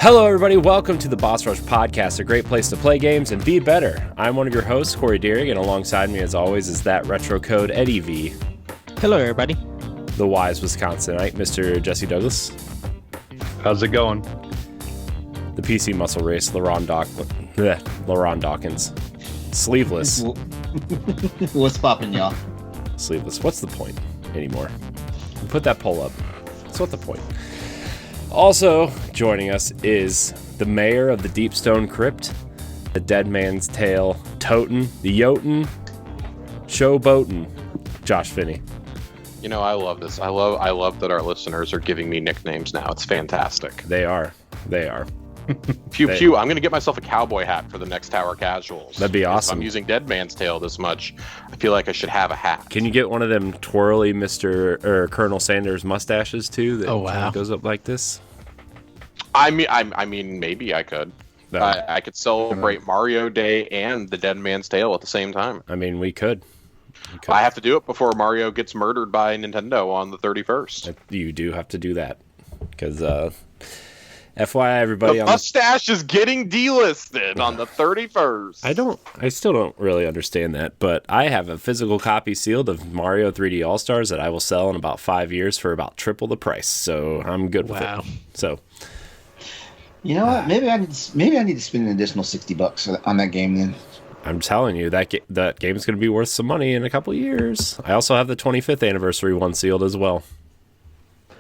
Hello, everybody. Welcome to the Boss Rush Podcast, a great place to play games and be better. I'm one of your hosts, Corey Deering, and alongside me, as always, is that retro code Eddie V. Hello, everybody. The wise Wisconsinite, Mr. Jesse Douglas. How's it going? The PC muscle race, LeRon Dawkins. Sleeveless. What's poppin', y'all? Sleeveless. What's the point anymore? Put that poll up. That's what the point. Also joining us is the mayor of the Deepstone Crypt, the Dead Man's Tale Toten, the Jotun, Showboatin, Josh Finney. You know, I love this. I love that our listeners are giving me nicknames now. It's fantastic. They are. Pew pew. I'm going to get myself a cowboy hat for the next Tower Casuals. That'd be awesome. If I'm using Dead Man's Tale this much, I feel like I should have a hat. Can you get one of them twirly Mr. or Colonel Sanders mustaches too? That kind of goes up like this. I mean, maybe I could. No. I could celebrate Mario Day and the Dead Man's Tale at the same time. I mean, we could. I have to do it before Mario gets murdered by Nintendo on the 31st. You do have to do that because. FYI, everybody. The mustache is getting delisted on the 31st. I still don't really understand that, but I have a physical copy sealed of Mario 3D All-Stars that I will sell in about 5 years for about triple the price. So I'm good with it. So, you know what? Maybe I need to spend an additional $60 on that game then. I'm telling you that game is going to be worth some money in a couple of years. I also have the 25th anniversary one sealed as well.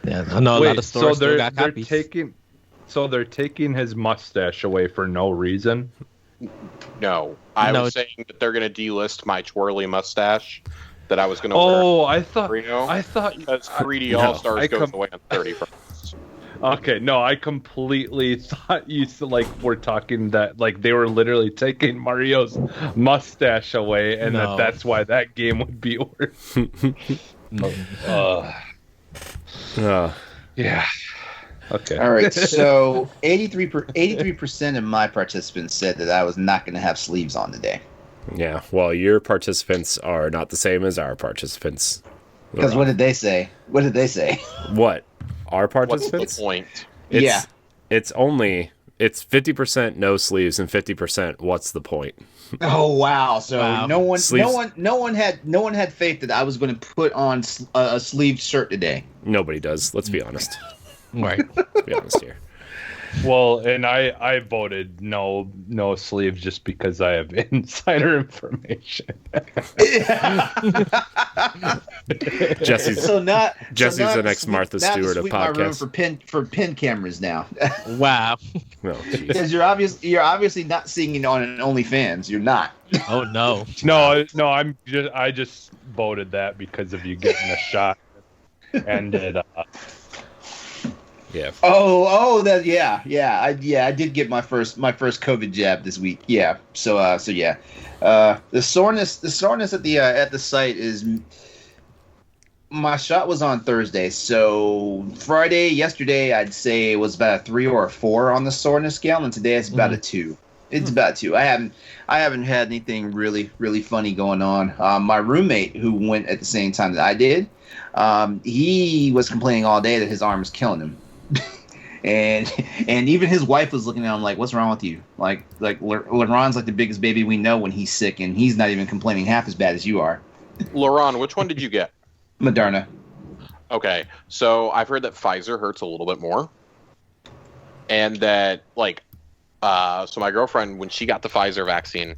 Yeah, I know a lot of stores still got copies. So they're taking his mustache away for no reason? No. I was saying that they're going to delist my twirly mustache that I was going to wear. Oh, I thought because 3D All-Stars goes away on 31st. Okay, no, I completely thought you were talking that they were literally taking Mario's mustache away, and that's why that game would be worth. Yeah. Okay. All right. So 83% of my participants said that I was not going to have sleeves on today. Yeah. Well, your participants are not the same as our participants. Because what did they say? What? Our participants? What's the point? It's 50% no sleeves and 50% what's the point? Oh wow! So no one had faith that I was going to put on a sleeved shirt today. Nobody does. Let's be honest. Right. Let's be honest here. Well, and I voted no sleeves just because I have insider information. Jesse's the next Martha Stewart of podcasts. My room for pin cameras now. Wow. Because you're obviously not seeing it on an OnlyFans. You're not. Oh no. No. I just voted that because of you getting a shot, and it. Yeah. I did get my first COVID jab this week. Yeah. So yeah. The soreness at the site is. My shot was on Thursday, so yesterday, I'd say it was about a 3 or a 4 on the soreness scale, and today it's about a 2. It's about 2. I haven't had anything really, really funny going on. My roommate, who went at the same time that I did, he was complaining all day that his arm was killing him. And even his wife was looking at him like, "What's wrong with you?" Like LeRon's like the biggest baby we know when he's sick, and he's not even complaining half as bad as you are. LeRon, which one did you get? Moderna. Okay, so I've heard that Pfizer hurts a little bit more, and that so my girlfriend, when she got the Pfizer vaccine,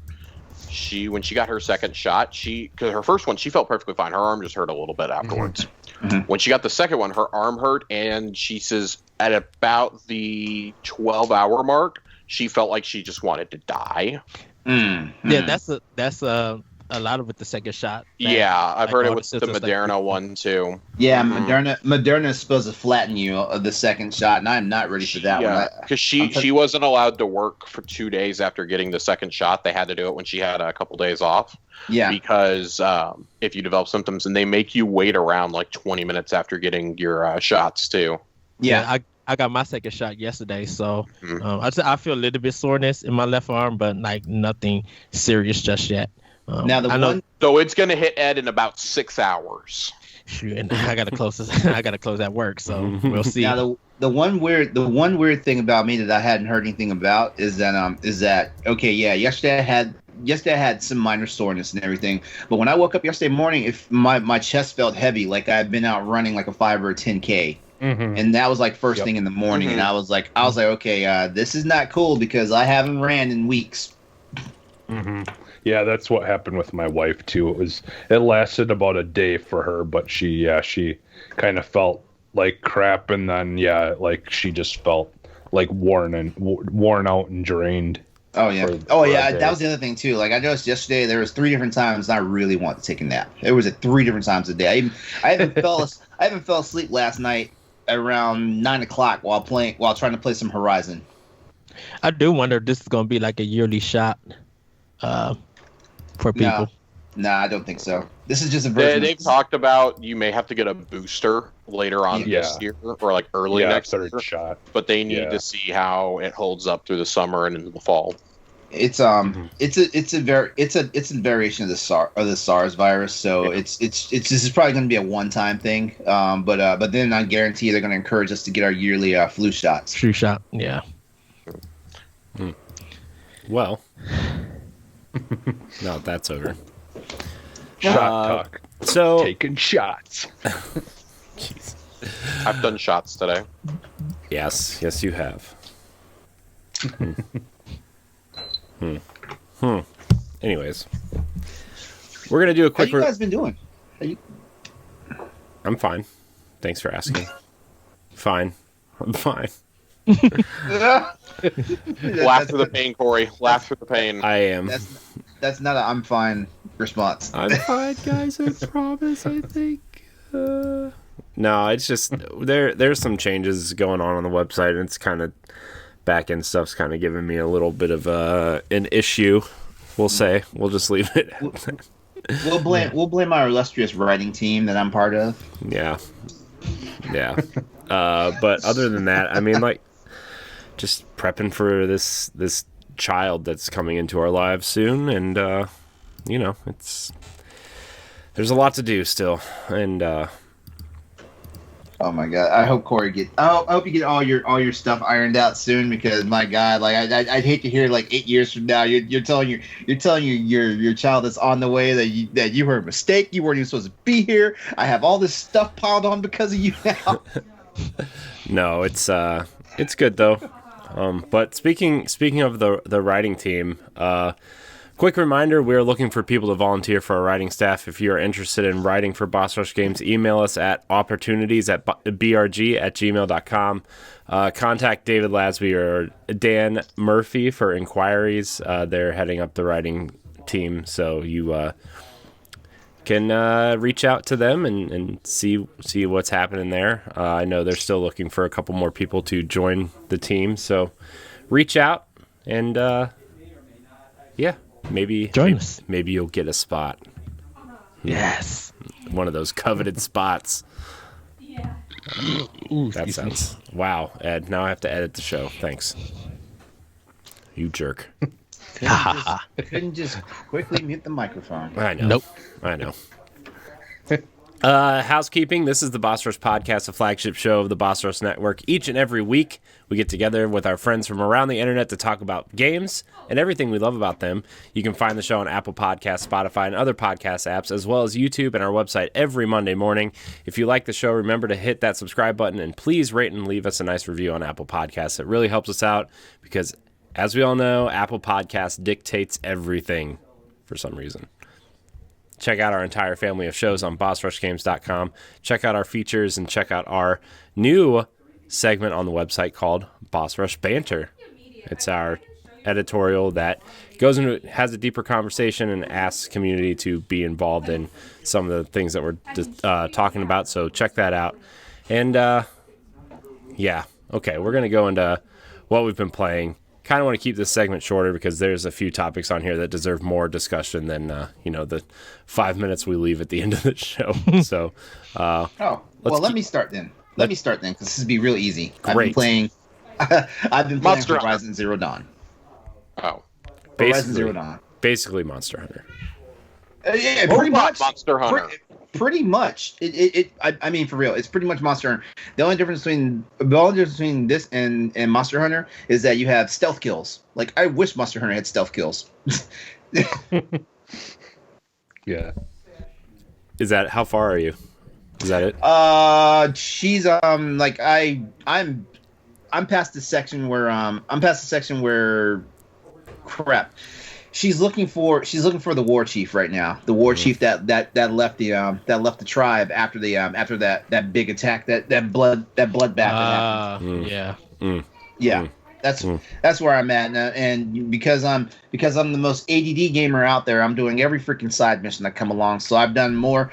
when she got her second shot, because her first one she felt perfectly fine. Her arm just hurt a little bit afterwards. Mm-hmm. When she got the second one, her arm hurt, and she says at about the 12-hour mark, she felt like she just wanted to die. Mm-hmm. Yeah, that's a lot of with the second shot. Yeah, I've heard it with the Moderna one too. Yeah, Moderna is supposed to flatten you the second shot, and I'm not ready for that one. Yeah, because she wasn't allowed to work for 2 days after getting the second shot. They had to do it when she had a couple days off. Yeah, because if you develop symptoms, and they make you wait around 20 minutes after getting your shots too. Yeah, I got my second shot yesterday, so I feel a little bit soreness in my left arm, but nothing serious just yet. So it's going to hit Ed in about 6 hours. Shoot, and I gotta close this. I gotta close at work, so we'll see. Now the one weird thing about me that I hadn't heard anything about is that okay, yeah, yesterday I had some minor soreness and everything, but when I woke up yesterday morning, if my chest felt heavy, like I had been out running like a 5 or a 10K. And that was like first thing in the morning, and I was like, okay, this is not cool because I haven't ran in weeks. Yeah, that's what happened with my wife too. It lasted about a day for her, but she kind of felt like crap, and then like she just felt like worn out and drained. Oh yeah, that was the other thing too. Like I noticed yesterday, there was 3 different times I really wanted to take a nap. It was at 3 different times a day. I haven't fell asleep last night around 9 o'clock while trying to play some Horizon. I do wonder if this is gonna be like a yearly shot for people. No, I don't think so. This is just a version. They've talked about you may have to get a booster later on this year or like early next year. Shot. But they need to see how it holds up through the summer and into the fall. It's a variation of the SARS virus, so it's this is probably going to be a one-time thing. But then I guarantee they're going to encourage us to get our yearly flu shots. Flu shot, yeah. Well, now that's over. Shot talk. So taking shots. Jeez. I've done shots today. Yes, you have. Anyways, we're gonna do a quick. How you guys been doing? I'm fine. Thanks for asking. Fine. I'm fine. Laugh through the pain, Corey. Laugh through the pain. I am. That's not a I'm fine response. I'm fine, guys. I promise. I think. No, it's just there's some changes going on the website, and it's kind of back end stuff's kind of giving me a little bit of an issue. We'll say we'll just leave it. We'll blame our illustrious writing team that I'm part of. Yeah. But other than that, I mean, like, just prepping for this child that's coming into our lives soon, and there's a lot to do still, and oh my god! I hope Corey I hope you get all your stuff ironed out soon, because my god, like I'd hate to hear like 8 years from now you're telling your child that's on the way that you were a mistake. You weren't even supposed to be here. I have all this stuff piled on because of you now. No, it's good though. But speaking of the writing team, quick reminder, we're looking for people to volunteer for our writing staff. If you're interested in writing for Boss Rush Games, email us at opportunities@brg@gmail.com. Contact David Lasby or Dan Murphy for inquiries. They're heading up the writing team, so you can reach out to them and see what's happening there. I know they're still looking for a couple more people to join the team, so reach out and maybe join us. Maybe you'll get a spot. Yes, one of those coveted spots. Yeah. That sounds wow, Ed. Now I have to edit the show. Thanks. You jerk. Couldn't just quickly mute the microphone. I know. Nope. I know. Housekeeping. This is the Boss Rush Podcast, a flagship show of the Boss Rush Network. Each and every week, we get together with our friends from around the internet to talk about games and everything we love about them. You can find the show on Apple Podcasts, Spotify, and other podcast apps, as well as YouTube and our website every Monday morning. If you like the show, remember to hit that subscribe button and please rate and leave us a nice review on Apple Podcasts. It really helps us out because, as we all know, Apple Podcasts dictates everything for some reason. Check out our entire family of shows on bossrushgames.com. Check out our features and check out our new segment on the website called Boss Rush Banter. It's our editorial that goes into, has a deeper conversation and asks community to be involved in some of the things that we're talking about. So check that out. And okay, we're going to go into what we've been playing. Kind of want to keep this segment shorter because there's a few topics on here that deserve more discussion than the 5 minutes we leave at the end of the show. So, let me start then. Let me start then, because this would be real easy. Great. I've been playing Horizon Zero Dawn. Oh, Horizon Zero Dawn. Basically, Monster Hunter. Yeah, pretty much. Monster Hunter. pretty much. I mean, for real, it's pretty much Monster Hunter. The only difference between this and Monster Hunter is that you have stealth kills. Like, I wish Monster Hunter had stealth kills. Yeah. Is that how far are you? Is that it? She's like I'm past the section where crap. She's looking for the war chief right now. The war chief that left the tribe after that big attack, that bloodbath that happened. Yeah. Yeah. That's where I'm at, and because I'm the most ADD gamer out there, I'm doing every freaking side mission that come along. So I've done more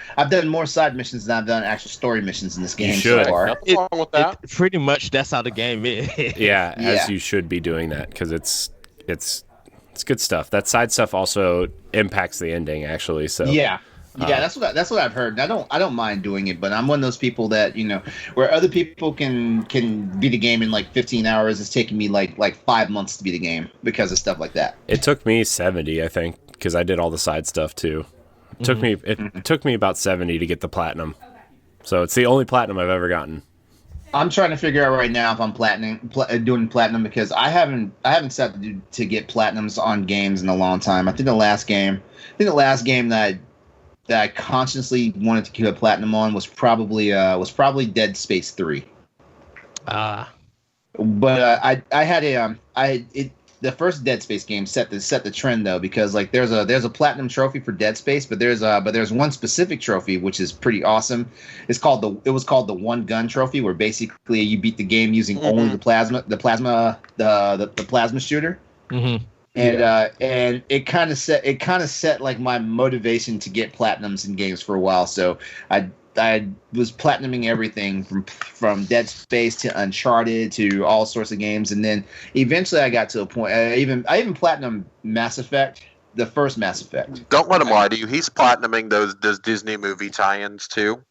side missions than I've done actual story missions in this game so far. Nothing wrong with that. Pretty much that's how the game is. Yeah, as you should be doing that, because it's good stuff. That side stuff also impacts the ending, actually. So yeah, that's what I've heard. And I don't mind doing it, but I'm one of those people that, where other people can beat the game in like 15 hours. It's taking me like 5 months to beat the game because of stuff like that. It took me 70, I think, because I did all the side stuff too. It took me about 70 to get the platinum. So it's the only platinum I've ever gotten. I'm trying to figure out right now if I'm doing platinum, because I haven't sat to get platinums on games in a long time. I think the last game that I consciously wanted to keep a platinum on was probably Dead Space 3. But I had the first Dead Space game set the trend though, because like there's a platinum trophy for Dead Space, but there's one specific trophy which is pretty awesome. It was called the one gun trophy, where basically you beat the game using only the plasma shooter. Mm-hmm. And it kind of set like my motivation to get platinums in games for a while. So I was platinuming everything from Dead Space to Uncharted to all sorts of games, and then eventually I got to a point. I even platinum Mass Effect, the first Mass Effect. Don't let him lie to you. He's platinuming those Disney movie tie-ins too.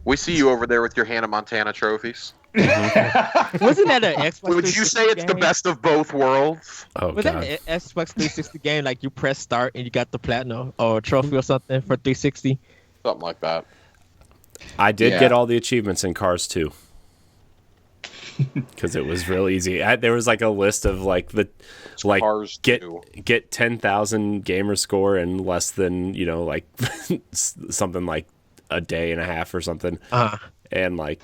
We see you over there with your Hannah Montana trophies. Wasn't that an Xbox? Would you say it's the best of both worlds? Oh, Was God. that an Xbox 360 game? Like you press start and you got the platinum or trophy or something for 360? Something like that. I did get all the achievements in Cars 2. Because it was real easy. There was like a list of like Cars get 2. get 10,000 gamer score in less than like something like a day and a half or something. And like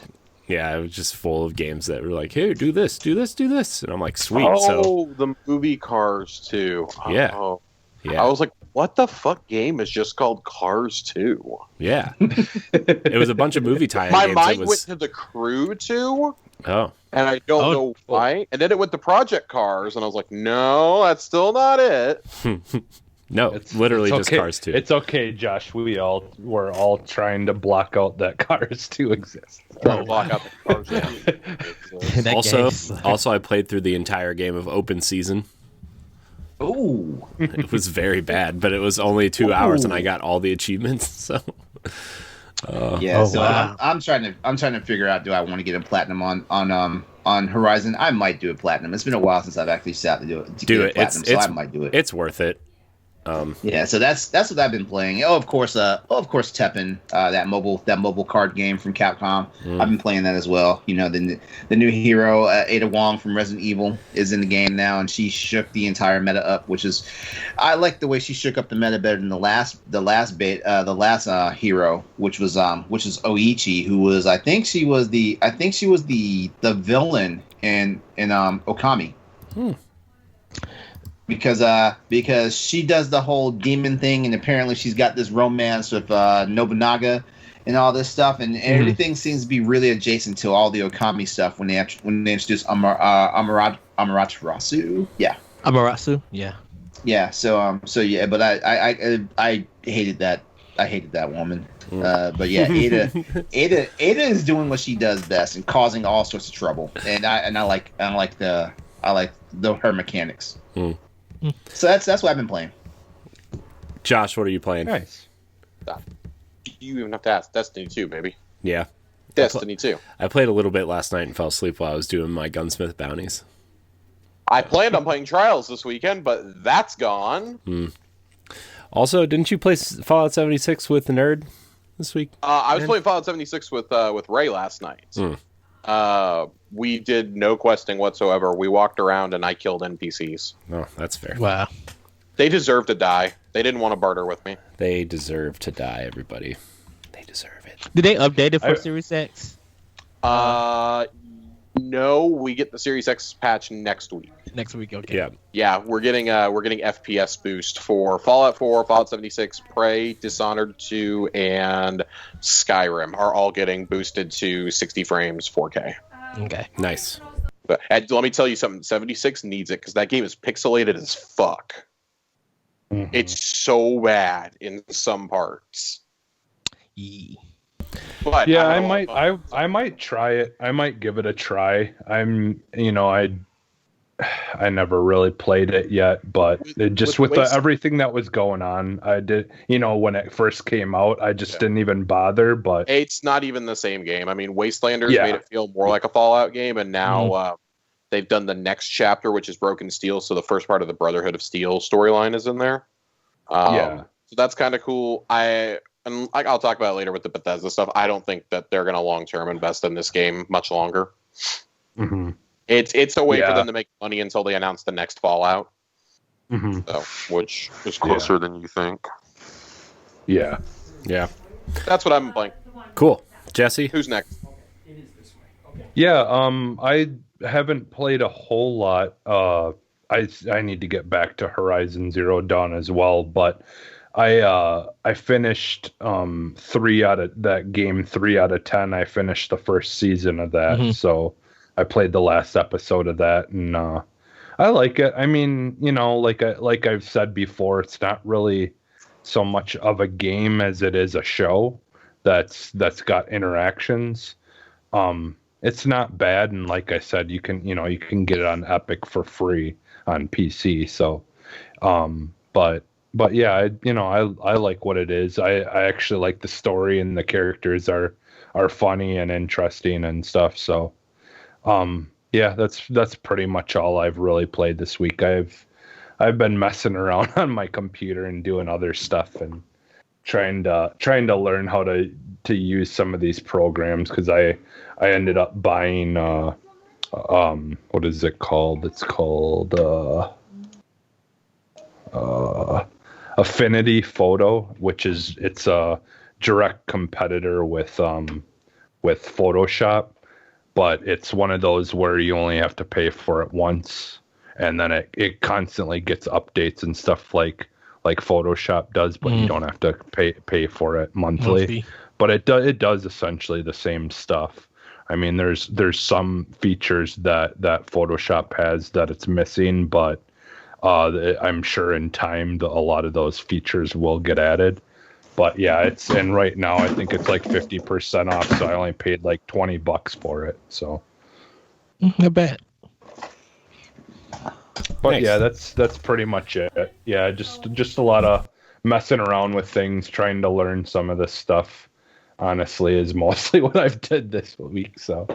it was just full of games that were like, hey, do this, and I'm like, sweet. The movie Cars 2. Yeah. Oh. Yeah. I was like, what the fuck game is just called Cars 2? Yeah. It was a bunch of movie tie-in My games. mind went to The Crew 2. Oh. And I don't know why. And then it went to Project Cars, and I was like, no, that's still not it. No, it's literally just okay. Cars 2. It's okay, Josh. We're all trying to block out that Cars 2 exists. Block out the Cars 2. Also, I played through the entire game of Open Season. Ooh. It was very bad, but it was only 2 hours, and I got all the achievements. So, I'm trying to figure out, do I want to get a platinum on Horizon? I might do a platinum. It's been a while since I've actually sat to do it. I might do it. It's worth it. So that's what I've been playing. Of course, Tekken, that mobile card game from Capcom. I've been playing that as well. The new hero, Ada Wong from Resident Evil, is in the game now, and she shook the entire meta up. I like the way she shook up the meta better than the last hero, which was Oichi, who was I think she was the villain in Okami. Because she does the whole demon thing, and apparently she's got this romance with Nobunaga and all this stuff, and everything seems to be really adjacent to all the Okami stuff when they introduce Amaterasu. Yeah. Amaterasu. Yeah. Yeah. So but I hated that. I hated that woman. But yeah, Ada is doing what she does best and causing all sorts of trouble, and I like her mechanics. So that's what I've been playing. Josh, what are you playing? Nice. You even have to ask. Destiny 2, baby. Yeah. Destiny 2. I played a little bit last night and fell asleep while I was doing my gunsmith bounties. I planned on playing Trials this weekend, but that's gone. Also, didn't you play Fallout 76 with the nerd? this week? I was playing Fallout 76 with Ray last night. We did no questing whatsoever. We walked around and I killed NPCs. Oh, that's fair. Wow. They deserve to die. They didn't want to barter with me. They deserve to die, everybody. They deserve it. Did they update it for Series X? No, we get the Series X patch next week. Next week, okay. Yeah. Yeah, we're getting FPS boost for Fallout 4, Fallout 76, Prey, Dishonored 2, and Skyrim are all getting boosted to 60 frames 4K. Okay. Nice. But let me tell you something, 76 needs it because that game is pixelated as fuck. Mhm. It's so bad in some parts. Yeah. But Yeah, I I don't might. know. I might try it. I might give it a try. I never really played it yet, but it just with everything that was going on, I did. When it first came out, I just didn't even bother. But It's not even the same game. I mean, Wastelanders Yeah. made it feel more like a Fallout game, and now they've done the next chapter, which is Broken Steel. So the first part of the Brotherhood of Steel storyline is in there. Yeah. So that's kind of cool. I'll talk about it later with the Bethesda stuff. I don't think that they're going to long-term invest in this game much longer. Mm-hmm. It's a way for Yeah. them to make money until they announce the next Fallout, Mm-hmm. so, which is closer than you think. Yeah. Yeah. That's what I'm playing. Cool. Jesse? Who's next? Yeah. I haven't played a whole lot. I need to get back to Horizon Zero Dawn as well, but I finished 3 out of 10. I finished the first season of that, so I played the last episode of that, and I like it. I mean, like I've said before, it's not really so much of a game as it is a show that's got interactions. It's not bad, and like I said, you can get it on Epic for free on PC. So, but yeah, I like what it is. I actually like the story, and the characters are funny and interesting and stuff. So, yeah, that's pretty much all I've really played this week. I've been messing around on my computer and doing other stuff and trying to learn how to use some of these programs, because I ended up buying what is it called? It's called Affinity Photo, which it's a direct competitor with Photoshop, but it's one of those where you only have to pay for it once, and then it constantly gets updates and stuff like Photoshop does, but you don't have to pay for it monthly. But it does essentially the same stuff. I mean, there's some features that Photoshop has that it's missing, but I'm sure in time a lot of those features will get added. But yeah, and right now I think it's like 50% off, so I only paid like $20 for it. So not bad. But Nice. yeah, that's pretty much it. Yeah, just a lot of messing around with things, trying to learn some of this stuff. Honestly, is mostly what I've did this week. So,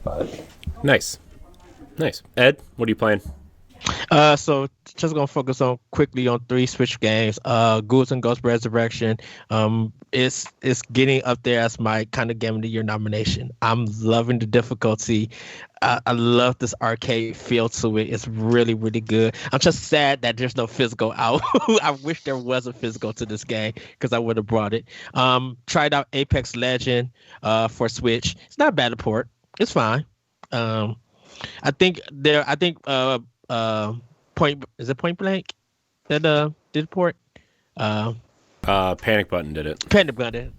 but Nice. Ed, what are you playing? So just gonna focus on quickly on 3 Switch games. Ghouls and Ghost Resurrection. It's getting up there as my kind of game of the year nomination. I'm loving the difficulty. I love this arcade feel to it. It's really, really good. I'm just sad that there's no physical out. I wish there was a physical to this game because I would have brought it. Tried out Apex Legend for Switch. It's not a bad port. It's fine. I think Point Blank that did port? Panic Button did it. Panic Button.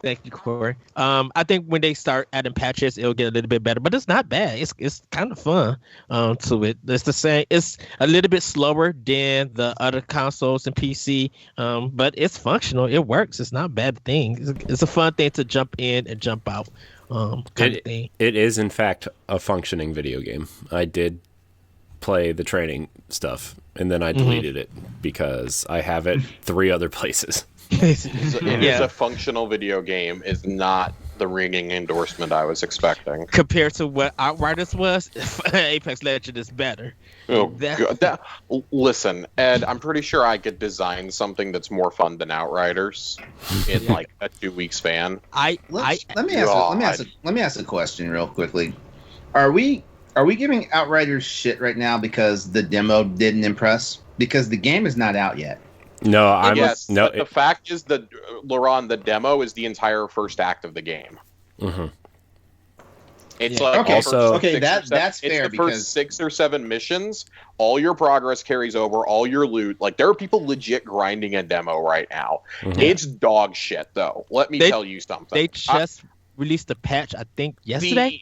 Thank you, Corey. I think when they start adding patches, it'll get a little bit better, but it's not bad. It's kind of fun. To it, it's the same. It's a little bit slower than the other consoles and PC, but it's functional. It works. It's not a bad thing. It's a fun thing to jump in and jump out. Kind of thing. It is in fact a functioning video game. I did play the training stuff, and then I deleted it because I have it 3 other places. It is a functional video game. Is not the ringing endorsement I was expecting. Compared to what Outriders was, Apex Legends is better. Oh, That- God. Listen, Ed, I'm pretty sure I could design something that's more fun than Outriders in like a 2-week span. Let me ask a question real quickly. Are we giving Outriders shit right now because the demo didn't impress? Because the game is not out yet. No, I'm Yes, no. but the fact is that LeRon, the demo is the entire first act of the game. It's Yeah. like Okay, the first also- okay, six or that's seven- fair it's the first because 6 or 7 missions. All your progress carries over, all your loot. Like there are people legit grinding a demo right now. It's dog shit, though. Let me tell you something. They just released a patch, I think, yesterday.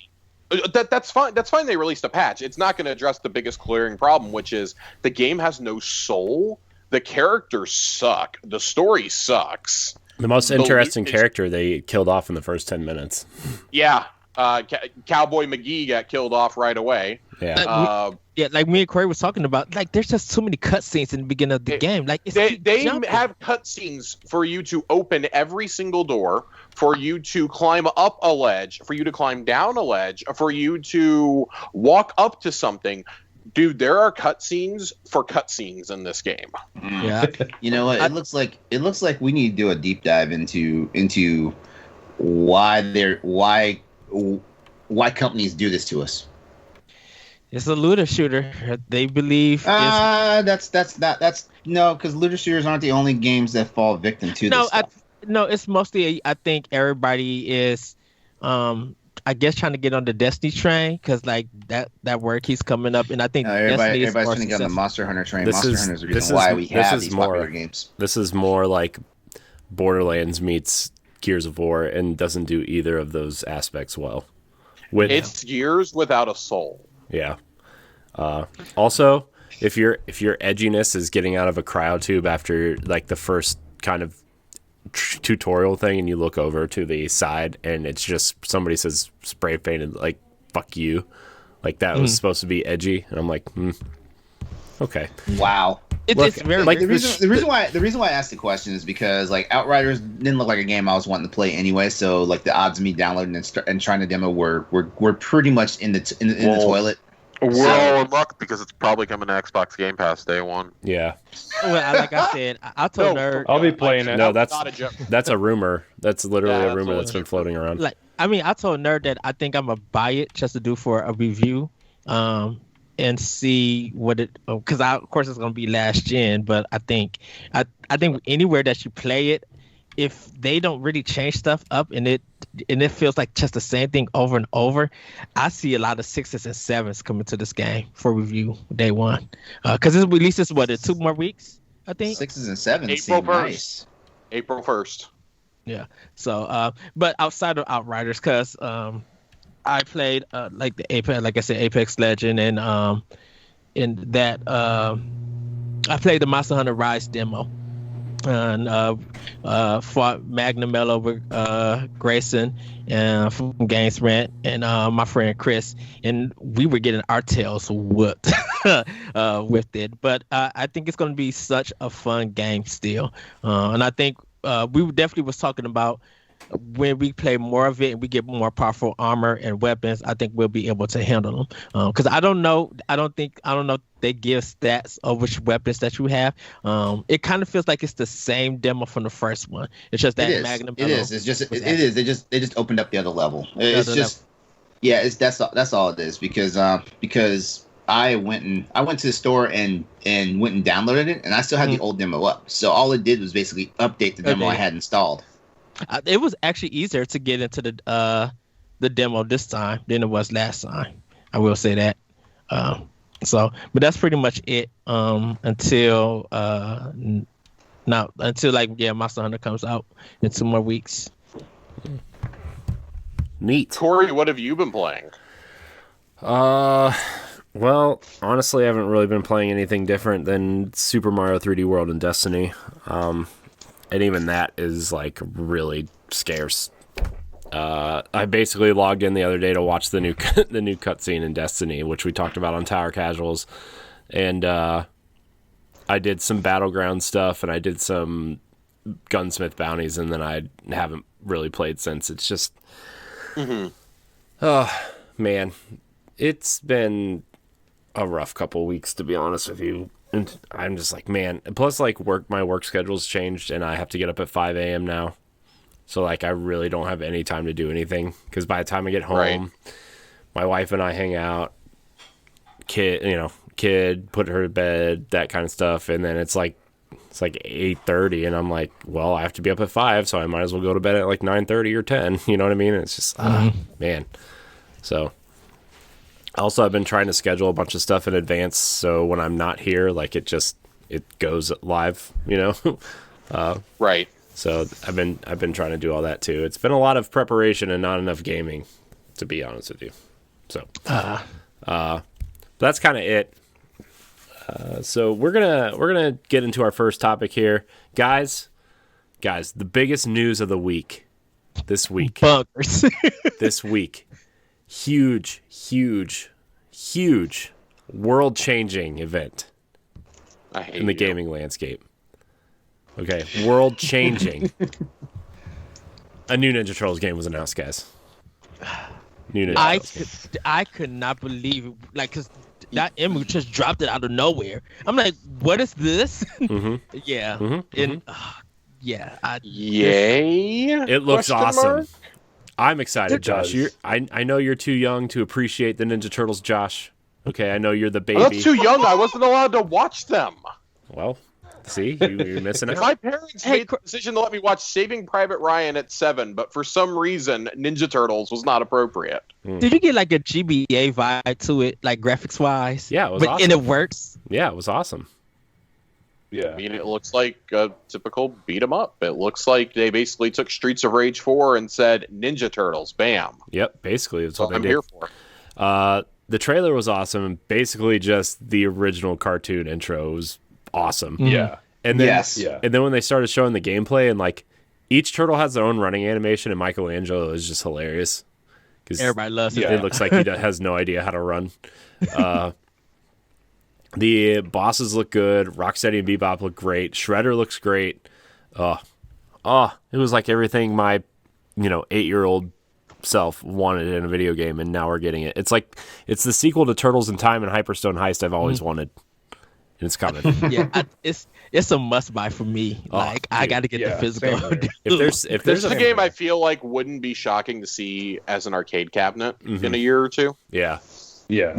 That's fine. That's fine. They released a patch. It's not going to address the biggest clearing problem, which is the game has no soul. The characters suck. The story sucks. The most The interesting loot is- character they killed off in the first 10 minutes. Yeah. Cowboy McGee got killed off right away. Yeah. Yeah, like me and Corey was talking about, like there's just too many cutscenes in the beginning of the game. Like it's They keep jumping. have cutscenes for you to open every single door, for you to climb up a ledge, for you to climb down a ledge, for you to walk up to something. Dude, there are cutscenes for cutscenes in this game. Yeah. you know what? It looks like we need to do a deep dive into why companies do this to us. It's a looter shooter. They believe That's no, because looter shooters aren't the only games that fall victim to this stuff. it's mostly I think everybody is I guess trying to get on the Destiny train because like that word keeps coming up, and I think Destiny is everybody's more trying to get on the successful. Monster Hunter train. This Monster is- Hunter is the this reason is- why we this have is these more- popular games. This is more like Borderlands meets Gears of War and doesn't do either of those aspects well. It's Gears without a soul. Yeah. Also, if your edginess is getting out of a cryotube after like the first kind of tutorial thing, and you look over to the side and it's just somebody says spray painted like "fuck you," like that was supposed to be edgy, and I'm like, okay. Wow. It's very like The reason why I asked the question is because like Outriders didn't look like a game I was wanting to play anyway. So like the odds of me downloading and trying to demo were pretty much in the toilet. We're all in luck because it's probably coming to Xbox Game Pass day one. Yeah. well, like I said, I told Nerd. I'll be playing it. No, that's not a joke. that's a rumor. That's literally Yeah, a that's rumor a that's been floating around. Like I mean, I told Nerd that I think I'm gonna buy it just to do for a review, and see what it. Because of course it's gonna be last gen, but I think anywhere that you play it, if they don't really change stuff up and it feels like just the same thing over and over, I see a lot of 6s and 7s coming to this game for review day one. Because it releases in 2 more weeks, I think. 6s and 7s April seem 1st. nice. April 1st. Yeah. So, but outside of Outriders, because I played like the Apex, like I said, Apex Legend, and in that I played the Monster Hunter Rise demo, and fought Magnum over Grayson and from Games Rant and my friend Chris, and we were getting our tails whooped with it. But I think it's going to be such a fun game still, and I think we definitely was talking about when we play more of it and we get more powerful armor and weapons, I think we'll be able to handle them. Because I don't know if they give stats of which weapons that you have. It kind of feels like it's the same demo from the first one. It's just that Magnum. It is. It's just. It is. They just opened up the other level. It's just. Yeah. That's all it is because I went to the store and went and downloaded it, and I still had the old demo up. So all it did was basically update the demo I had installed. It was actually easier to get into the demo this time than it was last time. I will say that. But that's pretty much it until Monster Hunter comes out in 2 more weeks. Neat. Corey, what have you been playing? Well, honestly, I haven't really been playing anything different than Super Mario 3D World and Destiny. And even that is like really scarce. I basically logged in the other day to watch the new cutscene in Destiny, which we talked about on Tower Casuals, and I did some battleground stuff and I did some gunsmith bounties, and then I haven't really played since. It's just, Mhm. oh man, it's been a rough couple weeks, to be honest with you. And I'm just like, man. Plus, like, my work schedule's changed, and I have to get up at 5 a.m. now. So, like, I really don't have any time to do anything. Because by the time I get home, Right. my wife and I hang out, kid, put her to bed, that kind of stuff. And then it's like 8:30, and I'm like, well, I have to be up at 5, so I might as well go to bed at like 9:30 or 10. You know what I mean? And it's just, man. So, also, I've been trying to schedule a bunch of stuff in advance, so when I'm not here, like, it goes live, Right. So I've been trying to do all that too. It's been a lot of preparation and not enough gaming, to be honest with you. So, that's kind of it. So we're gonna get into our first topic here, guys. The biggest news of the week, this week, Bunkers. this week, huge, world-changing event I hate in the you. gaming landscape. Okay, world-changing. A new Ninja Turtles game was announced, guys. New Ninja Turtles game. I could not believe it. Like, cause that image just dropped it out of nowhere. I'm like, what is this? Mhm. Yeah. Mhm, And yeah. Yay! It looks Question awesome. mark? I'm excited, It Josh. does. I know you're too young to appreciate the Ninja Turtles, Josh. Okay, I know you're the baby. I'm not too young. I wasn't allowed to watch them. Well, see, you're missing out. My parents made the decision to let me watch Saving Private Ryan at 7, but for some reason, Ninja Turtles was not appropriate. Did you get like a GBA vibe to it, like graphics wise? Yeah, it was but awesome. and it works. Yeah, it was awesome. Yeah. I mean, it looks like a typical beat 'em up. It looks like they basically took Streets of Rage 4 and said Ninja Turtles. Bam. Yep, basically that's That's what what I'm they did. here for. The trailer was awesome. Basically, just the original cartoon intro was awesome. Yeah. And then, Yes. Yeah. and then when they started showing the gameplay, and like each turtle has their own running animation, and Michelangelo is just hilarious because Everybody loves it. Yeah. it looks like he has no idea how to run. The bosses look good. Rocksteady and Bebop look great. Shredder looks great. It was like everything my 8-year-old self wanted in a video game, and now we're getting it. It's like it's the sequel to Turtles in Time and Hyperstone Heist I've always wanted, and it's coming. Yeah, it's a must buy for me. Like I got to get the physical. same here. If This there's is a game I feel like wouldn't be shocking to see as an arcade cabinet in a year or two, yeah, Yeah.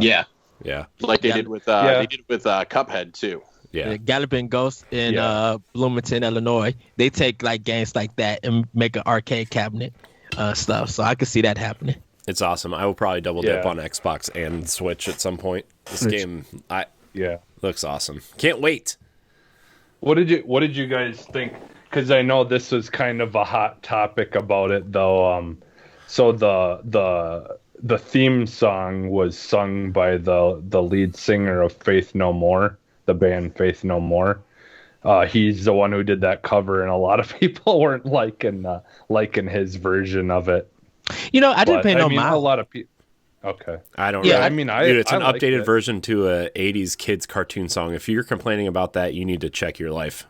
like they Yeah. did with Yeah. they did with Cuphead too. yeah, Galloping Ghost in Bloomington, Illinois. They take like games like that and make an arcade cabinet stuff. So I could see that happening. it's awesome. I will probably double dip Yeah. on Xbox and Switch at some point. This Switch. game Yeah. looks awesome. Can't wait. What did you guys think? Because I know this was kind of a hot topic about it, though. So the theme song was sung by the lead singer of Faith No More, the band Faith No More. He's the one who did that cover, and a lot of people weren't liking his version of it. I didn't But, pay no I mean, a mind. lot of people. Okay. I don't Yeah, know. I mean, Dude, it's an liked updated it. version to a 80s kids cartoon song. If you're complaining about that, you need to check your life.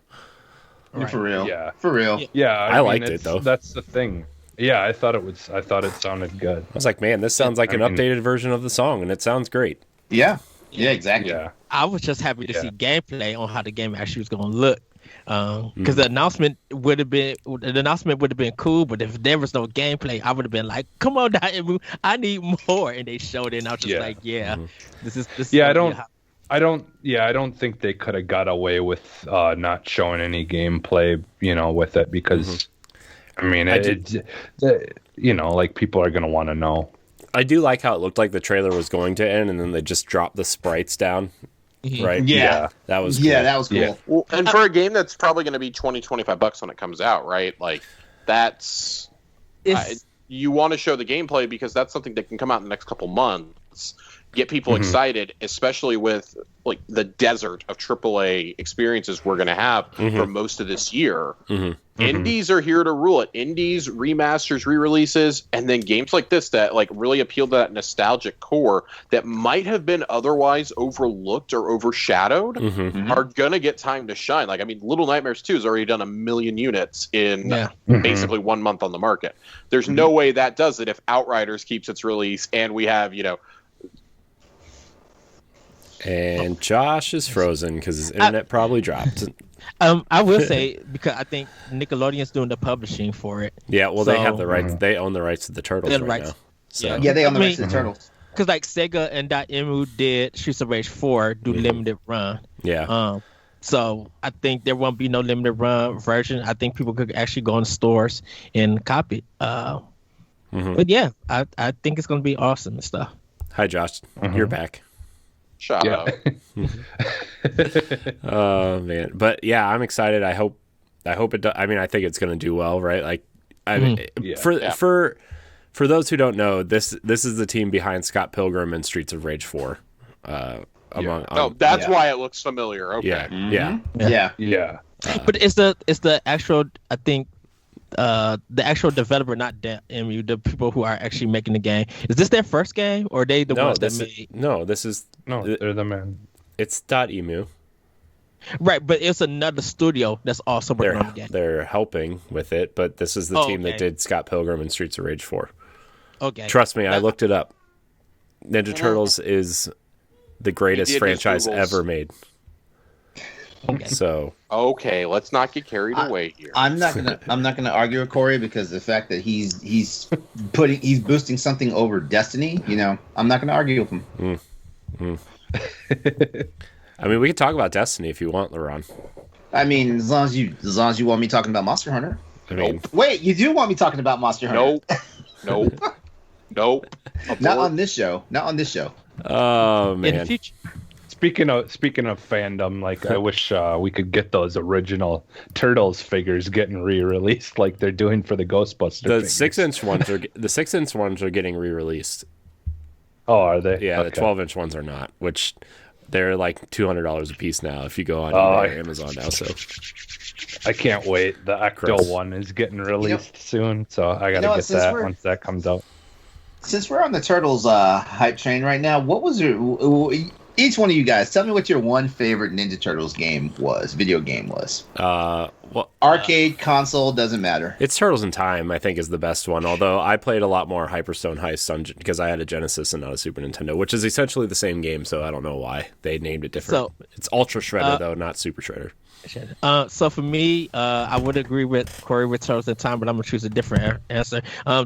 For real. Yeah. For real. Yeah, I liked it, though. That's the thing. Yeah, I thought it sounded good. I was like, man, this sounds like an updated version of the song, and it sounds great. Yeah. Yeah, exactly. Yeah. I was just happy to Yeah. see gameplay on how the game actually was going to look. Because the announcement would have been cool, but if there was no gameplay, I would have been like, "Come on, Diamond, I need more." And they showed it, and I was just like, "Yeah, this is." Yeah, gonna be I don't think they could have got away with not showing any gameplay, with it because, I mean, like people are gonna want to know. I do like how it looked like the trailer was going to end, and then they just dropped the sprites down. Right? Yeah. That was cool. Yeah, that was cool. Yeah. Well, and for a game that's probably going to be $20-$25 when it comes out, right? Like that's It's- you want to show the gameplay because that's something that can come out in the next couple months. get people excited, especially with like the desert of AAA experiences we're going to have for most of this year. Indies are here to rule it. Indies, remasters, re-releases, and then games like this that like really appeal to that nostalgic core that might have been otherwise overlooked or overshadowed are gonna get time to shine. Like, I mean, Little Nightmares 2 has already done 1 million units in basically 1 month on the market. There's no way that does it if Outriders keeps its release and we have, you know. And Josh is frozen because his internet probably dropped. I will say, because I think Nickelodeon's doing the publishing for it. Yeah, well, they have the rights. They own the rights to the Turtles right now. So. Yeah, they own the rights to the Turtles. Because like Sega and .emu did Streets of Rage 4 do limited run. Yeah. So I think there won't be no limited run version. I think people could actually go in stores and copy it. But yeah, I think it's going to be awesome and stuff. Hi, Josh. You're back. Shut up. Oh man, but yeah, I'm excited. I hope it does. I mean, I think it's going to do well, right? Like, I mean, for those who don't know, this is the team behind Scott Pilgrim and Streets of Rage 4. That's why it looks familiar. Okay. Yeah. But it's the actual, I think, the actual developer, not MU, the people who are actually making the game. Is this their first game, or are they the ones that made? They're the man. It's .emu. Right, but it's another studio that's also working on the game. They're helping with it, but this is the team that did Scott Pilgrim and Streets of Rage 4. Okay. Trust me, I looked it up. Ninja Turtles is the greatest franchise ever made. Okay. So let's not get carried away here. I'm not gonna argue with Corey because the fact that he's boosting something over Destiny, you know, I'm not gonna argue with him. I mean, we can talk about Destiny if you want, LeRon. I mean, as long as you want me talking about Monster Hunter. I mean, wait, you do want me talking about Monster Hunter? Nope. Not on this show. Oh man. In the future. Speaking of fandom, like I wish we could get those original Turtles figures getting re-released like they're doing for the Ghostbusters. The 6-inch ones are getting re-released. Oh, are they? Yeah, okay. The 12-inch ones are not, which they're like $200 a piece now if you go on eBay or Amazon now. So I can't wait. The Ecto one is getting released soon, so I gotta get that once that comes out. Since we're on the Turtles hype train right now, what was each one of you guys, tell me what your one favorite Ninja Turtles video game was. Arcade, console, doesn't matter. It's Turtles in Time, I think, is the best one. Although I played a lot more Hyperstone Heist because I had a Genesis and not a Super Nintendo, which is essentially the same game, so I don't know why they named it different. So, it's Ultra Shredder, though, not Super Shredder. So for me, I would agree with Corey with Turtles in Time, but I'm going to choose a different answer.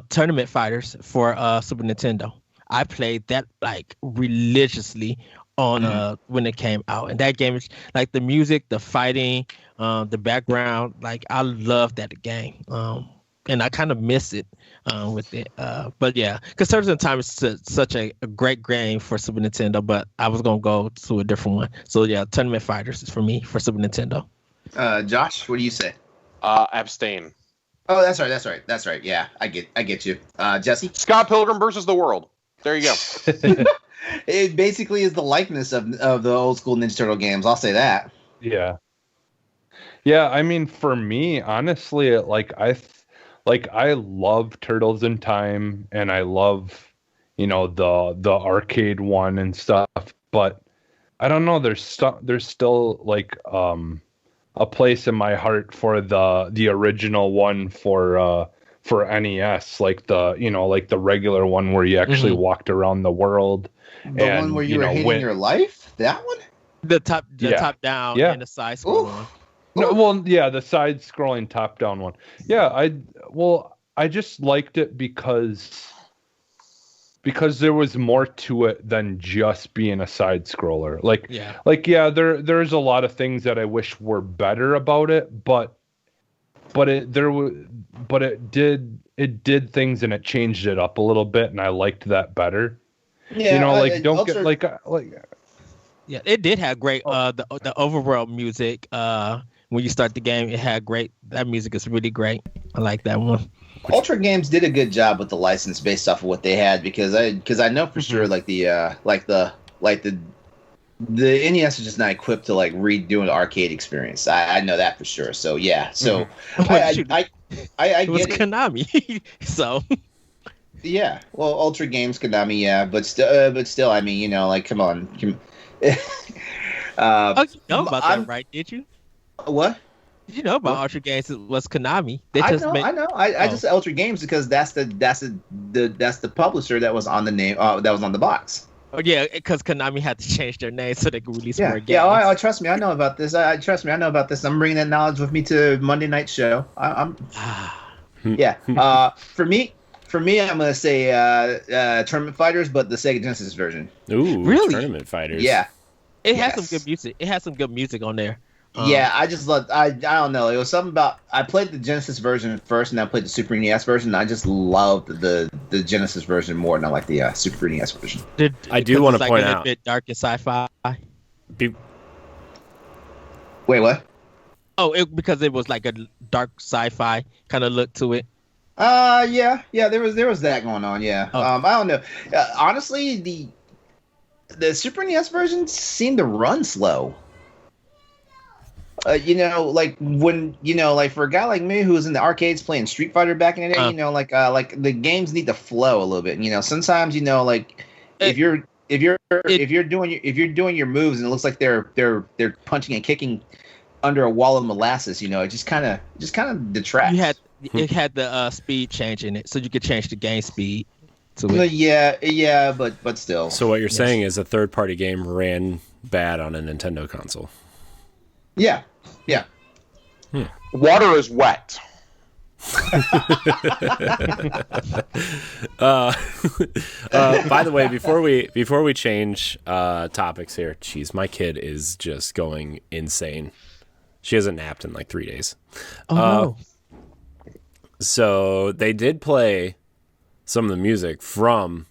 Tournament Fighters for Super Nintendo. I played that like religiously on when it came out, and that game is like the music, the fighting, the background, like I love that game, and I kind of miss it with it, but yeah, because Turtles in Time is such a great game for Super Nintendo, but I was gonna go to a different one. So yeah, Tournament Fighters is for me for Super Nintendo. Josh, what do you say? Abstain. Oh, that's right. Yeah, I get you. Jesse? Scott Pilgrim versus the World. There you go. It basically is the likeness of the old school Ninja Turtle games. I'll say that. Yeah. I mean, for me, honestly, I love Turtles in Time, and I love, the arcade one and stuff. But I don't know. There's still like a place in my heart for the original one for NES, like the regular one where you actually walked around the world. The one where you were hating your life? That one? The top down and the side scroll one. No, well, yeah, the side scrolling top down one. Yeah, I just liked it because there was more to it than just being a side scroller. There's a lot of things that I wish were better about it, but it did things and it changed it up a little bit, and I liked that better. Yeah, yeah, it did have great the overworld music. When you start the game, it had great. That music is really great. I like that one. Ultra Games did a good job with the license based off of what they had because I know for sure like the NES is just not equipped to like redo an arcade experience. I know that for sure. So yeah. So I it was get it. Konami, so Yeah. Well, Ultra Games, Konami, yeah, but still, I mean, like, come on. oh, you know about that, right? Did you? What? Did you know about Ultra Games? It was Konami. They I just know. I just said Ultra Games because that's the publisher that was on the name that was on the box. Oh yeah, because Konami had to change their name so they could release more games. Yeah. Trust me, I know about this. Trust me, I know about this. I'm bringing that knowledge with me to Monday night show. Yeah. For me, I'm gonna say Tournament Fighters, but the Sega Genesis version. Ooh, really? Tournament Fighters. Yeah. It has some good music. It has some good music on there. Yeah, I just loved. I don't know. It was something about. I played the Genesis version first, and then I played the Super NES version. And I just loved the Genesis version more than I like the Super NES version. I do want to point out, a bit dark and sci-fi. Wait, what? Oh, because it was like a dark sci-fi kind of look to it. Yeah. There was that going on. Yeah. Oh. I don't know. Honestly, the Super NES version seemed to run slow. Like when like for a guy like me who was in the arcades playing Street Fighter back in the day, like the games need to flow a little bit. Sometimes like if you're doing your moves and it looks like they're punching and kicking under a wall of molasses, it just kind of detracts. It had the speed change in it, so you could change the game speed to it. Yeah, but still. So what you're saying is a third-party game ran bad on a Nintendo console. Yeah. Water is wet. By the way, before we change topics here, jeez, my kid is just going insane. She hasn't napped in like 3 days. No. So they did play some of the music from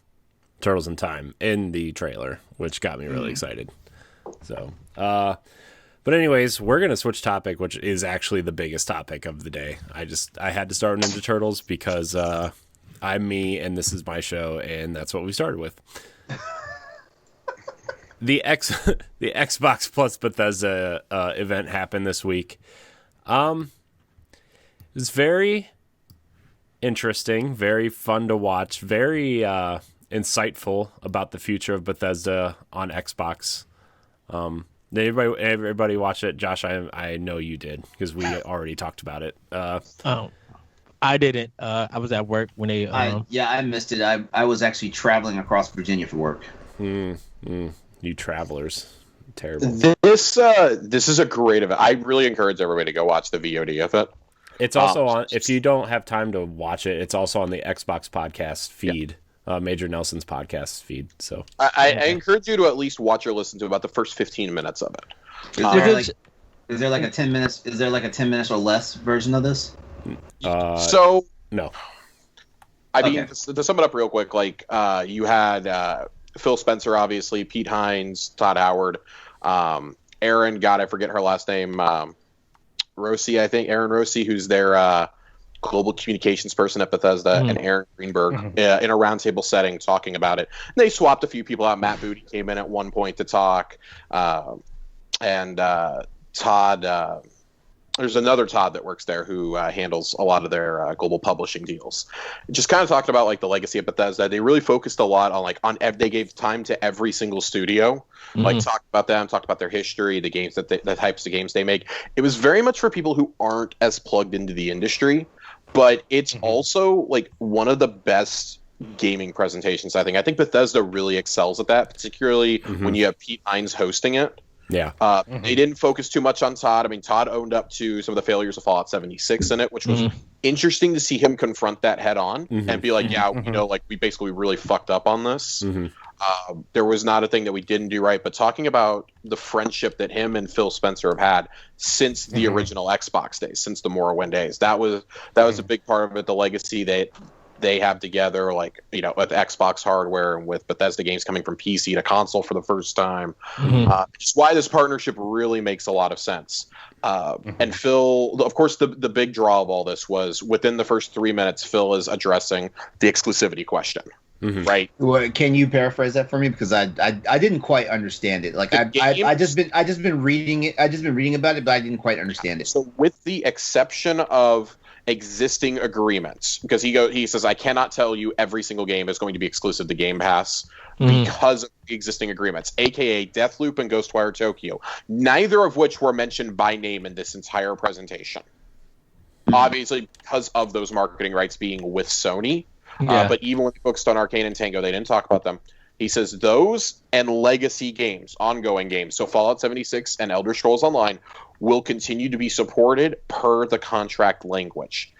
Turtles in Time in the trailer, which got me really excited. So, but anyways, we're going to switch topic, which is actually the biggest topic of the day. I had to start Ninja Turtles because I'm me and this is my show, and that's what we started with. The Xbox Plus Bethesda event happened this week. It was very interesting, very fun to watch, very insightful about the future of Bethesda on Xbox. Did everybody watch it? Josh, I know you did because we already talked about it. I didn't. I was at work when they. I missed it. I was actually traveling across Virginia for work. You travelers, terrible. This is a great event. I really encourage everybody to go watch the VOD of it. It's also on. If you don't have time to watch it, it's also on the Xbox podcast feed. Major Nelson's podcast feed. So I encourage you to at least watch or listen to about the first 15 minutes of it. Is there like a 10 minutes? Is there like a 10 minutes or less version of this? So no. I mean, to sum it up real quick, like you had Phil Spencer, obviously, Pete Hines, Todd Howard, Aaron. God, I forget her last name. Rossi, I think Aaron Rossi, who's their global communications person at Bethesda, and Aaron Greenberg in a roundtable setting talking about it. And they swapped a few people out. Matt Booty came in at one point to talk, and Todd. There's another Todd that works there who handles a lot of their global publishing deals. Just kind of talked about like the legacy of Bethesda. They really focused a lot on they gave time to every single studio, like talked about them, talked about their history, the games the types of games they make. It was very much for people who aren't as plugged into the industry, but it's also like one of the best gaming presentations. I think Bethesda really excels at that, particularly when you have Pete Hines hosting it. Yeah. They didn't focus too much on Todd. I mean, Todd owned up to some of the failures of Fallout 76 in it, which was interesting to see him confront that head on and be like, we basically really fucked up on this. There was not a thing that we didn't do right, but talking about the friendship that him and Phil Spencer have had since the original Xbox days, since the Morrowind days, that was a big part of it. The legacy that they have together, like, with Xbox hardware and with Bethesda games coming from PC to console for the first time. Just why this partnership really makes a lot of sense. And Phil, of course, the big draw of all this was within the first 3 minutes, Phil is addressing the exclusivity question, right? Well, can you paraphrase that for me? Because I didn't quite understand it. Like I just been reading it. I just been reading about it, but I didn't quite understand it. So with the exception of existing agreements, because he says, I cannot tell you every single game is going to be exclusive to Game Pass because of the existing agreements, aka Deathloop and Ghostwire Tokyo, neither of which were mentioned by name in this entire presentation. Obviously, because of those marketing rights being with Sony. But even when they focused on Arcane and Tango, they didn't talk about them. He says those and legacy games, ongoing games, so Fallout 76 and Elder Scrolls Online, will continue to be supported per the contract language.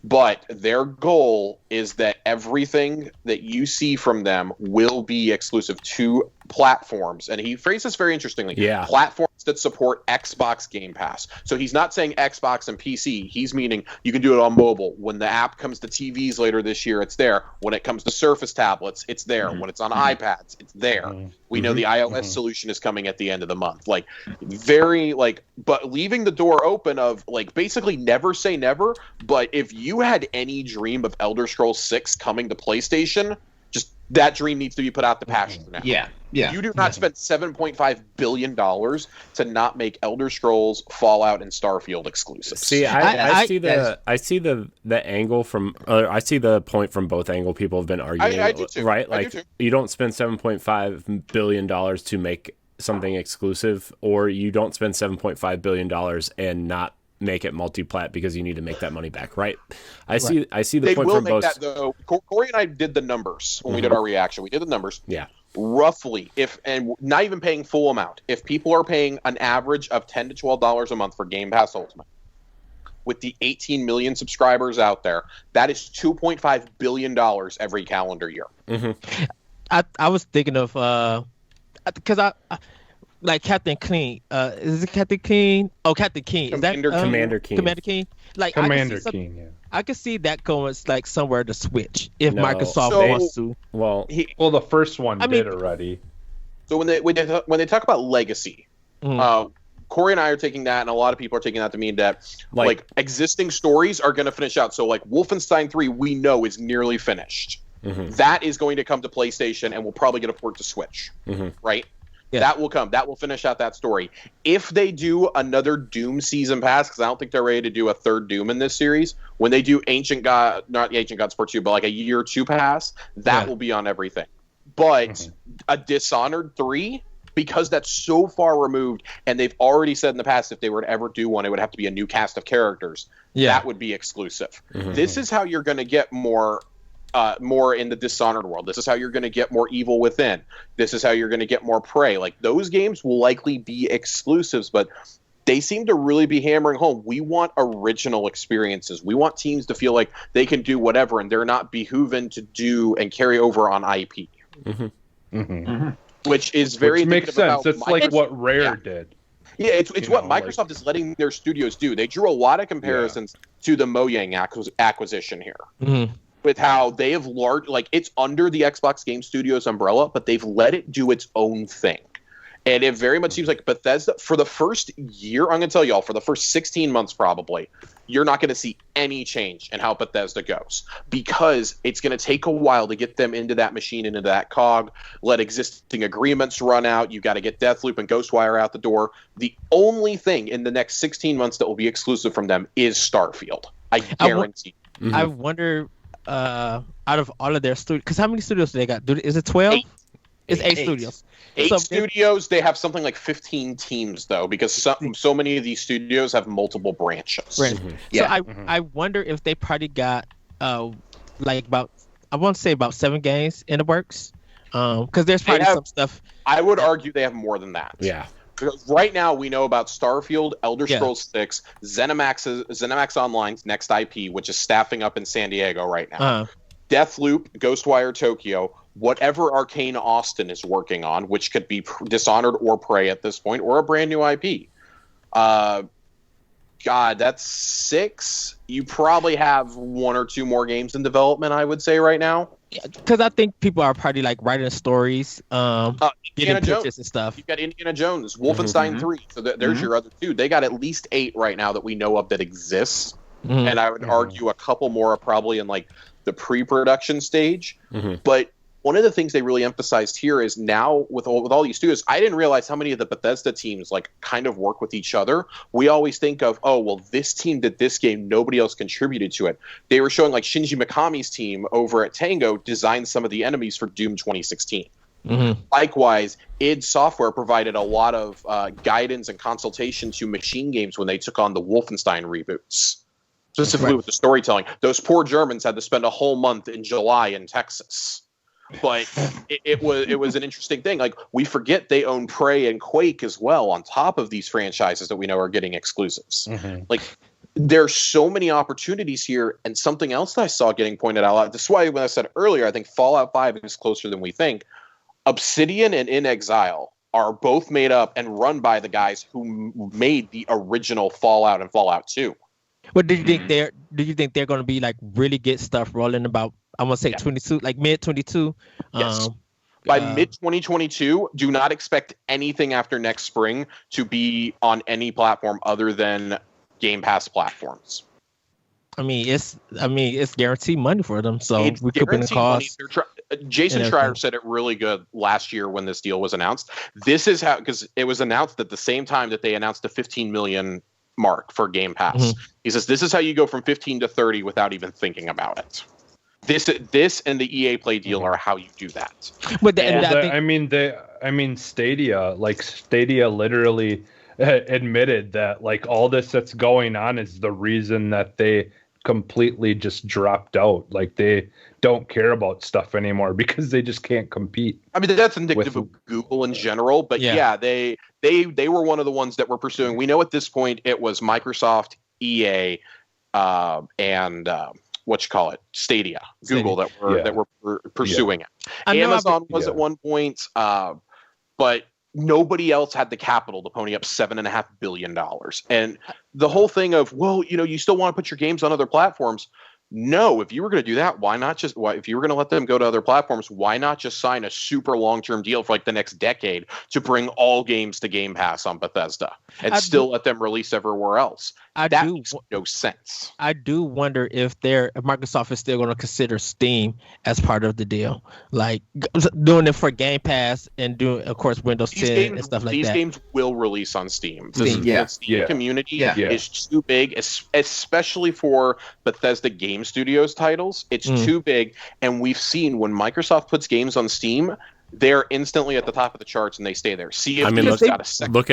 But their goal is that everything that you see from them will be exclusive to platforms. And he phrased this very interestingly. Yeah. Platforms that support Xbox Game Pass. So he's not saying Xbox and PC. He's meaning you can do it on mobile. When the app comes to TVs later this year, it's there. When it comes to Surface tablets, it's there. When it's on iPads, it's there. We know the iOS solution is coming at the end of the month. Like, very, like, but leaving the door open of, like, basically never say never. But if you had any dream of Elder Scrolls 6 coming to PlayStation, just that dream needs to be put out the pasture now. Yeah. You do not spend $7.5 billion to not make Elder Scrolls, Fallout, and Starfield exclusive. See, I see the angle from I see the point from both angle. People have been arguing, I do too. right? I Like, do too. you don't spend $7.5 billion to make something exclusive, or you don't spend $7.5 billion and not make it multi-plat because you need to make that money back, right? I see the They point will from make both. that, though. Corey and I did the numbers when we did our reaction. We did the numbers. Yeah. Roughly, and not even paying full amount, if people are paying an average of $10 to $12 a month for Game Pass Ultimate, with the 18 million subscribers out there, that is $2.5 billion every calendar year. I was thinking of because I like Captain Clean. Is it Captain King? Oh, Captain King. Is that Commander King? Commander King. Like Commander King. Yeah. I could see that going like somewhere to Switch if No. Microsoft So- wants to. Well, Well, the first one I mean- did already. So when they talk about legacy, Corey and I are taking that, and a lot of people are taking that to mean that like existing stories are going to finish out. So like Wolfenstein 3, we know is nearly finished. That is going to come to PlayStation, and will probably get a port to Switch, right? Yeah. That will come. That will finish out that story. If they do another Doom season pass, because I don't think they're ready to do a third Doom in this series, when they do not Ancient Gods Part 2, but like a year 2 pass, that will be on everything. But a Dishonored 3, because that's so far removed, and they've already said in the past if they were to ever do one, it would have to be a new cast of characters. That would be exclusive. This is how you're going to get more in the Dishonored world. This is how you're going to get more Evil Within. This is how you're going to get more Prey. Like, those games will likely be exclusives, but they seem to really be hammering home. We want original experiences. We want teams to feel like they can do whatever, and they're not behooven to do and carry over on IP. Which is very Which makes sense. It's like what Rare did. Yeah, it's what know, Microsoft is letting their studios do. They drew a lot of comparisons to the Mojang acquisition here. With how they have it's under the Xbox Game Studios umbrella, but they've let it do its own thing. And it very much seems like Bethesda, for the first year, I'm going to tell y'all, for the first 16 months probably, you're not going to see any change in how Bethesda goes. Because it's going to take a while to get them into that machine, into that cog, let existing agreements run out. You've got to get Deathloop and Ghostwire out the door. The only thing in the next 16 months that will be exclusive from them is Starfield. I guarantee. I wonder, out of all of their studios, because how many studios do they got? Is it 12? It's 8 studios. 8 studios. They have something like 15 teams, though, because so many of these studios have multiple branches. So I wonder if they probably got like about, I want to say about 7 games in the works, because there's probably some stuff. I would argue they have more than that. Yeah. Because right now we know about Starfield, Elder Scrolls 6, ZeniMax Online's next IP, which is staffing up in San Diego right now. Deathloop, Ghostwire Tokyo, whatever Arcane Austin is working on, which could be Dishonored or Prey at this point, or a brand new IP. God, that's 6. You probably have 1 or 2 more games in development, I would say, right now. Because I think people are probably like writing stories, getting Indiana pictures Jones and stuff. You've got Indiana Jones, Wolfenstein 3. So there's your other two. They got at least 8 right now that we know of that exists. Mhm. And I would argue a couple more are probably in like the pre-production stage. But one of the things they really emphasized here is now with all these studios, I didn't realize how many of the Bethesda teams like kind of work with each other. We always think of, oh, well, this team did this game, nobody else contributed to it. They were showing like Shinji Mikami's team over at Tango designed some of the enemies for Doom 2016. Likewise, id Software provided a lot of guidance and consultation to Machine Games when they took on the Wolfenstein reboots, specifically with the storytelling. Those poor Germans had to spend a whole month in July in Texas. But it was an interesting thing. Like, we forget they own Prey and Quake as well, on top of these franchises that we know are getting exclusives. Like, there's so many opportunities here. And something else that I saw getting pointed out, this is why when I said earlier, I think Fallout 5 is closer than we think. Obsidian and In Exile are both made up and run by the guys who made the original Fallout and Fallout 2. What do you think they're going to be like really get stuff rolling about? I'm gonna say 22, like mid 22. Yes. By mid 2022, do not expect anything after next spring to be on any platform other than Game Pass platforms. I mean, it's guaranteed money for them, so It's we could in the cost. Jason Schreier said it really good last year when this deal was announced. This is how, because it was announced at the same time that they announced the 15 million mark for Game Pass. He says this is how you go from 15 to 30 without even thinking about it. This and the EA Play deal are how you do that. But Stadia literally admitted that like all this that's going on is the reason that they completely just dropped out. Like, they don't care about stuff anymore because they just can't compete. I mean, that's indicative of Google in general, but they were one of the ones that were pursuing. We know at this point it was Microsoft, EA, and Stadia, Google that were pursuing it. Amazon was at one point, but nobody else had the capital to pony up $7.5 billion. And the whole thing of, well, you still want to put your games on other platforms. No, if you were going to do that, why not just? If you were going to let them go to other platforms, why not just sign a super long-term deal for like the next decade to bring all games to Game Pass on Bethesda and let them release everywhere else? That makes no sense. I do wonder if Microsoft is still going to consider Steam as part of the deal, like doing it for Game Pass and doing, of course, Windows 10 and stuff like that. These games will release on Steam. The Steam community is too big, especially for Bethesda Game Studios titles. It's too big, and we've seen when Microsoft puts games on Steam, they're instantly at the top of the charts and they stay there. Look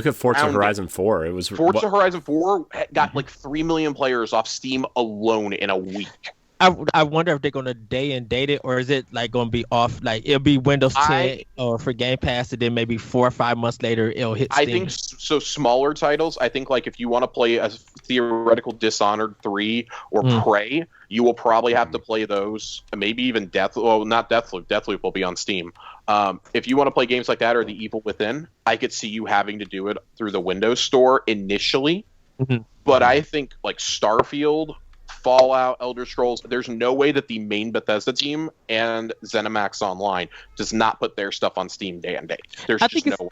at Forza Horizon 4. It was Horizon 4 got like 3 million players off Steam alone in a week. I wonder if they're going to day and date it, or is it like going to be off? Like it'll be Windows 10 or for Game Pass, and then maybe 4 or 5 months later it'll hit Steam. I think so. Smaller titles. I think like if you want to play a theoretical Dishonored 3 or Prey, you will probably have to play those. Maybe even Deathloop. Well, not Deathloop. Deathloop will be on Steam. If you want to play games like that or The Evil Within, I could see you having to do it through the Windows Store initially. But I think like Starfield, Fallout, Elder Scrolls, there's no way that the main Bethesda team and ZeniMax Online does not put their stuff on Steam day and date. There's just no way.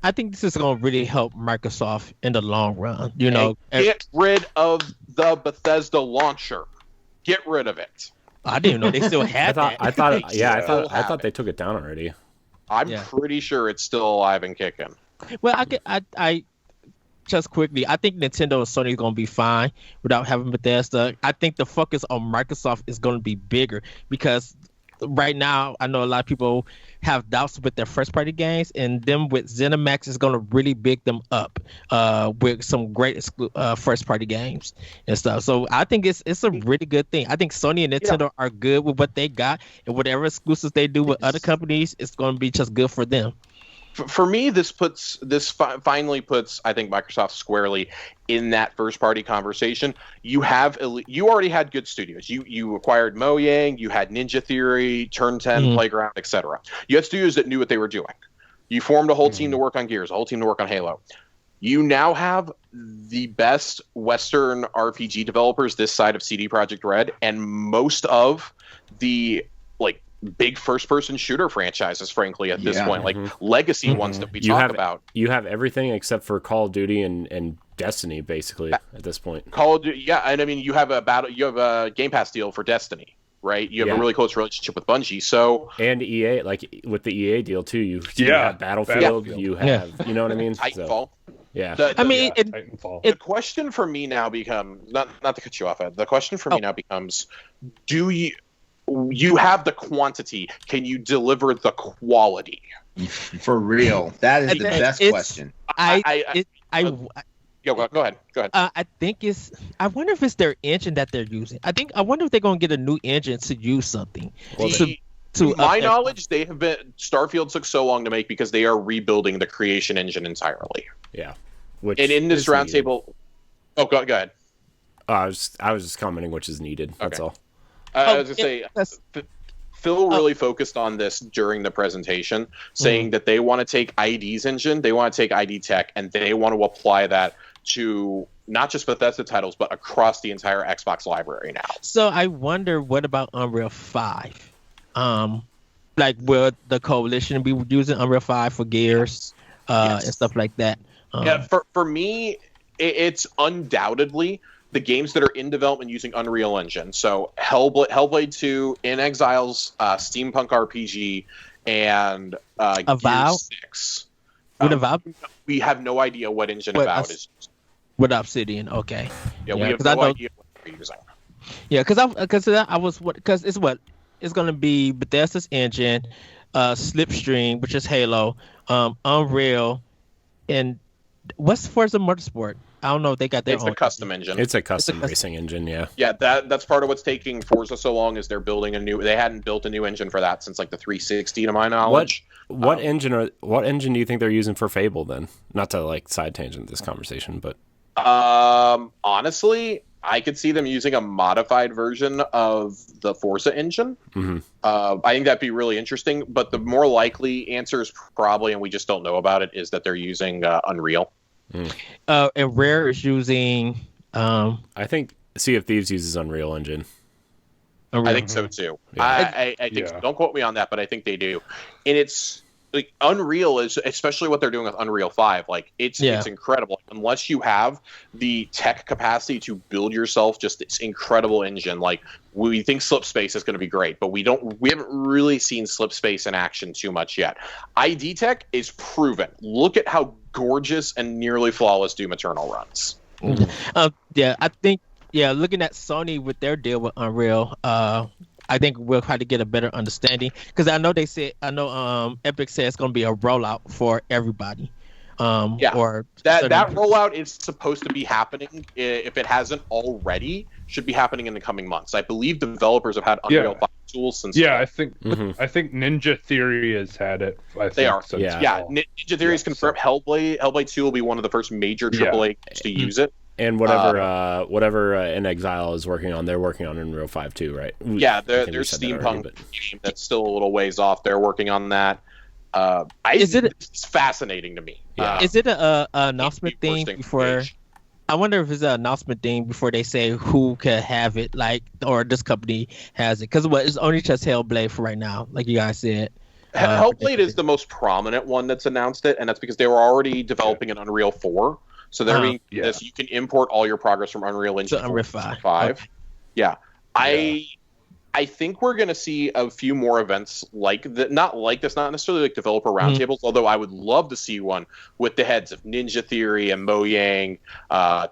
I think this is going to really help Microsoft in the long run. Get rid of the Bethesda launcher. Get rid of it. I didn't know they still had that. I thought they took it down already. I'm pretty sure it's still alive and kicking. Well, I just quickly, I think Nintendo and Sony is going to be fine without having Bethesda. I think the focus on Microsoft is going to be bigger because right now, I know a lot of people have doubts with their first-party games, and them with ZeniMax is going to really big them up with some great first-party games and stuff. So I think it's a really good thing. I think Sony and Nintendo are good with what they got, and whatever exclusives they do with other companies, it's going to be just good for them. For me, this finally puts I think Microsoft squarely in that first party conversation. You already had good studios. You acquired Mojang, you had Ninja Theory, Turn 10, Playground, etc. You had studios that knew what they were doing. You formed a whole team to work on Gears, a whole team to work on Halo. You now have the best Western RPG developers this side of CD Projekt Red, and most of the like big first-person shooter franchises, frankly, at this point, like legacy ones that we talk about. You have everything except for Call of Duty and Destiny, basically, at this point. Call of Duty, yeah, and I mean, you have a Game Pass deal for Destiny, right? You have a really close relationship with Bungie, so and EA, like with the EA deal too. You have Battlefield, you have, you know what I mean? Titanfall. Yeah. Titanfall. The question for me now becomes, not to cut you off, Ed, the question for me now becomes, do you have the quantity? Can you deliver the quality? For real, that is the best question. Go ahead. I think I wonder if it's their engine that they're using. I wonder if they're going to get a new engine to use something. To my knowledge, Starfield took so long to make because they are rebuilding the creation engine entirely. Yeah. And in this roundtable, go ahead. I was just commenting which is needed. That's all. I was going to say, Phil really focused on this during the presentation, saying that they want to take ID's engine, they want to take ID Tech, and they want to apply that to not just Bethesda titles, but across the entire Xbox library now. So I wonder, what about Unreal 5? Like, will the Coalition be using Unreal 5 for Gears and stuff like that? For me, it's undoubtedly the games that are in development using Unreal Engine. So Hellblade 2, In Exile's steampunk RPG, and Gears 6. We have no idea what engine Avowed is using. With Obsidian, okay. Yeah, we have no idea what they're using. Yeah, because it's going to be Bethesda's engine, Slipstream, which is Halo, Unreal, and what's Forza Motorsport? I don't know if they got their own. It's a custom engine. It's a custom racing engine, yeah. Yeah, that's part of what's taking Forza so long is they're building they hadn't built a new engine for that since like the 360 to my knowledge. What engine do you think they're using for Fable then? Not to like side tangent this conversation, but honestly, I could see them using a modified version of the Forza engine. I think that'd be really interesting, but the more likely answer is probably, and we just don't know about it, is that they're using Unreal. And Rare is using I think Sea of Thieves uses Unreal Engine. I think so too. Yeah. I think so. Don't quote me on that, but I think they do. And it's like Unreal is, especially what they're doing with Unreal 5, like it's incredible. Unless you have the tech capacity to build yourself just this incredible engine, like we think Slipspace is going to be great, but we haven't really seen Slipspace in action too much yet. ID Tech is proven. Look at how gorgeous and nearly flawless Doom Eternal runs. I think looking at Sony with their deal with Unreal, I think we'll try to get a better understanding, because I know Epic said it's going to be a rollout for everybody. Or that rollout is supposed to be happening, if it hasn't already, should be happening in the coming months. I believe developers have had Unreal 5 tools since. Yeah, I think Ninja Theory has had it. They are. Ninja Theory is confirmed. Hellblade 2 will be one of the first major AAA games to use it. And whatever In Exile is working on, they're working on Unreal 5 too, right? Their steampunk game that's still a little ways off. They're working on that. It's fascinating to me. Is it an announcement thing before? I wonder if it's an announcement thing before they say who can have it, like, or this company has it. Because it's only just Hellblade for right now, like you guys said. Hellblade is the most prominent one that's announced it, and that's because they were already developing an Unreal 4. So they're being this. You can import all your progress from Unreal Engine to Unreal 5. Okay. I think we're going to see a few more events like that. Not necessarily like developer roundtables, although I would love to see one with the heads of Ninja Theory and Mojang,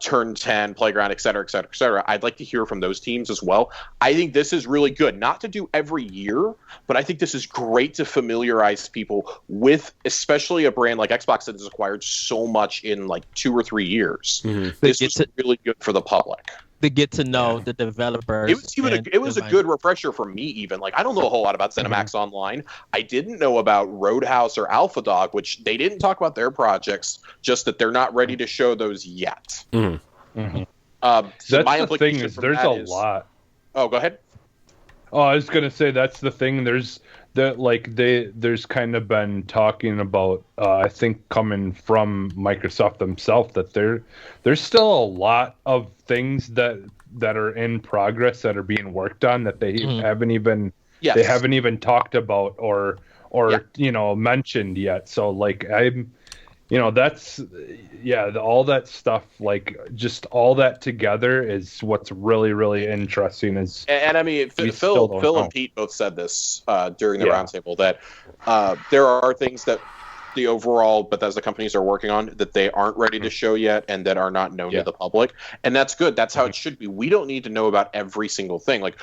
Turn 10, Playground, et cetera, et cetera, et cetera. I'd like to hear from those teams as well. I think this is really good, not to do every year, but I think this is great to familiarize people with, especially a brand like Xbox that has acquired so much in like 2 or 3 years. This is really good for the public. To get to know the developers. It was a good refresher for me, even. Like, I don't know a whole lot about ZeniMax Online. I didn't know about Roadhouse or Alpha Dog, which they didn't talk about their projects, just that they're not ready to show those yet. That's the thing, is there's a lot. Oh, go ahead. Oh, I was gonna say that's the thing. There's kind of been talking about, I think coming from Microsoft themselves, that there's still a lot of things that are in progress that are being worked on that they haven't even Yes. they haven't even talked about or Yeah. mentioned yet. So like that's all that stuff, like just all that together is what's really really interesting. Is And I mean, we Phil, still don't Phil know. and Pete both said this during the Yeah. roundtable that there are things that the overall Bethesda companies are working on that they aren't ready to show yet and that are not known to the public, and that's good. That's how it should be. We don't need to know about every single thing. Like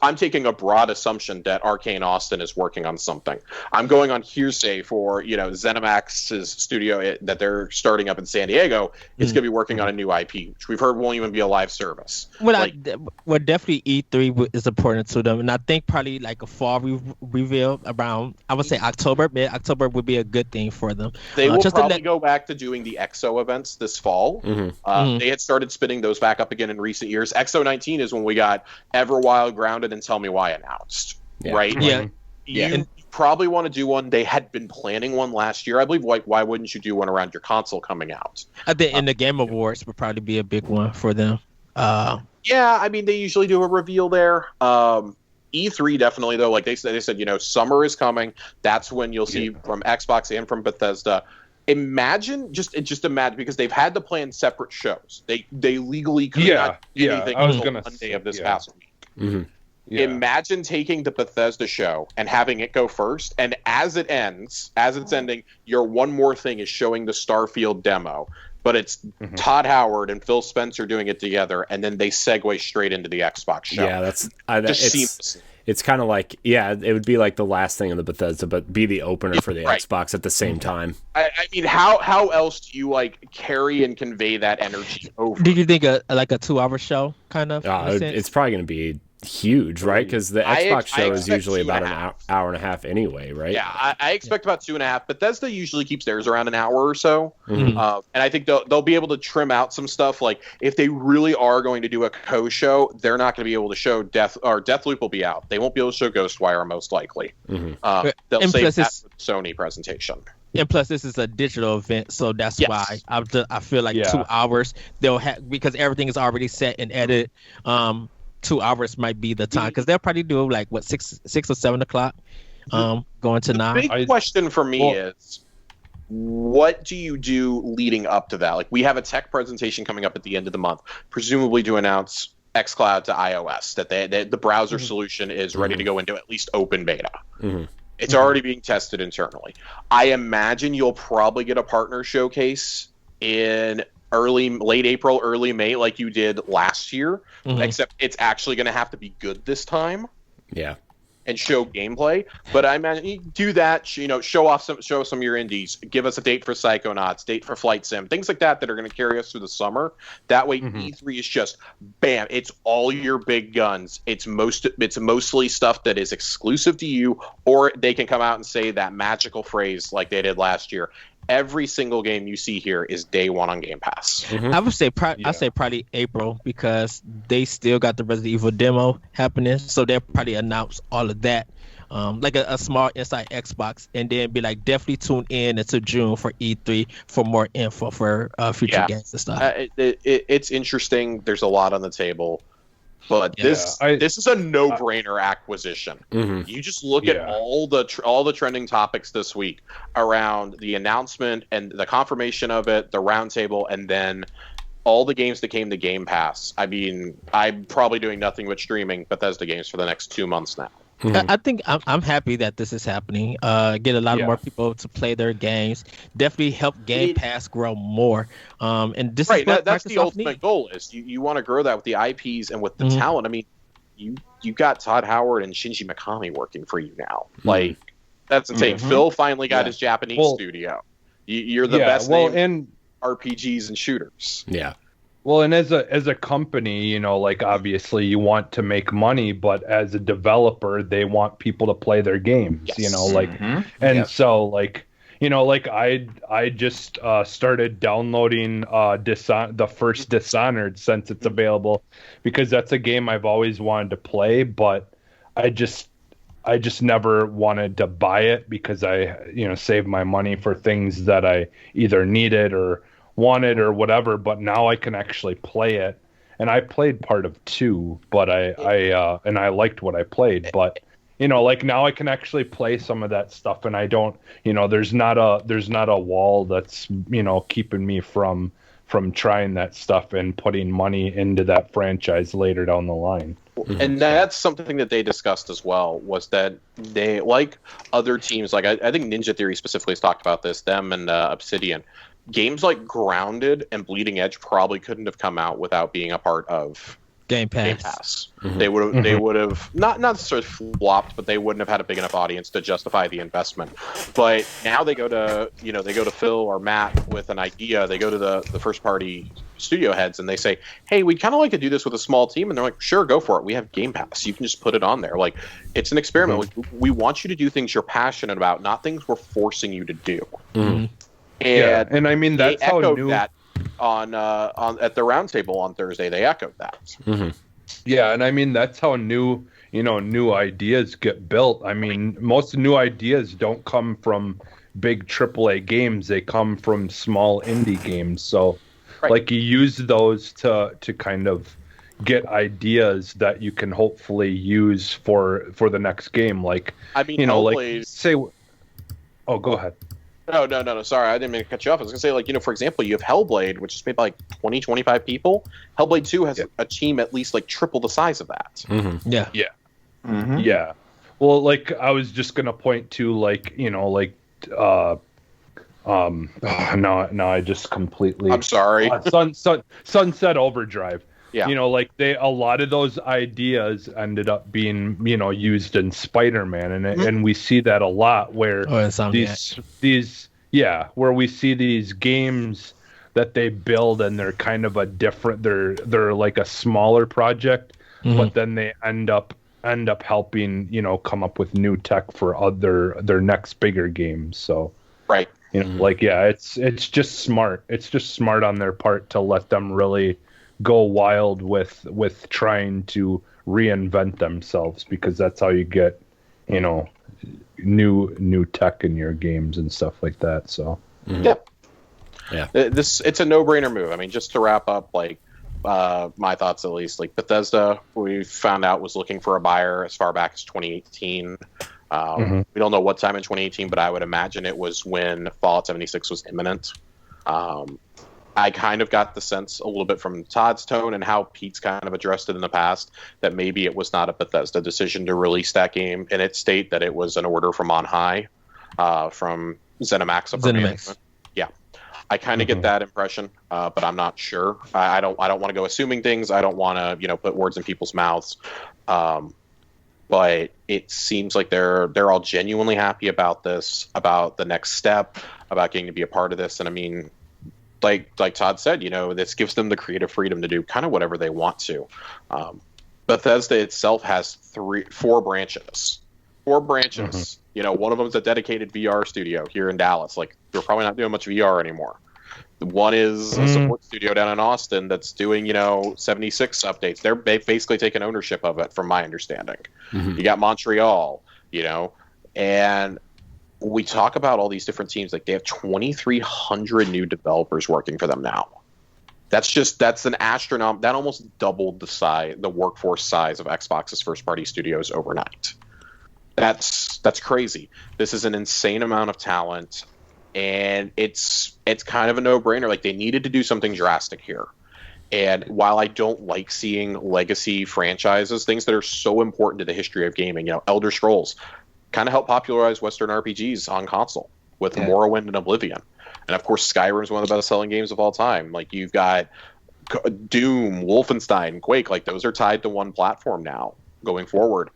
I'm taking a broad assumption that Arcane Austin is working on something. I'm going on hearsay for ZeniMax's studio that they're starting up in San Diego. It's going to be working on a new IP, which we've heard won't even be a live service. Well, definitely E3 is important to them, and I think probably like a fall reveal around, I would say mid-October would be a good thing for them. They will probably go back to doing the EXO events this fall. They had started spinning those back up again in recent years. EXO 19 is when we got Everwild, Grounded, and Tell Me Why announced, right? Yeah. You probably want to do one. They had been planning one last year, I believe. Like, why wouldn't you do one around your console coming out? I think in the Game Awards would probably be a big one for them. Yeah, I mean, they usually do a reveal there. E3 definitely, though, like they said, summer is coming. That's when you'll see from Xbox and from Bethesda. Just imagine, because they've had to plan separate shows. They legally could not do anything until Monday of this past week. Imagine taking the Bethesda show and having it go first, and as it's ending, your one more thing is showing the Starfield demo. But it's Todd Howard and Phil Spencer doing it together, and then they segue straight into the Xbox show. Yeah, it's kind of like, it would be like the last thing in the Bethesda, but be the opener for the Xbox at the same time. I mean, how else do you carry and convey that energy over? Do you think a 2-hour show kind of? It's probably going to be huge, right? Because the Xbox show is usually about an hour and a half anyway, right? Yeah, I expect about 2.5. Bethesda usually keeps theirs around an hour or so, and I think they'll be able to trim out some stuff. Like if they really are going to do a co-show, they're not going to be able to show Deathloop will be out. They won't be able to show Ghostwire most likely. They'll save that for the Sony presentation. And plus, this is a digital event, so that's why I feel like 2 hours they'll have, because everything is already set and edited. 2 hours might be the time, because they'll probably do 6 or 7 o'clock, going to 9. The big question for me is, what do you do leading up to that? Like, we have a tech presentation coming up at the end of the month, presumably to announce xCloud to iOS, that the browser solution is ready to go into at least open beta. It's already being tested internally. I imagine you'll probably get a partner showcase in late April, early May, like you did last year, except it's actually going to have to be good this time. Yeah. And show gameplay. But I imagine you do that, show some of your indies, give us a date for Psychonauts, date for Flight Sim, things like that are going to carry us through the summer. That way E3 is just bam, it's all your big guns. It's mostly stuff that is exclusive to you, or they can come out and say that magical phrase like they did last year. Every single game you see here is day one on Game Pass. I would say probably April, because they still got the Resident Evil demo happening, so they'll probably announce all of that, like a small inside Xbox, and then be like, definitely tune in until June for E3 for more info for future games and stuff. It's interesting. There's a lot on the table. But this is a no-brainer acquisition. You just look at all the trending topics this week around the announcement and the confirmation of it, the roundtable, and then all the games that came to Game Pass. I mean, I'm probably doing nothing but streaming Bethesda games for the next 2 months now. I think I'm happy that this is happening. Get a lot more people to play their games. Definitely help Game Pass grow more. And this is what that's Microsoft the ultimate needs. goal. Is you want to grow that with the IPs and with the talent. I mean, you got Todd Howard and Shinji Mikami working for you now. Like, that's insane. Phil finally got his Japanese studio. You're the best name in RPGs and shooters. Yeah. Well, and as a company, obviously you want to make money, but as a developer, they want people to play their games, so I just started downloading the first Dishonored since it's available, because that's a game I've always wanted to play, but I just never wanted to buy it because I saved my money for things that I either needed or wanted or whatever. But now I can actually play it, and I played part of 2, but I liked what I played. But like now I can actually play some of that stuff, and I don't, there's not a wall that's, keeping me from trying that stuff and putting money into that franchise later down the line. And that's something that they discussed as well, was that they, like other teams, like I think Ninja Theory specifically has talked about this, them and Obsidian, games like Grounded and Bleeding Edge probably couldn't have come out without being a part of Game Pass. Mm-hmm. They would have not necessarily flopped, but they wouldn't have had a big enough audience to justify the investment. But now they go to Phil or Matt with an idea. They go to the first party studio heads and they say, "Hey, we'd kind of like to do this with a small team." And they're like, "Sure, go for it. We have Game Pass. You can just put it on there. Like, it's an experiment. Mm-hmm. We want you to do things you're passionate about, not things we're forcing you to do." Mm-hmm. And I mean that's how new that on at the roundtable on Thursday. They echoed that. Mm-hmm. Yeah, and I mean that's how new ideas get built. I mean, most new ideas don't come from big AAA games; they come from small indie games. So, like, you use those to kind of get ideas that you can hopefully use for the next game. Like, I mean, like say, oh, go ahead. No. Sorry, I didn't mean to cut you off. I was going to say, like, for example, you have Hellblade, which is made by like 20, 25 people. Hellblade 2 has a team at least like triple the size of that. Mm-hmm. Yeah. Mm-hmm. Yeah. Well, like, I was just going to point to, like, no, I just completely... I'm sorry. Sunset Overdrive. Yeah. Like, a lot of those ideas ended up being, used in Spider-Man, and we see that a lot where where we see these games that they build and they're kind of a different, they're like a smaller project, but then they end up helping, come up with new tech for their next bigger games. So, right. Like, yeah, it's just smart. It's just smart on their part to let them really go wild with trying to reinvent themselves, because that's how you get, new tech in your games and stuff like that. So, yeah. It's a no-brainer move. I mean, just to wrap up, like, my thoughts at least, like, Bethesda, we found out, was looking for a buyer as far back as 2018. We don't know what time in 2018, but I would imagine it was when Fallout 76 was imminent. I kind of got the sense a little bit from Todd's tone and how Pete's kind of addressed it in the past that maybe it was not a Bethesda decision to release that game in its state, that it was an order from on high, from ZeniMax. Yeah, I kind of get that impression, but I'm not sure. I don't want to go assuming things. I don't want to put words in people's mouths. But it seems like they're all genuinely happy about this, about the next step, about getting to be a part of this. And I mean, like Todd said, this gives them the creative freedom to do kind of whatever they want to. Bethesda itself has four branches. One of them is a dedicated VR studio here in Dallas. Like, they're probably not doing much VR anymore. One is a support studio down in Austin that's doing, 76 updates. They've basically taken ownership of it, from my understanding. You got Montreal, and we talk about all these different teams. Like, they have 2,300 new developers working for them now. That's an astronomical. That almost doubled the workforce size of Xbox's first party studios overnight. That's crazy. This is an insane amount of talent, and it's kind of a no-brainer. Like, they needed to do something drastic here. And while I don't like seeing legacy franchises, things that are so important to the history of gaming, Elder Scrolls kind of helped popularize Western RPGs on console with Morrowind and Oblivion. And of course, Skyrim is one of the best-selling games of all time. Like, you've got Doom, Wolfenstein, Quake. Like, those are tied to one platform now going forward.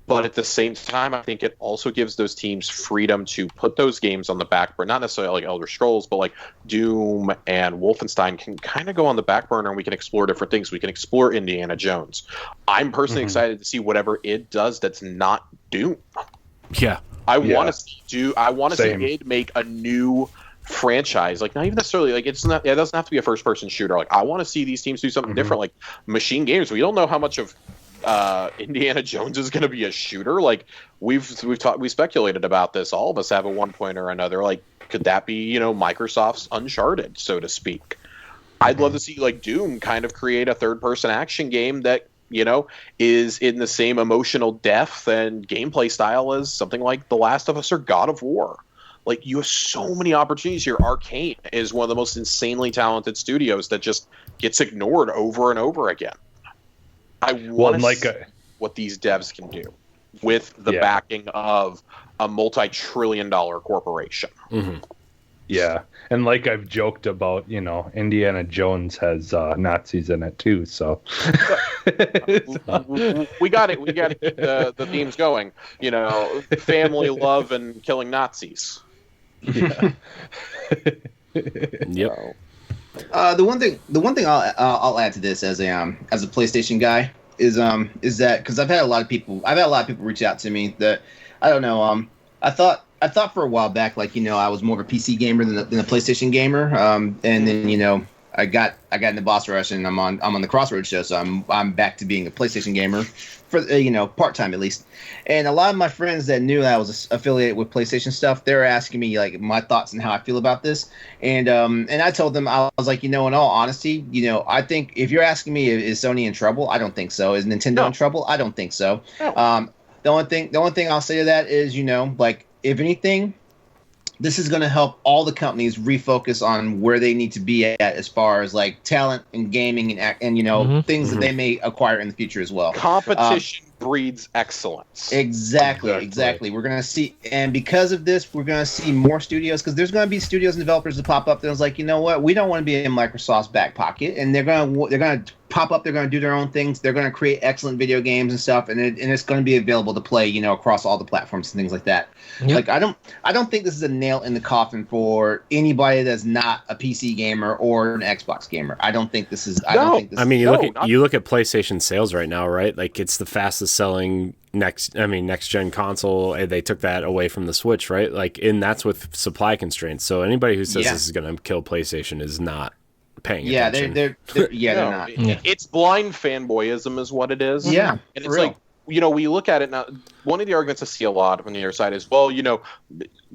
But at the same time, I think it also gives those teams freedom to put those games on the back burner. Not necessarily like Elder Scrolls, but like Doom and Wolfenstein can kind of go on the back burner, and we can explore different things. We can explore Indiana Jones. I'm personally excited to see whatever it does that's not Doom. Yeah. I want to see id make a new franchise, like, not even necessarily like, it doesn't have to be a first person shooter. Like, I want to see these teams do something different, like Machine Games. We don't know how much of Indiana Jones is going to be a shooter. Like, we speculated about this. All of us have at one point or another. Like, could that be Microsoft's Uncharted, so to speak? I'd love to see like Doom kind of create a third person action game that is in the same emotional depth and gameplay style as something like The Last of Us or God of War. Like, you have so many opportunities here. Arcane is one of the most insanely talented studios that just gets ignored over and over again. I want to see what these devs can do with the backing of a multi-trillion-dollar corporation. Mm-hmm. Yeah, and like I've joked about, Indiana Jones has Nazis in it too, so we got it. We got to keep the themes going. Family, love, and killing Nazis. Yeah. Yep. The one thing I'll add to this as a PlayStation guy is that because I've had a lot of people reach out to me that I don't know. I thought for a while back, I was more of a PC gamer than a PlayStation gamer. And then I got in the boss rush, and I'm on the Crossroads show, so I'm back to being a PlayStation gamer for part time at least. And a lot of my friends that knew that I was affiliated with PlayStation stuff, they're asking me like my thoughts and how I feel about this. And I told them, I was like, in all honesty, I think if you're asking me, is Sony in trouble? I don't think so. Is Nintendo in trouble? I don't think so. No. The only thing I'll say to that is, if anything, this is going to help all the companies refocus on where they need to be at as far as like talent and gaming and things that they may acquire in the future as well. Competition breeds excellence. Exactly. We're going to see, and because of this, we're going to see more studios, because there's going to be studios and developers that pop up that was like, what, we don't want to be in Microsoft's back pocket, and they're going to pop up. They're going to do their own things. They're going to create excellent video games and stuff, and it's going to be available to play, across all the platforms and things like that. Yep. Like I don't think this is a nail in the coffin for anybody that's not a PC gamer or an Xbox gamer. I don't think this is. You look at PlayStation sales right now, right? Like, it's the fastest selling next gen console. They took that away from the Switch, right? Like, and that's with supply constraints. So anybody who says this is going to kill PlayStation is not paying attention. They're not. It's blind fanboyism is what it is. Yeah, and it's like, we look at it now. One of the arguments I see a lot on the other side is, well,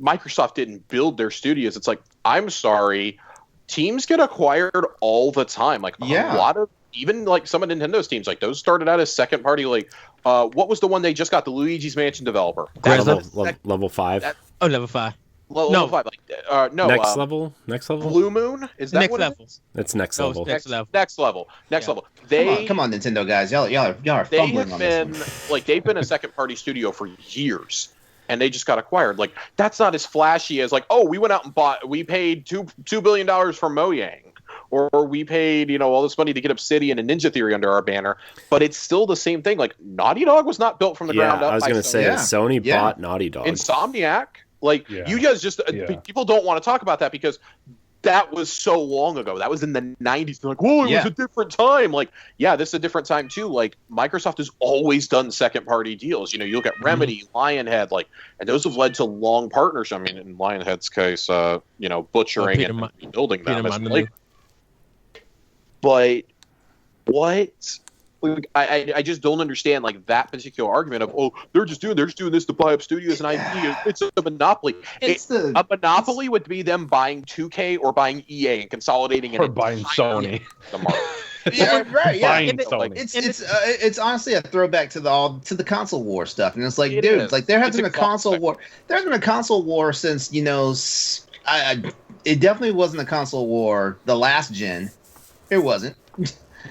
Microsoft didn't build their studios. It's like, I'm sorry, teams get acquired all the time. Like, a lot of, even like some of Nintendo's teams, like those started out as second party. Like, what was the one they just got? The Luigi's Mansion developer. Level 5. Level 5. Level 5. Like, no. Next level. Blue Moon. Is that next what level? That's next level. Next level. Next level. Come on, Nintendo guys, y'all are fumbling on this one. They've been a second party studio for years, and they just got acquired. Like, that's not as flashy as like, oh, we went out and we paid $2 billion for Mojang, or we paid all this money to get Obsidian and Ninja Theory under our banner. But it's still the same thing. Like, Naughty Dog was not built from the ground up. I was going to say Sony bought Naughty Dog. Insomniac. Like, you guys just people don't want to talk about that because that was so long ago. That was in the 90s. They're like, whoa, it was a different time. Like, this is a different time too. Like, Microsoft has always done second party deals. You look at Remedy, Lionhead, and those have led to long partnerships. I mean, in Lionhead's case, butchering and rebuilding them. But what? I just don't understand that particular argument of, they're just doing this to buy up studios and IP. It's a monopoly. A monopoly would be them buying 2K or buying EA and consolidating or buying Sony. The market. It's honestly a throwback to the console war stuff, and it's like, there has been a console war. There's been a console war since it definitely wasn't a console war the last gen. It wasn't.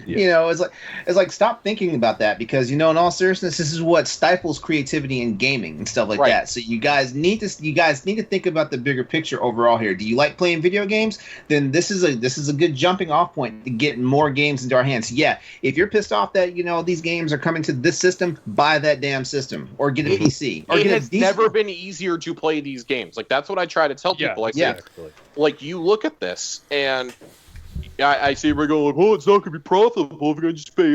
It's like stop thinking about that, because in all seriousness, this is what stifles creativity in gaming and stuff like that. So you guys need to think about the bigger picture overall here. Do you like playing video games? Then this is a good jumping off point to get more games into our hands. Yeah, if you're pissed off that these games are coming to this system, buy that damn system or get a PC. Or it has never been easier to play these games. Like, that's what I try to tell people. Like, you look at this and I see everybody going like, it's not going to be profitable if you're going to just pay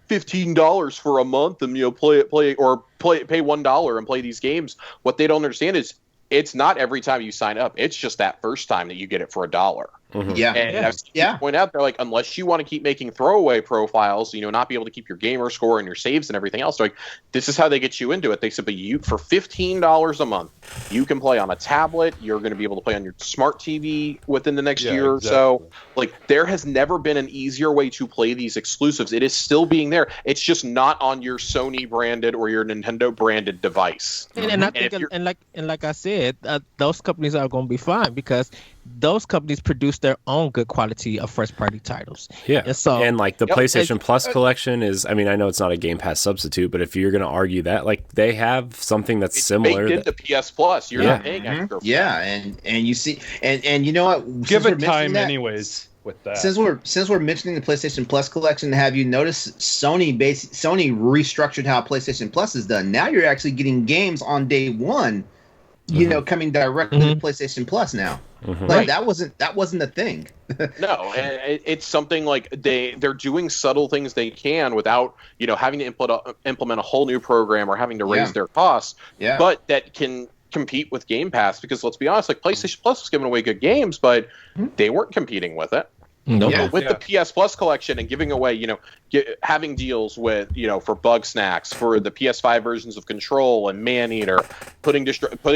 $15 for a month and pay $1 and play these games. What they don't understand is it's not every time you sign up. It's just that first time that you get it for $1. Yeah. And as you point out, they're like, unless you want to keep making throwaway profiles, not be able to keep your gamer score and your saves and everything else, they're like, this is how they get you into it. They said, but for $15 a month, you can play on a tablet. You're going to be able to play on your smart TV within the next year or so. Like, there has never been an easier way to play these exclusives. It is still being there. It's just not on your Sony branded or your Nintendo branded device. And I think, like I said, those companies are going to be fine because those companies produce their own good quality of first party titles. Yeah. And like the PlayStation Plus collection is, I mean, I know it's not a Game Pass substitute, but if you're going to argue that, like, they have something that's similar. It's baked into PS Plus. You're not paying extra. Yeah, and you see, and you know what? Give it time anyways with that. Since we're mentioning the PlayStation Plus collection, have you noticed Sony restructured how PlayStation Plus is done? Now you're actually getting games on day one, coming directly to PlayStation Plus now. Like that wasn't a thing. No, it's something like they're doing subtle things they can without having to implement a whole new program or having to raise their costs. Yeah. But that can compete with Game Pass, because let's be honest, like PlayStation Plus was giving away good games, but they weren't competing with it. No. But with the PS Plus collection and giving away, having deals with, for Bug Snacks, for the PS5 versions of Control and Maneater, putting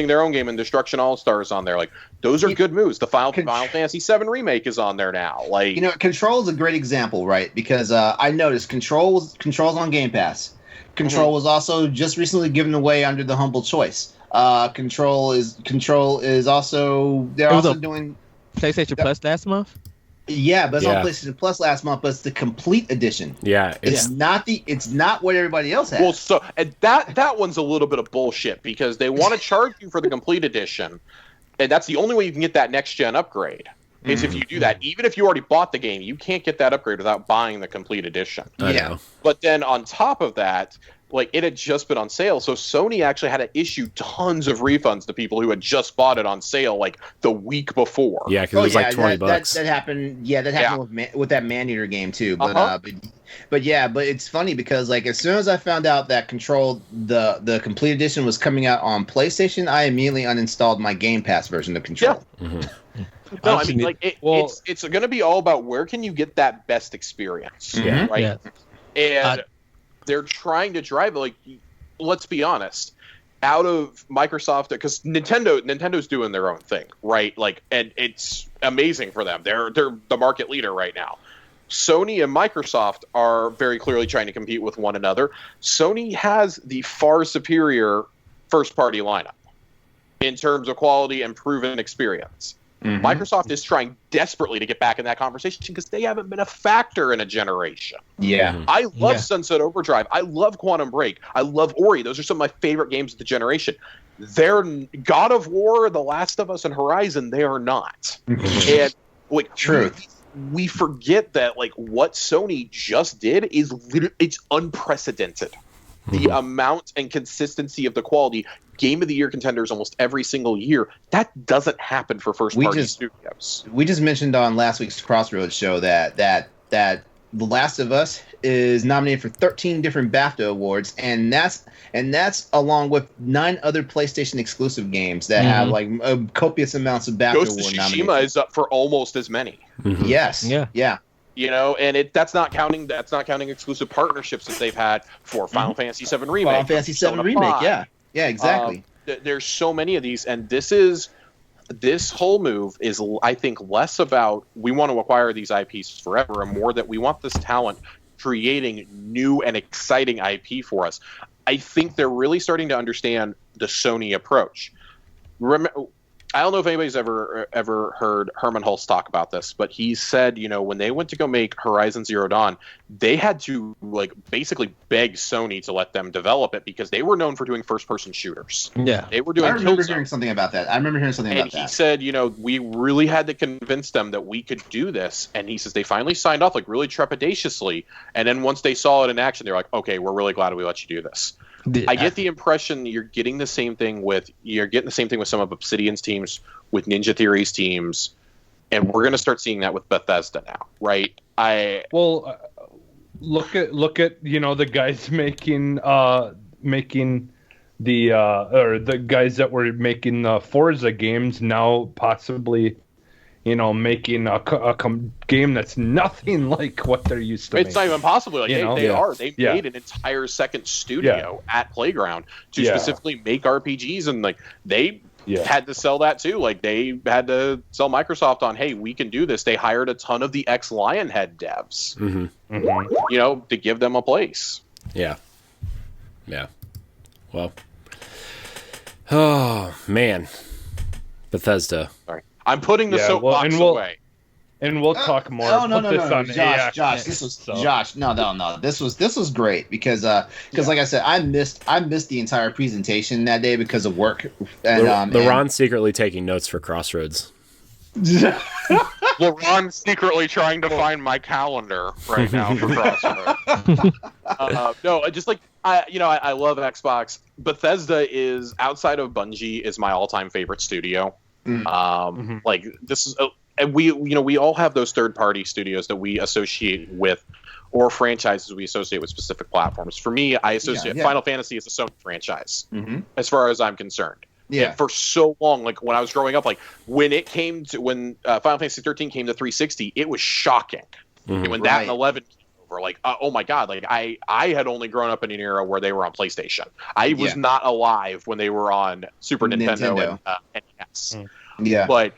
their own game in Destruction All Stars on there, like those are good moves. The Final Fantasy VII remake is on there now. Like, Control is a great example, right? Because I noticed Control's on Game Pass. Control was also just recently given away under the Humble Choice. Control is also doing PlayStation Plus last month. Yeah, but it's on PlayStation Plus last month, but it's the complete edition. Yeah, it's not what everybody else has. Well, so and that one's a little bit of bullshit, because they want to charge you for the complete edition, and that's the only way you can get that next gen upgrade. Is if you do that. Even if you already bought the game, you can't get that upgrade without buying the complete edition. I know. But then on top of that, like, it had just been on sale, so Sony actually had to issue tons of refunds to people who had just bought it on sale, like, the week before. Yeah, because it was like $20. That happened. Yeah, that happened with that Maneater game too. But but it's funny because, like, as soon as I found out that Control the complete edition was coming out on PlayStation, I immediately uninstalled my Game Pass version of Control. Yeah. No, I mean, like, it's going to be all about where can you get that best experience, right? Yeah. And they're trying to drive, like, let's be honest, out of Microsoft, because Nintendo's doing their own thing, right? Like, and it's amazing for them. They're the market leader right now. Sony and Microsoft are very clearly trying to compete with one another. Sony has the far superior first-party lineup in terms of quality and proven experience. Microsoft is trying desperately to get back in that conversation because they haven't been a factor in a generation. Yeah. I love Sunset Overdrive. I love Quantum Break. I love Ori. Those are some of my favorite games of the generation. They're God of War, The Last of Us, and Horizon. They are not. And, like, we forget that, like, what Sony just did is it's unprecedented. The amount and consistency of the quality, Game of the Year contenders almost every single year, that doesn't happen for first-party studios. We just mentioned on last week's Crossroads show that The Last of Us is nominated for 13 different BAFTA awards, and that's along with 9 other PlayStation exclusive games that have, like, copious amounts of BAFTA Ghost award of nominations. Tsushima is up for almost as many. Yes. Yeah. And that's not counting exclusive partnerships that they've had for Final Fantasy VII Remake. Final Fantasy VII Remake, yeah, exactly. There's so many of these, and this whole move is, I think, less about we want to acquire these IPs forever, and more that we want this talent creating new and exciting IP for us. I think they're really starting to understand the Sony approach. I don't know if anybody's ever heard Herman Hulst talk about this, but he said, when they went to go make Horizon Zero Dawn, they had to, like, basically beg Sony to let them develop it because they were known for doing first-person shooters. Yeah, they were doing. I remember hearing something about that. And he said, we really had to convince them that we could do this. And he says they finally signed off, like, really trepidatiously. And then once they saw it in action, they're like, okay, we're really glad we let you do this. I get the impression you're getting the same thing with some of Obsidian's teams, with Ninja Theory's teams, and we're going to start seeing that with Bethesda now, right? Look at the guys making the guys that were making the Forza games now possibly making a game that's nothing like what they're used to. It's not even possible. Like they Yeah. made an entire second studio at Playground to specifically make RPGs, and like they had to sell that too. Like they had to sell Microsoft on, hey, we can do this. They hired a ton of the ex Lionhead devs, to give them a place. Yeah. Well. Oh man, Bethesda. Sorry, I'm putting the soapbox away. And we'll talk more. No, Josh. Josh, this was Josh. No. This was great because like I said, I missed the entire presentation that day because of work. And LeRon's secretly taking notes for Crossroads. LeRon's secretly trying to find my calendar right now for Crossroads. No, just like I love Xbox. Bethesda is, outside of Bungie, is my all-time favorite studio. Like this is. And we all have those third-party studios that we associate with, or franchises we associate with specific platforms. For me, I associate Final Fantasy as a Sony franchise, as far as I'm concerned. Yeah. And for so long, like when I was growing up, like when Final Fantasy 13 came to 360, it was shocking. When that and 11 came over, like oh my god, like I had only grown up in an era where they were on PlayStation. I was not alive when they were on Super Nintendo. And NES. Yeah, but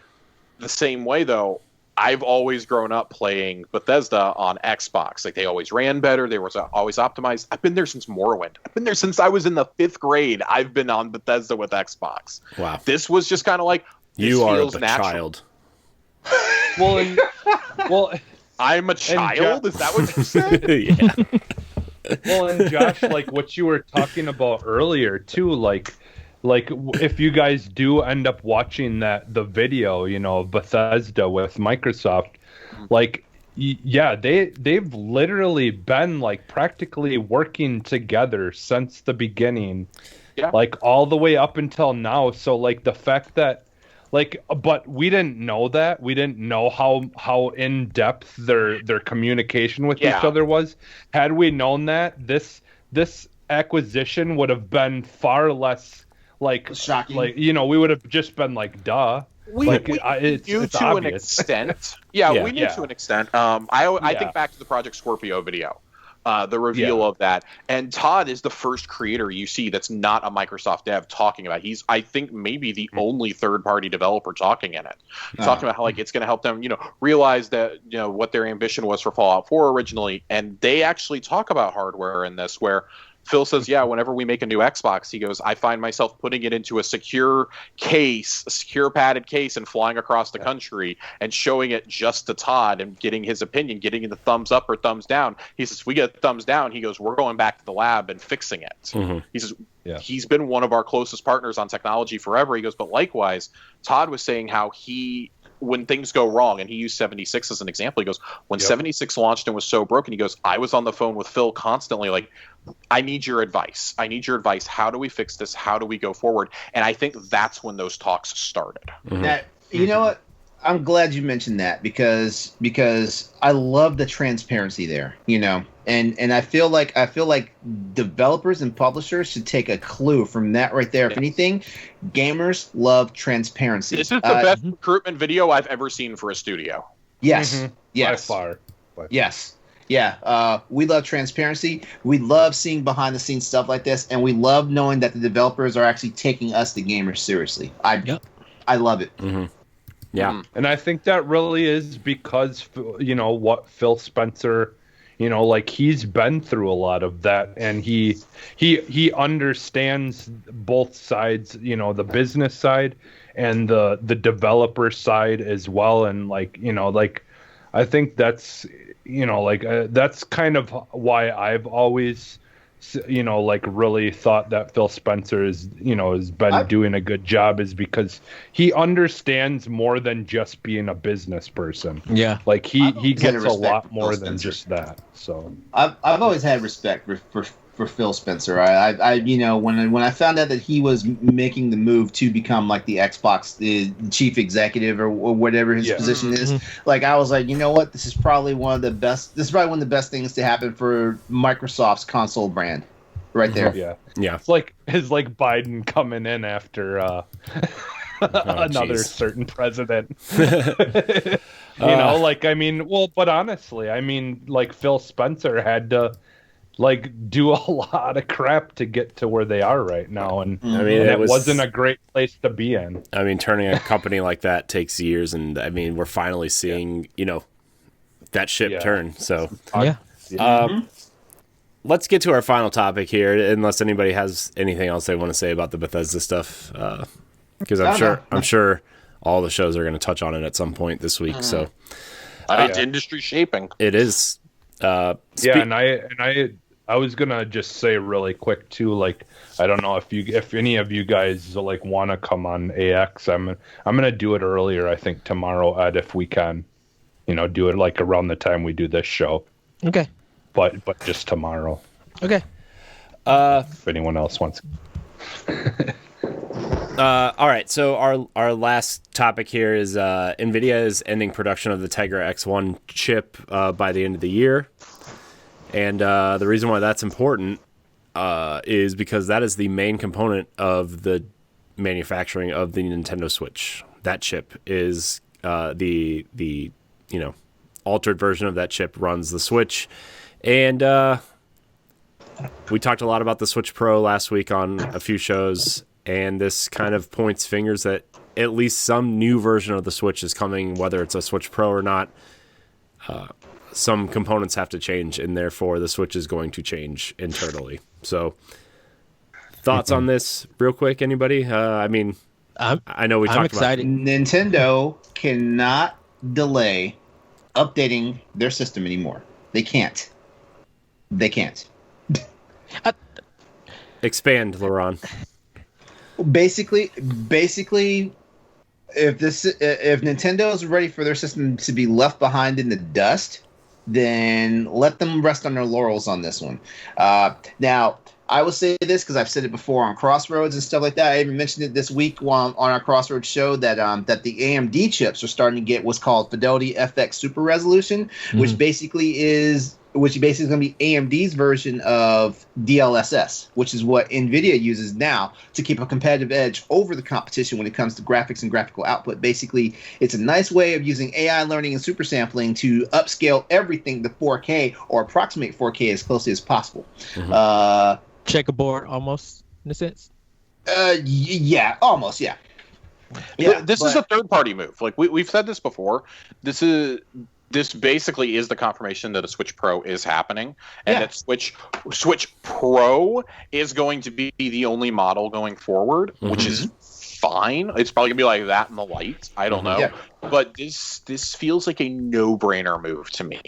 the same way though, I've always grown up playing Bethesda on Xbox. Like they always ran better. They were always optimized. I've been there since Morrowind. I've been there since I was in the 5th grade. I've been on Bethesda with Xbox. Wow. This was just kind of like, you are a natural. child. Well, I'm a child. Is that what you said? Yeah. Well, and Josh, like what you were talking about earlier too, like if you guys do end up watching the video, of Bethesda with Microsoft, like they've literally been like practically working together since the beginning, like all the way up until now. So like the fact that but we didn't know that. We didn't know how in depth their communication with each other was. Had we known that, this acquisition would have been far less shocking. Like we would have just been like, duh. We knew it's to obvious. an extent. We knew to an extent. I think back to the Project Scorpio video, the reveal of that, and Todd is the first creator you see that's not a Microsoft dev talking about. He's, I think, maybe the only third-party developer talking in it, talking about how like it's going to help them, realize that what their ambition was for Fallout 4 originally, and they actually talk about hardware in this where. Phil says, whenever we make a new Xbox, he goes, I find myself putting it into a secure case, a secure padded case, and flying across the country and showing it just to Todd and getting his opinion, getting the thumbs up or thumbs down. He says, we get a thumbs down. He goes, we're going back to the lab and fixing it. He says, he's been one of our closest partners on technology forever. He goes, but likewise, Todd was saying how when things go wrong, and he used 76 as an example, he goes, when 76 launched and was so broken, he goes, I was on the phone with Phil constantly, like, I need your advice. How do we fix this? How do we go forward? And I think that's when those talks started. That, you know what? I'm glad you mentioned that because I love the transparency there, and I feel like developers and publishers should take a clue from that right there. If anything, gamers love transparency. This is the best recruitment video I've ever seen for a studio. Yes. Yes. By far. Yes. Yeah. We love transparency. We love seeing behind the scenes stuff like this, and we love knowing that the developers are actually taking us, the gamers, seriously. I love it. Yeah. And I think that really is because, what Phil Spencer, like he's been through a lot of that, and he understands both sides, the business side and the developer side as well. And I think that's, that's kind of why I've always, really thought that Phil Spencer has been doing a good job, is because he understands more than just being a business person. Yeah. Like he gets a lot more Phil than Spencer. just that. So I've always had respect for Phil Spencer. I when I found out that he was making the move to become like the Xbox the chief executive or whatever his position is, like I was like, you know what, this is probably one of the best things to happen for Microsoft's console brand, right there. Yeah. It's like Biden coming in after another geez. certain president. Like, I mean, well, but honestly, I mean, like Phil Spencer had to like do a lot of crap to get to where they are right now, and I mean, it wasn't a great place to be in. I mean, turning a company like that takes years, and I mean, we're finally seeing that ship turn. So let's get to our final topic here, unless anybody has anything else they want to say about the Bethesda stuff, because I'm sure all the shows are going to touch on it at some point this week. So it's industry shaping. It is. And I was gonna just say really quick too, like, I don't know if any of you guys like want to come on AX. I'm gonna do it earlier, I think tomorrow, Ed, if we can, do it like around the time we do this show. Okay. But just tomorrow. Okay. If anyone else wants. All right, so our last topic here is Nvidia is ending production of the Tegra X1 chip by the end of the year. And the reason why that's important is because that is the main component of the manufacturing of the Nintendo Switch. That chip is the altered version of that chip runs the Switch. And we talked a lot about the Switch Pro last week on a few shows, and this kind of points fingers that at least some new version of the Switch is coming, whether it's a Switch Pro or not. Some components have to change, and therefore the Switch is going to change internally. So, thoughts on this, real quick? Anybody? I mean, I know I'm excited. Nintendo cannot delay updating their system anymore. They can't. Expand, LeRon. Basically, if Nintendo is ready for their system to be left behind in the dust, then let them rest on their laurels on this one. Now, I will say this because I've said it before on Crossroads and stuff like that. I even mentioned it this week on our Crossroads show that the AMD chips are starting to get what's called Fidelity FX Super Resolution, which basically is going to be AMD's version of DLSS, which is what Nvidia uses now to keep a competitive edge over the competition when it comes to graphics and graphical output. Basically, it's a nice way of using AI learning and super sampling to upscale everything to 4K or approximate 4K as closely as possible. Checkerboard, almost, in a sense. Yeah, almost, yeah. Yeah, this is a third-party move. Like we've said this before. This basically is the confirmation that a Switch Pro is happening, and that Switch Pro is going to be the only model going forward, which is fine. It's probably gonna be like that in the light. I don't know, but this feels like a no-brainer move to me.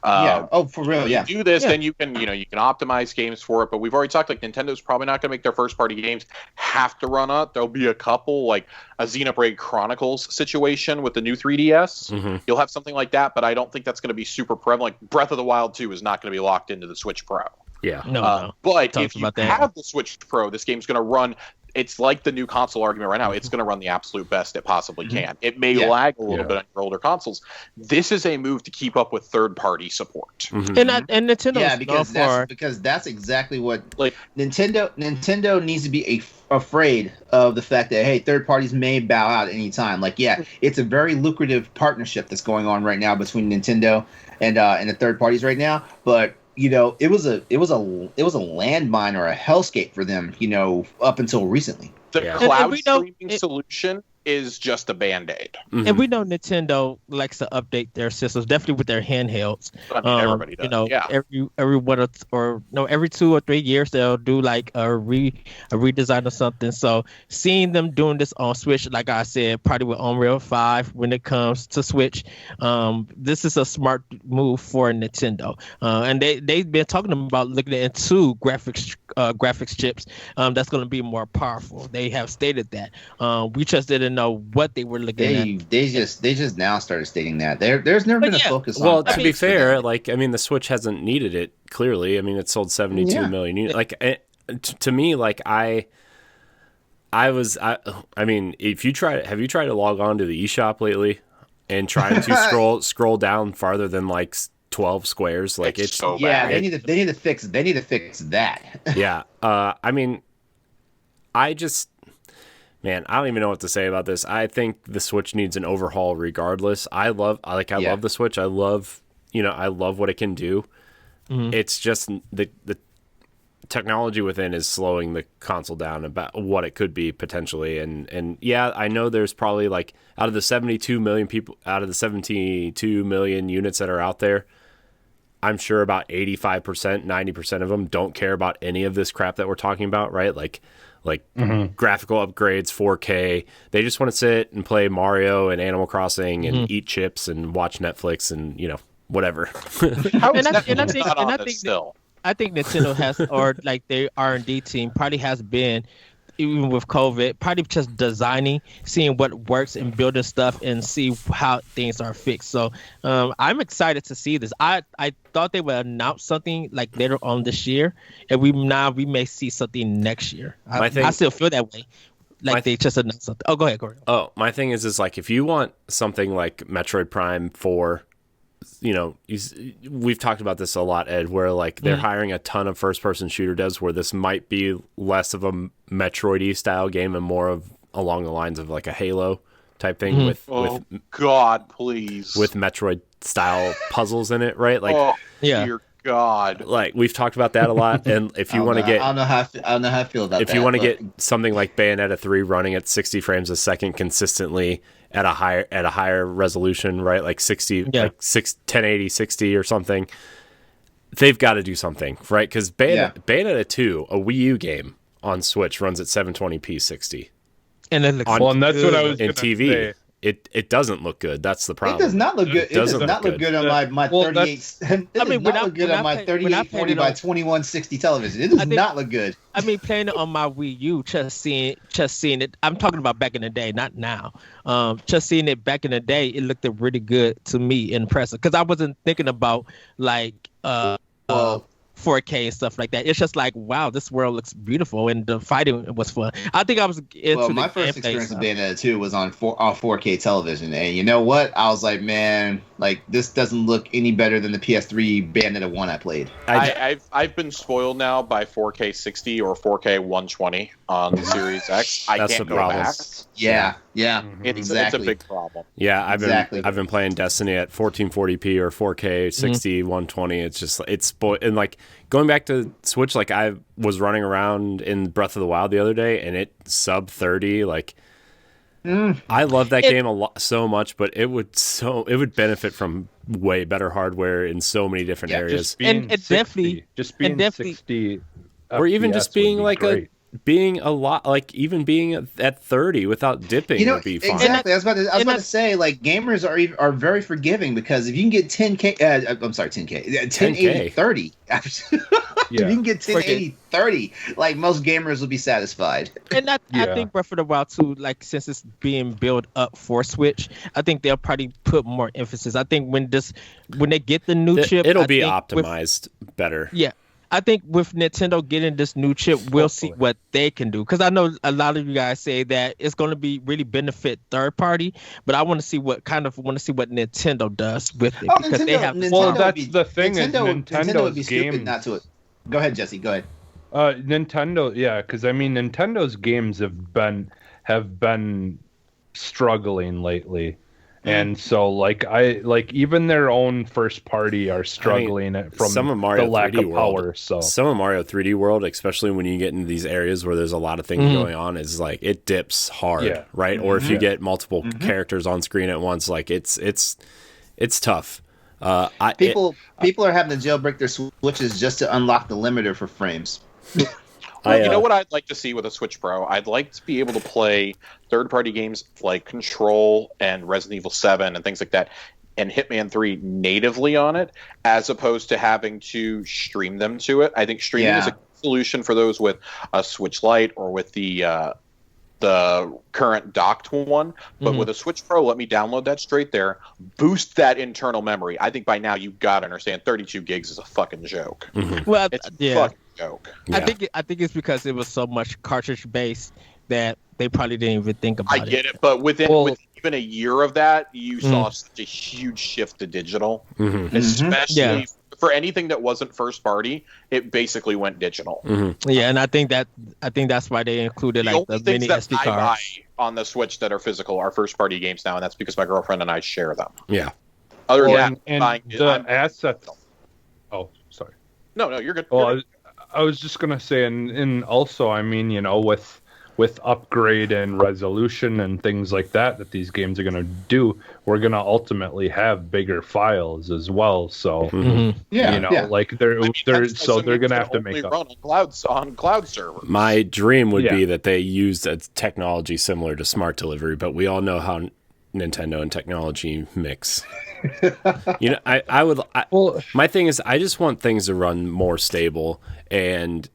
For real. You do this, then you can optimize games for it. But we've already talked, like, Nintendo's probably not going to make their first-party games have to run up. There'll be a couple, like a Xenoblade Chronicles situation with the new 3DS. You'll have something like that, but I don't think that's going to be super prevalent. Like Breath of the Wild 2 is not going to be locked into the Switch Pro. Yeah. No. But if you have the Switch Pro, this game's going to run. It's like the new console argument right now. It's going to run the absolute best it possibly can. It may lag a little bit on your older consoles. This is a move to keep up with third-party support. And Nintendo, because that's exactly what Nintendo needs to be afraid of the fact that, hey, third parties may bow out at any time. Like, it's a very lucrative partnership that's going on right now between Nintendo and the third parties right now, but it was a landmine or a hellscape for them, up until recently. The cloud streaming solution is just a Band-Aid. And we know Nintendo likes to update their systems, definitely with their handhelds. I mean, everybody does. Every 2 or 3 years they'll do like a redesign or something. So seeing them doing this on Switch, like I said, probably with Unreal 5 when it comes to Switch, this is a smart move for Nintendo. And they've been talking about looking into graphics chips that's going to be more powerful. They have stated that. We just didn't know what they were looking at. They just now started stating that there's never been a focus on. Well, to be fair, the Switch hasn't needed it. Clearly, I mean, it sold 72 million units. To me, I mean, have you tried to log on to the eShop lately and trying to scroll down farther than 12 squares? It's so bad. They need to fix that. Yeah. I mean, Man, I don't even know what to say about this. I think the Switch needs an overhaul regardless. I love the Switch. I love what it can do. Mhm. It's just the technology within is slowing the console down about what it could be potentially. And yeah, I know there's probably like out of the 72 million units that are out there, I'm sure about 85%, 90% of them don't care about any of this crap that we're talking about, right? Like graphical upgrades, 4K. They just want to sit and play Mario and Animal Crossing and eat chips and watch Netflix and, whatever. How is And I Netflix think- not and on I this think still? I think Nintendo has, or like their R&D team probably has been, even with COVID, probably just designing, seeing what works and building stuff and see how things are fixed. So I'm excited to see this. I thought they would announce something like later on this year, and we may see something next year. I still feel that way. Like they just announced something. Oh, go ahead, Corey. Oh, my thing is like if you want something like Metroid Prime 4, we've talked about this a lot, Ed, where like they're hiring a ton of first-person shooter devs where this might be less of a Metroid-y style game and more of along the lines of like a Halo type thing with God, please. with Metroid style puzzles in it, right? Like, dear God. like we've talked about that a lot. And if you want to get, I don't know how I feel about that. if you want to get something like Bayonetta 3 running at 60 frames a second consistently at a higher resolution, right? Like 1080 60 or something. They've got to do something, right? Because Bayonetta 2, a Wii U game on Switch, runs at 720p 60. And it looks and that's what I was in gonna TV. say. It doesn't look good. That's the problem. It does not look good. It does not look good on my 38. It does not look good on my 3840 by 2160 television. It does not look good. I mean, playing it on my Wii U, just seeing it. I'm talking about back in the day, not now. Just seeing it back in the day, it looked really good to me, impressive. Because I wasn't thinking about like 4K and stuff like that. It's just like, wow, this world looks beautiful, and the fighting was fun. I think I was into my first experience with Bayonetta 2 was on 4K television, and you know what? I was like, man, like this doesn't look any better than the PS3 Bayonetta 1 I played. I've been spoiled now by 4K 60 or 4K 120 on the Series X. I can't go back. Yeah. It's a big problem. Yeah, I've been playing Destiny at 1440p or 4K 60 120. It's just and like going back to Switch, like I was running around in Breath of the Wild the other day and it sub 30. Like I love that game so much, but it would benefit from way better hardware in so many different areas. Just being 60, definitely 60, or even just being like great. being a lot, like even being at 30 without dipping would be fine. Exactly. I was about to say, like, gamers are very forgiving because if you can get 10K, I'm sorry, 10K, 1080 30. If you can get 1080 30, like most gamers will be satisfied. And I think Breath of the Wild 2, like since it's being built up for Switch, I think they'll probably put more emphasis. I think when they get the new chip, it'll be optimized better. Yeah. I think with Nintendo getting this new chip, we'll see what they can do. Because I know a lot of you guys say that it's going to be really benefit third party, but I want to see what Nintendo does with it because they have. Well, that's the thing. Nintendo would be Nintendo's stupid game. not to. Go ahead, Jesse. Go ahead. Nintendo, yeah, because I mean, Nintendo's games have been struggling lately. And so, like even their own first party are struggling from some of Mario the lack 3D of World, power. So some of Mario 3D World, especially when you get into these areas where there's a lot of things going on, is like it dips hard, right? Or if you get multiple characters on screen at once, like it's tough. People are having to jailbreak their Switches just to unlock the limiter for frames. Well, you know what I'd like to see with a Switch Pro? I'd like to be able to play third-party games like Control and Resident Evil 7 and things like that, and Hitman 3 natively on it, as opposed to having to stream them to it. I think streaming is a solution for those with a Switch Lite or with the current docked one. But with a Switch Pro, let me download that straight there, boost that internal memory. I think by now you got to understand 32 gigs is a fucking joke. Well, it's a fucking joke. I think it's because it was so much cartridge based that they probably didn't even think about it. I get it, but within even a year of that, you saw such a huge shift to digital, especially for anything that wasn't first party, it basically went digital. Yeah, and I think that's why they included The like only the things mini that SD I cards. buy on the Switch that are physical are first party games now, and that's because my girlfriend and I share them. Yeah. Other than Well, that, and buying the assets. Oh, sorry. No, you're good. Well, I was just gonna say, and also, I mean, with upgrade and resolution and things like that these games are gonna do, we're gonna ultimately have bigger files as well. So, like they're so they're gonna have to make up. Run on cloud servers. My dream would be that they used a technology similar to smart delivery, but we all know how Nintendo and technology mix. My thing is, I just want things to run more stable and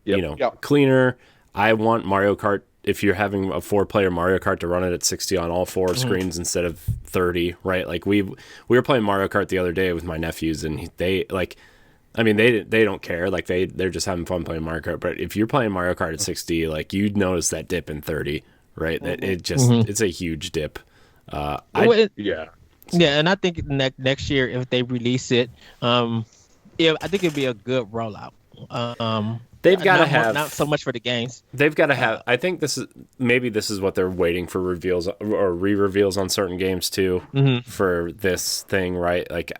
cleaner. I want Mario Kart. If you're having a 4-player Mario Kart, to run it at 60 on all 4 screens instead of 30, right? Like we were playing Mario Kart the other day with my nephews, and they don't care. Like they're just having fun playing Mario Kart. But if you're playing Mario Kart at 60, like you'd notice that dip in 30, right? That it's a huge dip. Yeah, and I think next year if they release it, I think it'd be a good rollout. They've got to have not so much for the games. They've got to have. I think this is what they're waiting for reveals or re-reveals on certain games too for this thing, right? Like,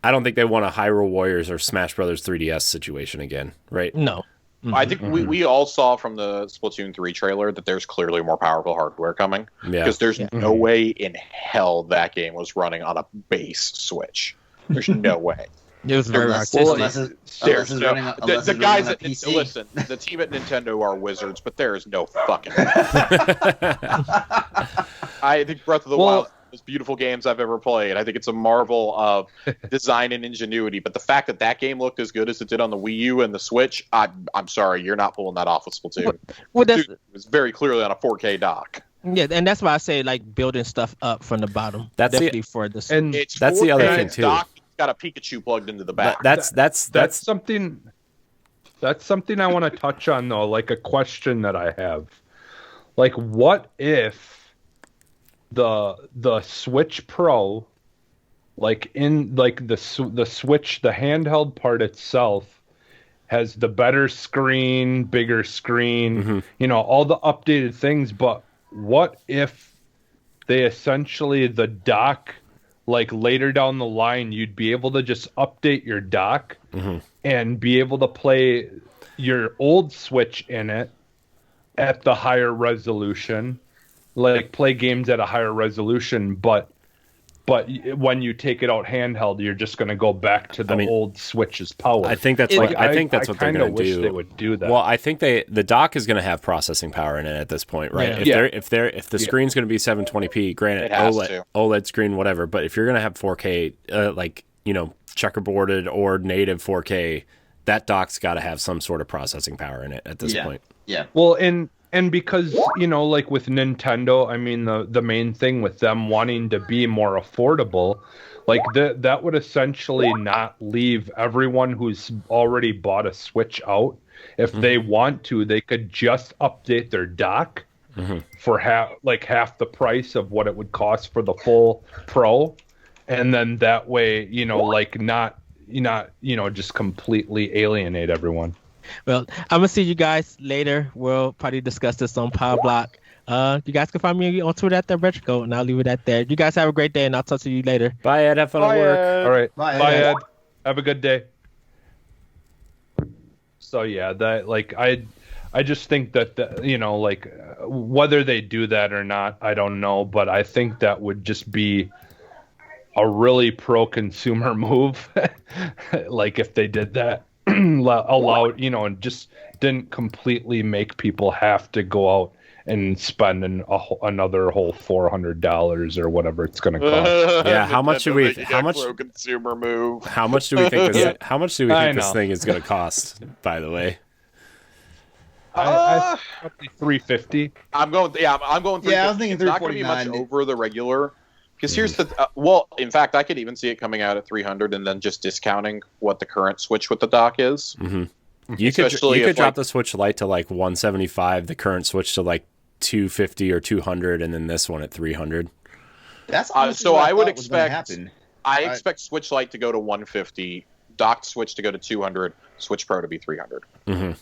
I don't think they want a Hyrule Warriors or Smash Brothers 3DS situation again, right? No. I think we all saw from the Splatoon 3 trailer that there's clearly more powerful hardware coming. Because there's no way in hell that game was running on a base Switch. There's no way. It was very artistic. The guys at listen, the team at Nintendo are wizards, but there is no fucking way. I think Breath of the Wild is one of the most beautiful games I've ever played. I think it's a marvel of design and ingenuity. But the fact that game looked as good as it did on the Wii U and the Switch, I'm sorry, you're not pulling that off with Splatoon. It was very clearly on a 4K dock. Yeah, and that's why I say like building stuff up from the bottom. That's definitely for this. And that's the other thing too. Got a Pikachu plugged into the back. That's something I want to touch on though, like a question that I have. Like, what if the Switch Pro, like in like the Switch, the handheld part itself, has the better screen, bigger screen, all the updated things, but what if they essentially the dock, like later down the line, you'd be able to just update your dock and be able to play your old Switch in it at the higher resolution, like play games at a higher resolution, but when you take it out handheld, you're just going to go back to the old Switch's power. I think that's what they're going to do. They would do that. Well, I think the dock is going to have processing power in it at this point, right? Yeah. If the screen's going to be 720p, granted OLED screen, whatever. But if you're going to have 4K, checkerboarded or native 4K, that dock's got to have some sort of processing power in it at this point. Yeah. Well, and because, like with Nintendo, I mean, the main thing with them wanting to be more affordable, like that would essentially not leave everyone who's already bought a Switch out. If they want to, they could just update their dock for half the price of what it would cost for the full Pro. And then that way, not just completely alienate everyone. Well, I'm gonna see you guys later. We'll probably discuss this on Power Block. You guys can find me on Twitter at @RetroCode, and I'll leave it at there. You guys have a great day, and I'll talk to you later. Bye, Ed. Have fun at work. All right. Bye, Ed. Have a good day. So yeah, that I just think that whether they do that or not, I don't know, but I think that would just be a really pro-consumer move, like if they did that. Allowed, and just didn't completely make people have to go out and spend another whole $400 or whatever it's going to cost. Yeah, how much do we? How much consumer move? How much do we think this? How much do we think this thing is going to cost? By the way, I probably $350. I'm going. Yeah, I'm going. Yeah, I was thinking $350. It's not going to be much $349. over the regular. Because here's the in fact, I could even see it coming out at $300 and then just discounting what the current Switch with the dock is. You could drop the Switch Lite to like $175, the current Switch to like $250 or $200, and then this one at $300. That's so I would expect. I expect Switch Lite to go to $150 docked Switch to go to 200, Switch Pro to be 300. Mm-hmm.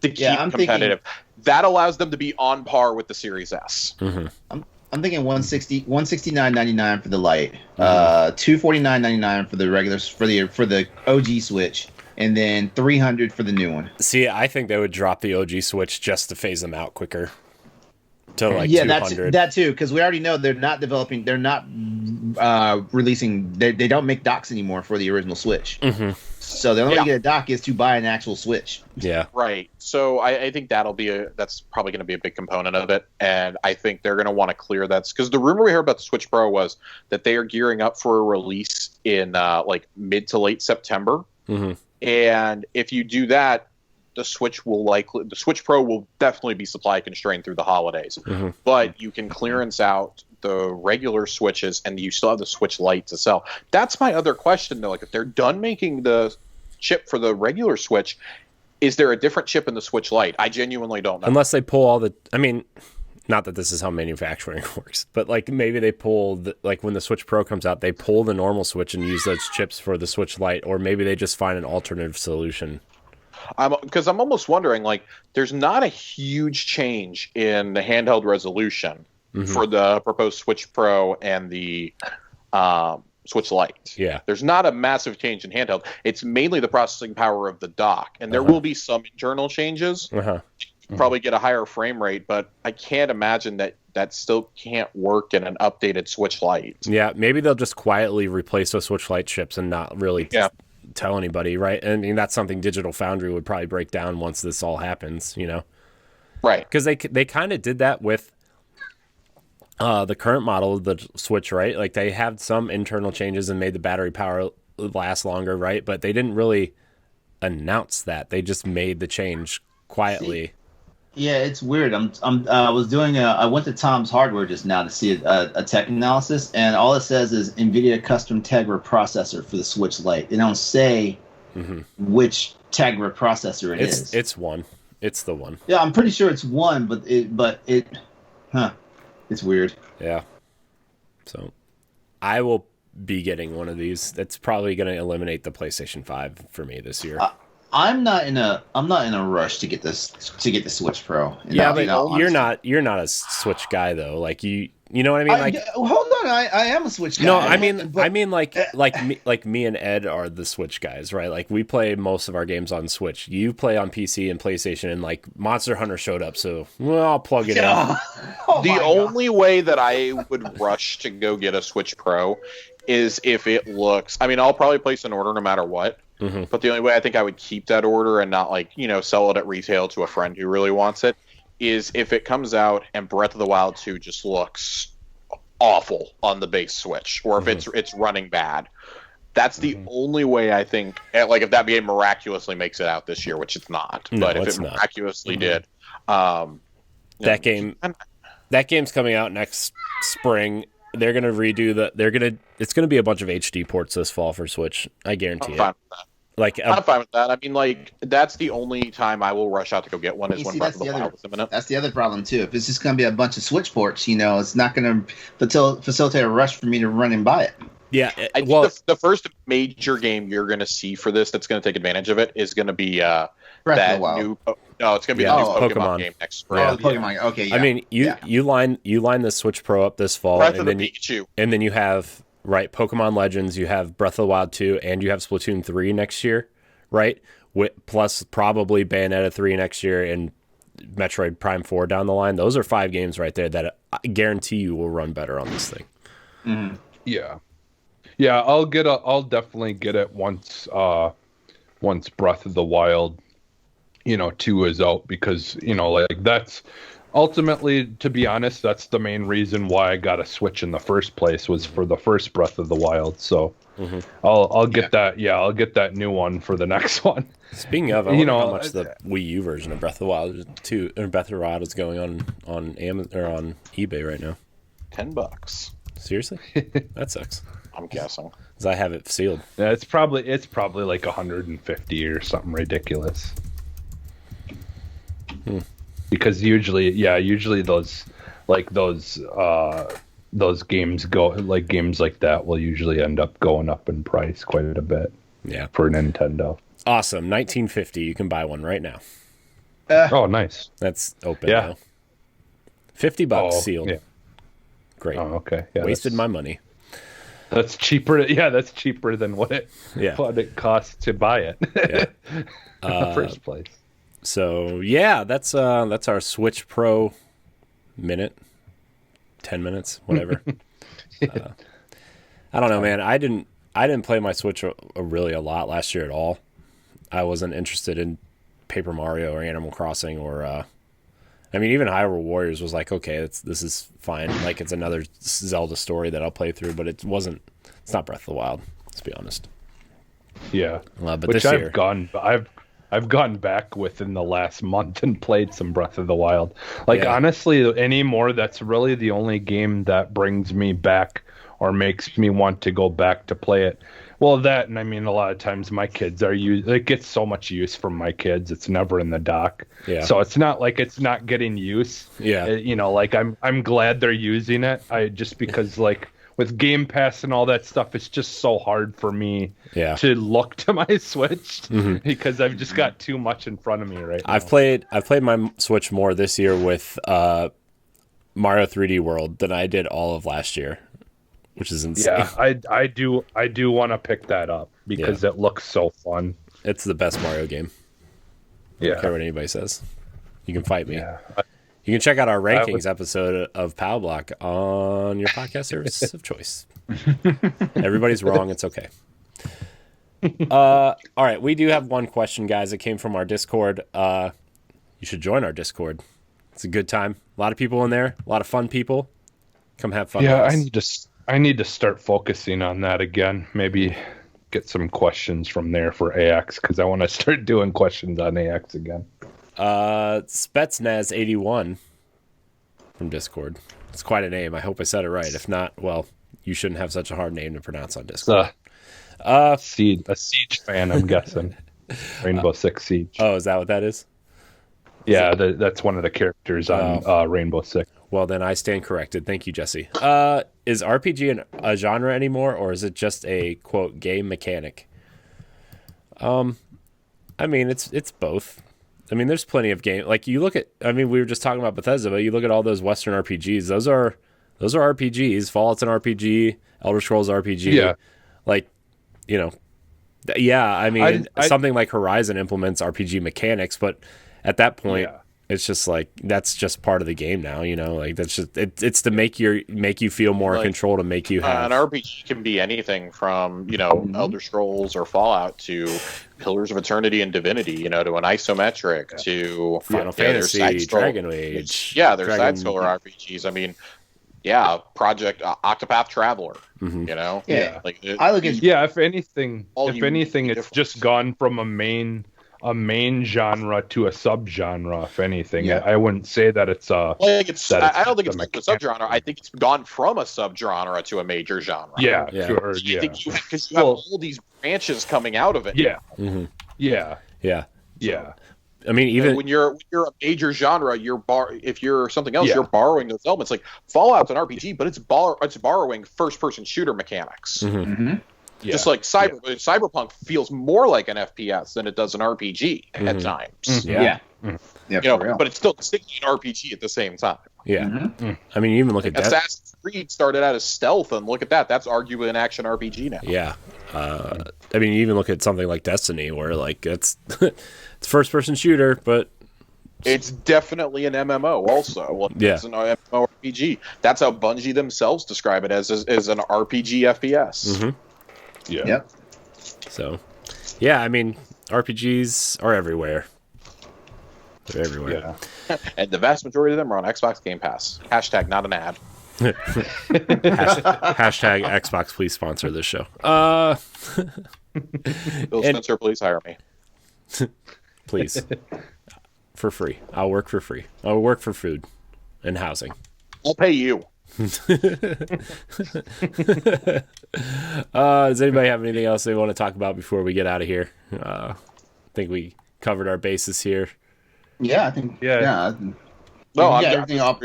To keep competitive. That allows them to be on par with the Series S. Mm-hmm. I'm thinking 169.99 for the Lite, 249.99 for the regular for the OG Switch, and then 300 for the new one. See, I think they would drop the OG Switch just to phase them out quicker. To like Yeah, 200. that too, because we already know they're not developing, they're not releasing, they don't make docks anymore for the original Switch. Mm-hmm. So the only way to get a dock is to buy an actual Switch. Yeah. Right. So I think that's probably going to be a big component of it. And I think they're going to want to clear that. Because the rumor we heard about the Switch Pro was that they are gearing up for a release in like mid to late September. Mm-hmm. And if you do that, the Switch Pro will definitely be supply constrained through the holidays. Mm-hmm. But you can clearance out the regular Switches and you still have the Switch Lite to sell. That's my other question though. Like if they're done making the chip for the regular Switch, is there a different chip in the Switch Lite? I genuinely don't know. Unless they pull all the, I mean, not that this is how manufacturing works, but like maybe they pull like when the Switch Pro comes out, they pull the normal Switch and use those chips for the Switch Lite, or maybe they just find an alternative solution. Because I'm almost wondering, like, there's not a huge change in the handheld resolution for the proposed Switch Pro and the Switch Lite. Yeah. There's not a massive change in handheld. It's mainly the processing power of the dock. And there will be some internal changes. Probably get a higher frame rate, but I can't imagine that still can't work in an updated Switch Lite. Yeah, maybe they'll just quietly replace those Switch Lite chips and not really tell anybody, right? I mean, that's something Digital Foundry would probably break down once this all happens, you know? Right. Because they kind of did that with the current model of the Switch, right? Like they have some internal changes and made the battery power last longer, right? But they didn't really announce that. They just made the change quietly. Yeah, it's weird. I went to Tom's Hardware just now to see a tech analysis, and all it says is Nvidia custom Tegra processor for the Switch Lite. They don't say which Tegra processor it is. It's one. It's the one. Yeah, I'm pretty sure it's one, but it's weird. Yeah. So, I will be getting one of these. That's probably going to eliminate the PlayStation 5 for me this year. I'm not in a rush to get the Switch Pro. Yeah, but you're not a Switch guy though. Like you know what I mean? Like hold on, I am a Switch guy. No, I mean like me and Ed are the Switch guys, right? Like we play most of our games on Switch. You play on PC and PlayStation, and like Monster Hunter showed up, so I'll plug it in. The only way that I would rush to go get a Switch Pro is if it looks. I mean, I'll probably place an order no matter what. But the only way I think I would keep that order and not sell it at retail to a friend who really wants it is if it comes out and Breath of the Wild 2 just looks awful on the base Switch, or if it's running bad. That's the only way I think. Like if that game miraculously makes it out this year, which it's not, but if it miraculously did, that game's coming out next spring. They're gonna redo it's gonna be a bunch of HD ports this fall for Switch. I guarantee it. Fine with that. I'm fine with that. I mean, like that's the only time I will rush out to go get one is when Breath of the Wild is imminent. That's the other problem too. If it's just going to be a bunch of Switch ports, it's not going to facilitate a rush for me to run and buy it. Yeah, I think the first major game you're going to see for this that's going to take advantage of it is going to be that new. No, it's going to be the new Pokemon game next spring. Oh, Pokemon. Okay, yeah. I mean, you line the Switch Pro up this fall, Breath of the Pikachu, and then you have. Right, Pokemon Legends, you have Breath of the Wild 2, and you have Splatoon 3 next year, right? Plus probably Bayonetta 3 next year and Metroid Prime 4 down the line. Those are 5 games right there that I guarantee you will run better on this thing. Mm-hmm. Yeah, I'll definitely get it once Breath of the Wild 2 is out, because that's ultimately, to be honest, that's the main reason why I got a Switch in the first place, was for the first Breath of the Wild. So I'll get that. Yeah, I'll get that new one for the next one. Speaking of, I wonder how much the Wii U version of Breath of the Wild 2 or Breath of the Wild is going on Amazon or on eBay right now. $10. Seriously? That sucks. I'm guessing. Because I have it sealed. Yeah, it's probably like 150 or something ridiculous. Because usually those games games like that will usually end up going up in price quite a bit. Yeah. for Nintendo. Awesome. 1950. You can buy one right now. Oh, nice. That's open Yeah. now. $50 sealed. Yeah. Great. Oh, okay. Yeah, Wasted my money. That's cheaper. Yeah, that's cheaper than what it costs to buy it Yeah. in the first place. So yeah, that's our Switch Pro minute, 10 minutes, whatever. I don't know, man. I didn't play my Switch really a lot last year at all. I wasn't interested in Paper Mario or Animal Crossing or I mean, even Hyrule Warriors was like, okay, this is fine. Like, it's another Zelda story that I'll play through, but it's not Breath of the Wild, let's be honest. Yeah. But Which this year, I've gone back within the last month and played some Breath of the Wild. Like, Yeah. honestly, anymore, that's really the only game that brings me back or makes me want to go back to play it. Well, that, and I mean, a lot of times my kids it gets so much use from my kids. It's never in the dock. Yeah. So it's not like it's not getting use. Yeah. You know, like I'm glad they're using it. Just because like with Game Pass and all that stuff, it's just so hard for me to look to my Switch because I've just got too much in front of me right now. I've played my Switch more this year with Mario 3D World than I did all of last year, which is insane. Yeah, I do want to pick that up because it looks so fun. It's the best Mario game. I don't care what anybody says. You can fight me. Yeah. You can check out our rankings episode of Pow Block on your podcast service of choice. Everybody's wrong. It's okay. All right. We do have one question, guys. It came from our Discord. You should join our Discord. It's a good time. A lot of people in there. A lot of fun people. Come have fun with us. I need to start focusing on that again. Maybe get some questions from there for AX because I want to start doing questions on AX again. Spetsnaz81 from Discord. It's quite a name. I hope I said it right. If not, well, you shouldn't have such a hard name to pronounce on Discord. A Siege fan, I'm guessing. Rainbow Six Siege. Oh, is that what that is? Yeah, that's one of the characters on Rainbow Six. Well, then I stand corrected. Thank you, Jesse. Is RPG a genre anymore, or is it just a, quote, game mechanic? I mean, it's both. I mean, there's plenty of game. Like, you look at, I mean, we were just talking about Bethesda, but you look at all those Western RPGs. Those are RPGs. Fallout's an RPG. Elder Scrolls RPG. Yeah. Like, you know, yeah, I mean, something like Horizon implements RPG mechanics, but at that point, it's just like, that's just part of the game now, you know? Like, that's just, it's to make you feel more in control, to make you have... An RPG can be anything from, you know, Elder Scrolls or Fallout to Pillars of Eternity and Divinity, you know, to an isometric, to... Final Fantasy, Dragon Age. Yeah, there's side-scroller RPGs. I mean, Project Octopath Traveler, you know? Yeah. Like, I look at... Yeah, if anything, it's just gone from a main genre to a subgenre. If anything, I wouldn't say that it's a. I don't think it's a subgenre. I think it's gone from a subgenre to a major genre. Yeah, sure. Yeah, because you have all these branches coming out of it. Yeah, Yeah. yeah. I mean, even when you're a major genre, if you're something else, you're borrowing those elements. Like Fallout's an RPG, but it's borrowing first-person shooter mechanics. Mm-hmm. Yeah. Just like Cyberpunk feels more like an FPS than it does an RPG at times. Yeah, you know, but it's still distinctly an RPG at the same time. Yeah, I mean, you even look at Assassin's Creed started out as stealth, and look at that. That's arguably an action RPG now. Yeah, I mean, you even look at something like Destiny, where like it's it's first-person shooter, but it's definitely an MMO also. Well, it's an MMORPG. That's how Bungie themselves describe it as an RPG FPS. Mm-hmm. Yeah. Yep. So, yeah, I mean, RPGs are everywhere. They're everywhere. Yeah. And the vast majority of them are on Xbox Game Pass. Hashtag not an ad. Hashtag Xbox, please sponsor this show. Bill Spencer, please hire me. Please. For free. I'll work for free. I'll work for food and housing. I'll pay you. Does anybody have anything else they want to talk about before we get out of here? I think we covered our bases here. Yeah, I think. No, I'm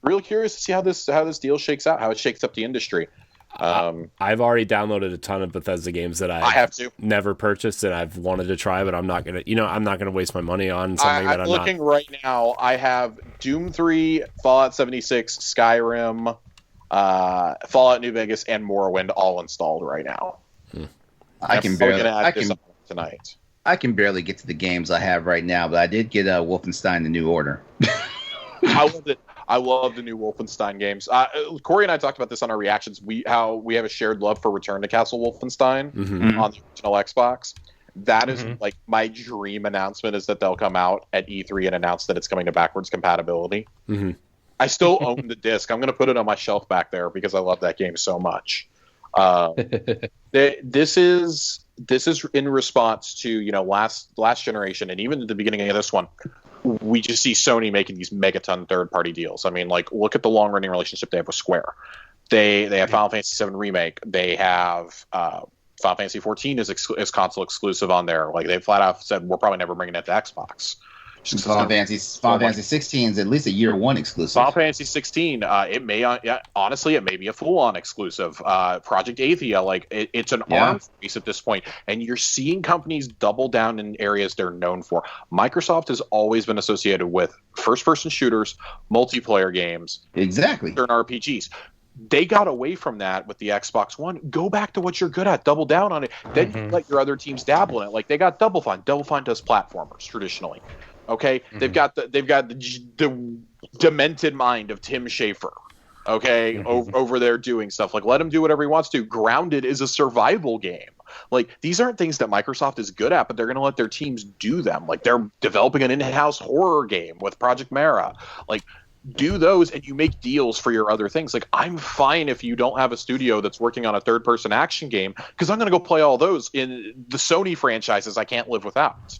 real curious to see how this deal shakes out, how it shakes up the industry. I've already downloaded a ton of Bethesda games that I have to. never purchased and I've wanted to try, but I'm not gonna waste my money on something that I'm looking right now. I have Doom 3, Fallout 76, Skyrim, Fallout New Vegas, and Morrowind all installed right now. I can barely tonight. I can barely get to the games I have right now, but I did get Wolfenstein: The New Order. I love it. I love the new Wolfenstein games. Corey and I talked about this on our reactions. We have a shared love for Return to Castle Wolfenstein on the original Xbox. That is like my dream announcement, is that they'll come out at E3 and announce that it's coming to backwards compatibility. I still own the disc. I'm going to put it on my shelf back there because I love that game so much. This is in response to last generation, and even at the beginning of this one, we just see Sony making these megaton third-party deals. I mean, like, look at the long-running relationship they have with Square. They have Final Fantasy VII Remake. They have Final Fantasy XIV is console exclusive on there. Like, they flat out said, we're probably never bringing it to Xbox. Final Fantasy 16 is at least a year one exclusive. Final Fantasy 16, it may be a full-on exclusive. Project Athia, it's an arms race at this point, and you're seeing companies double down in areas they're known for. Microsoft has always been associated with first-person shooters, multiplayer games, exactly, certain RPGs. They got away from that with the Xbox One. Go back to what you're good at. Double down on it. Then you let your other teams dabble in it. Like, they got Double Fine. Double Fine does platformers traditionally. Okay, they've got the demented mind of Tim Schafer. Okay, over there doing stuff. Like, let him do whatever he wants to. Grounded is a survival game. Like, these aren't things that Microsoft is good at, but they're going to let their teams do them. Like, they're developing an in-house horror game with Project Mara. Like, do those, and you make deals for your other things. Like, I'm fine if you don't have a studio that's working on a third-person action game, because I'm going to go play all those in the Sony franchises I can't live without.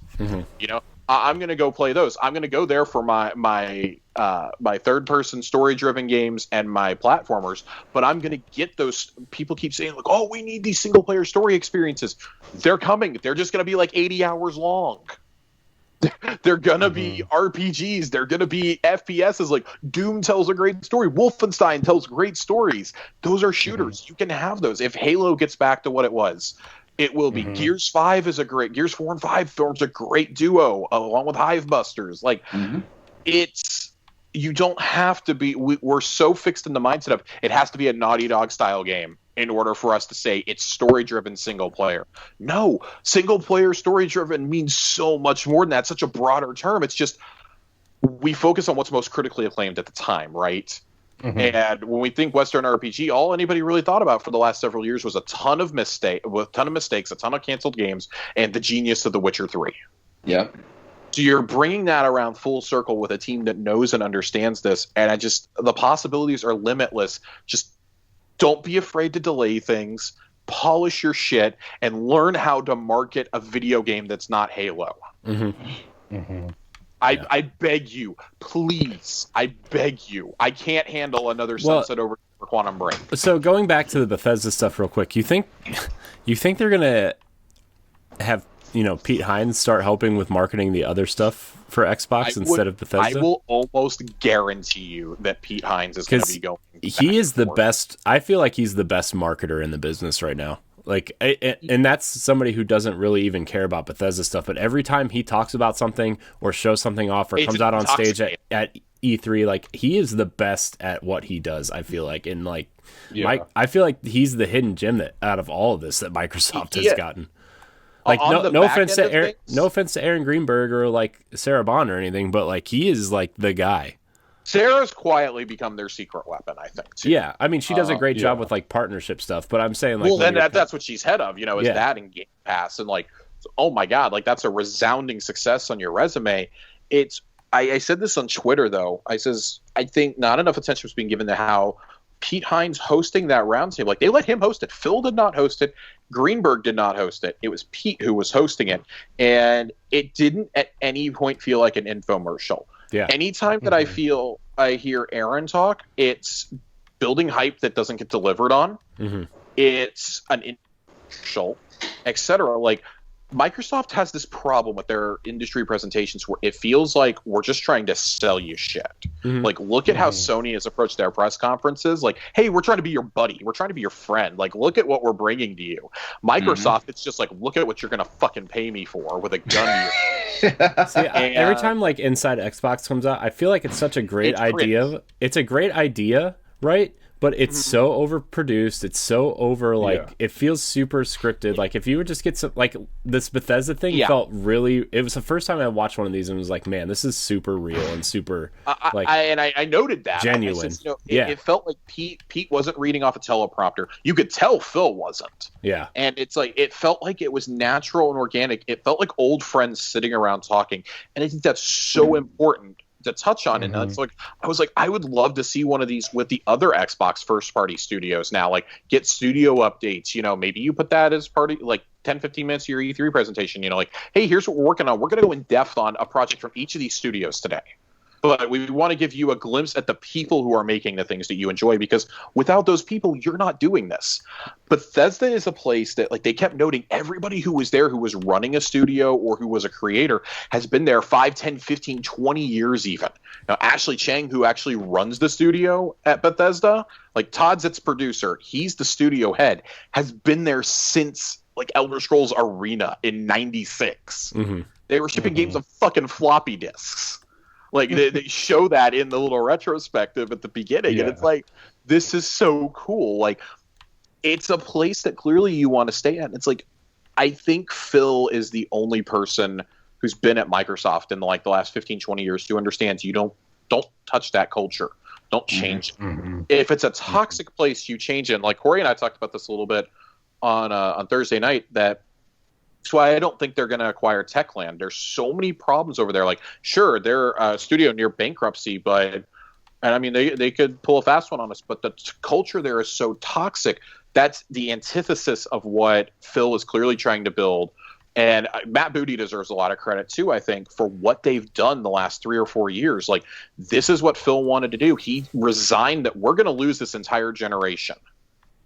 I'm going to go play those. I'm going to go there for my third-person story-driven games and my platformers, but I'm going to get those. People keep saying, like, oh, we need these single-player story experiences. They're coming. They're just going to be like 80 hours long. They're going to be RPGs. They're going to be FPSs. Like, Doom tells a great story. Wolfenstein tells great stories. Those are shooters. You can have those. If Halo gets back to what it was, it will be. Gears 4 and 5 forms a great duo along with Hivebusters. Like, you don't have to be, we're so fixed in the mindset of it has to be a Naughty Dog style game in order for us to say it's story driven single player. No, single player story driven means so much more than that. It's such a broader term. It's just, we focus on what's most critically acclaimed at the time, right? And when we think Western RPG, all anybody really thought about for the last several years was a ton of mistakes, a ton of canceled games, and the genius of The Witcher 3. Yep. So you're bringing that around full circle with a team that knows and understands this, and the possibilities are limitless. Just don't be afraid to delay things, polish your shit, and learn how to market a video game that's not Halo. I beg you, please. I beg you. I can't handle another Sunset over Quantum Break. So going back to the Bethesda stuff real quick, you think they're gonna have Pete Hines start helping with marketing the other stuff for Xbox instead of Bethesda? I will almost guarantee you that Pete Hines is going to be going. He is the best. I feel like he's the best marketer in the business right now. Like, and that's somebody who doesn't really even care about Bethesda stuff. But every time he talks about something or shows something off or comes out on stage at E3, like, he is the best at what he does, I feel like. And like, I feel like he's the hidden gem that out of all of this that Microsoft has gotten. Like, no offense to Aaron Greenberg or like Sarah Bond or anything, but like, he is like the guy. Sarah's quietly become their secret weapon, I think, too. Yeah, I mean, she does a great job with like partnership stuff, but I'm saying, like, well, then that's what she's head of, is that in Game Pass, and like, oh my god, like, that's a resounding success on your resume. I said this on Twitter though. I think not enough attention was being given to how Pete Hines hosting that roundtable. Like, they let him host it. Phil did not host it. Greenberg did not host it. It was Pete who was hosting it, and it didn't at any point feel like an infomercial. Yeah. Anytime that I hear Aaron talk, it's building hype that doesn't get delivered on. It's an infomercial, etc. Like, Microsoft has this problem with their industry presentations where it feels like we're just trying to sell you shit. Like, look at how Sony has approached their press conferences. Like, hey, we're trying to be your buddy. We're trying to be your friend. Like, look at what we're bringing to you. Microsoft, it's just like, look at what you're going to fucking pay me for with a gun to your See, every time like Inside Xbox comes out, I feel like it's such a great idea. It's a great idea, right? But it's so overproduced. It's so over, like, it feels super scripted. Like, if you would just get some, like, this Bethesda thing felt really, it was the first time I watched one of these and was like, man, this is super real and super, like, I noted that. Genuine. I said, it felt like Pete wasn't reading off a teleprompter. You could tell Phil wasn't. Yeah. And it's like, it felt like it was natural and organic. It felt like old friends sitting around talking. And I think that's so important to touch on. And it's like, I was like, I would love to see one of these with the other Xbox first party studios now, like get studio updates, maybe you put that as part of like 10-15 minutes of your E3 presentation, like, hey, here's what we're working on. We're going to go in depth on a project from each of these studios today. But we want to give you a glimpse at the people who are making the things that you enjoy, because without those people, you're not doing this. Bethesda is a place that, like, they kept noting everybody who was there, who was running a studio or who was a creator, has been there 5, 10, 15, 20 years even. Now, Ashley Chang, who actually runs the studio at Bethesda, like Todd's its producer, he's the studio head, has been there since, like, Elder Scrolls Arena in 96. They were shipping games on fucking floppy disks. Like, they show that in the little retrospective at the beginning, and it's like, this is so cool. Like, it's a place that clearly you want to stay at. And it's like, I think Phil is the only person who's been at Microsoft in the last 15, 20 years who understands you don't touch that culture. Don't change it. If it's a toxic place, you change it. And like Corey and I talked about this a little bit on Thursday night, that's why I don't think they're going to acquire Techland. There's so many problems over there. Like, sure, they're a studio near bankruptcy, and I mean, they could pull a fast one on us, but the culture there is so toxic. That's the antithesis of what Phil is clearly trying to build. And Matt Booty deserves a lot of credit too, I think, for what they've done the last 3 or 4 years. Like, this is what Phil wanted to do. He resigned that we're going to lose this entire generation.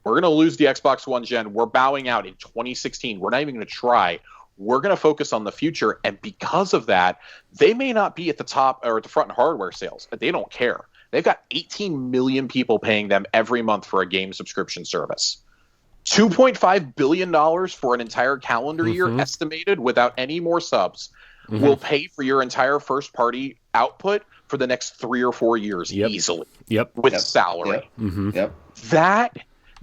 We're going to lose the Xbox One gen. We're bowing out in 2016. We're not even going to try. We're going to focus on the future. And because of that, they may not be at the top or at the front in hardware sales, but they don't care. They've got 18 million people paying them every month for a game subscription service. $2.5 billion for an entire calendar year estimated without any more subs will pay for your entire first party output for the next 3 or 4 years easily with salary.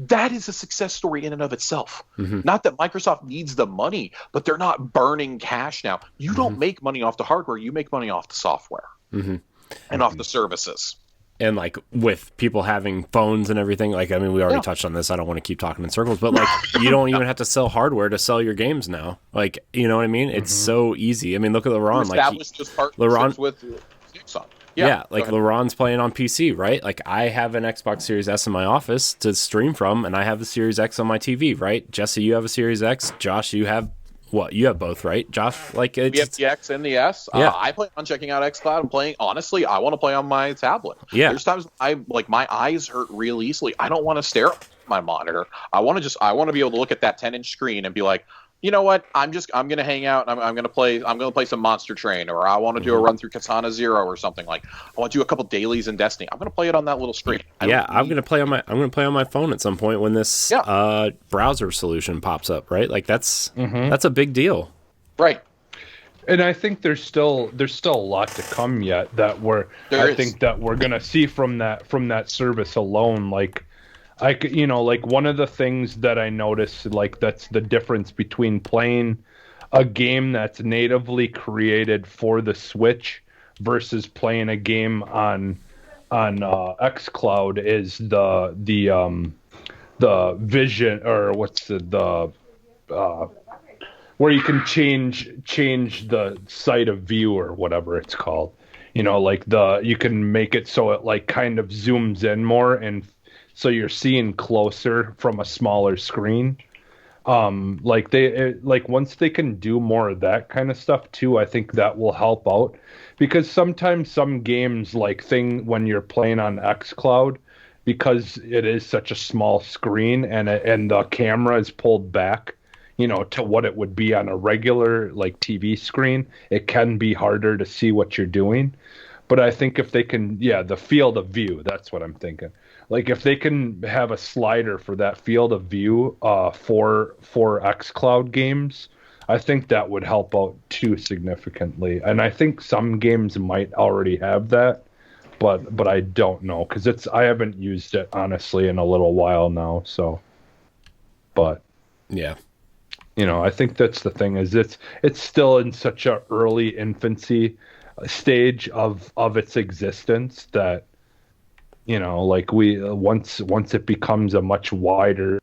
That is a success story in and of itself. Not that Microsoft needs the money, but they're not burning cash now. You don't make money off the hardware. You make money off the software and off the services. And like with people having phones and everything, like, I mean, we already touched on this. I don't want to keep talking in circles, but like, you don't even have to sell hardware to sell your games now. Like, you know what I mean? It's so easy. I mean, look at LeRon. LeRon with Samsung. Yeah, like LeRon's playing on PC, right? Like, I have an Xbox Series S in my office to stream from, and I have the Series X on my TV, right? Jesse, you have a Series X. Josh, you have what? You have both, right? Josh, like, it's, we have the X and the S. I plan on checking out xCloud and playing. Honestly, I want to play on my tablet. Yeah, there's times my eyes hurt real easily. I don't want to stare at my monitor. I want to be able to look at that 10-inch screen and be like, you know what? I'm gonna hang out. I'm gonna play some Monster Train, or I want to do a run through Katana Zero or something. Like, I want to do a couple dailies in Destiny. I'm gonna play it on that little screen. I'm gonna play on my phone at some point when this browser solution pops up. Right? Like, that's a big deal. Right. And I think there's still a lot to come yet that we're gonna see from that service alone. Like, like one of the things that I noticed, like, that's the difference between playing a game that's natively created for the Switch versus playing a game on xCloud is the vision, or what's the where you can change the site of view or whatever it's called. Like you can make it so it like kind of zooms in more, and so you're seeing closer from a smaller screen. Like once they can do more of that kind of stuff too, I think that will help out, because sometimes some games when you're playing on xCloud, because it is such a small screen and the camera is pulled back, to what it would be on a regular like TV screen. It can be harder to see what you're doing. But I think if they can, the field of view, that's what I'm thinking. Like if they can have a slider for that field of view for xCloud games, I think that would help out too significantly. And I think some games might already have that, but I don't know because I haven't used it honestly in a little while now. So, but yeah, I think that's the thing is it's still in such a early infancy stage of its existence that like once it becomes a much wider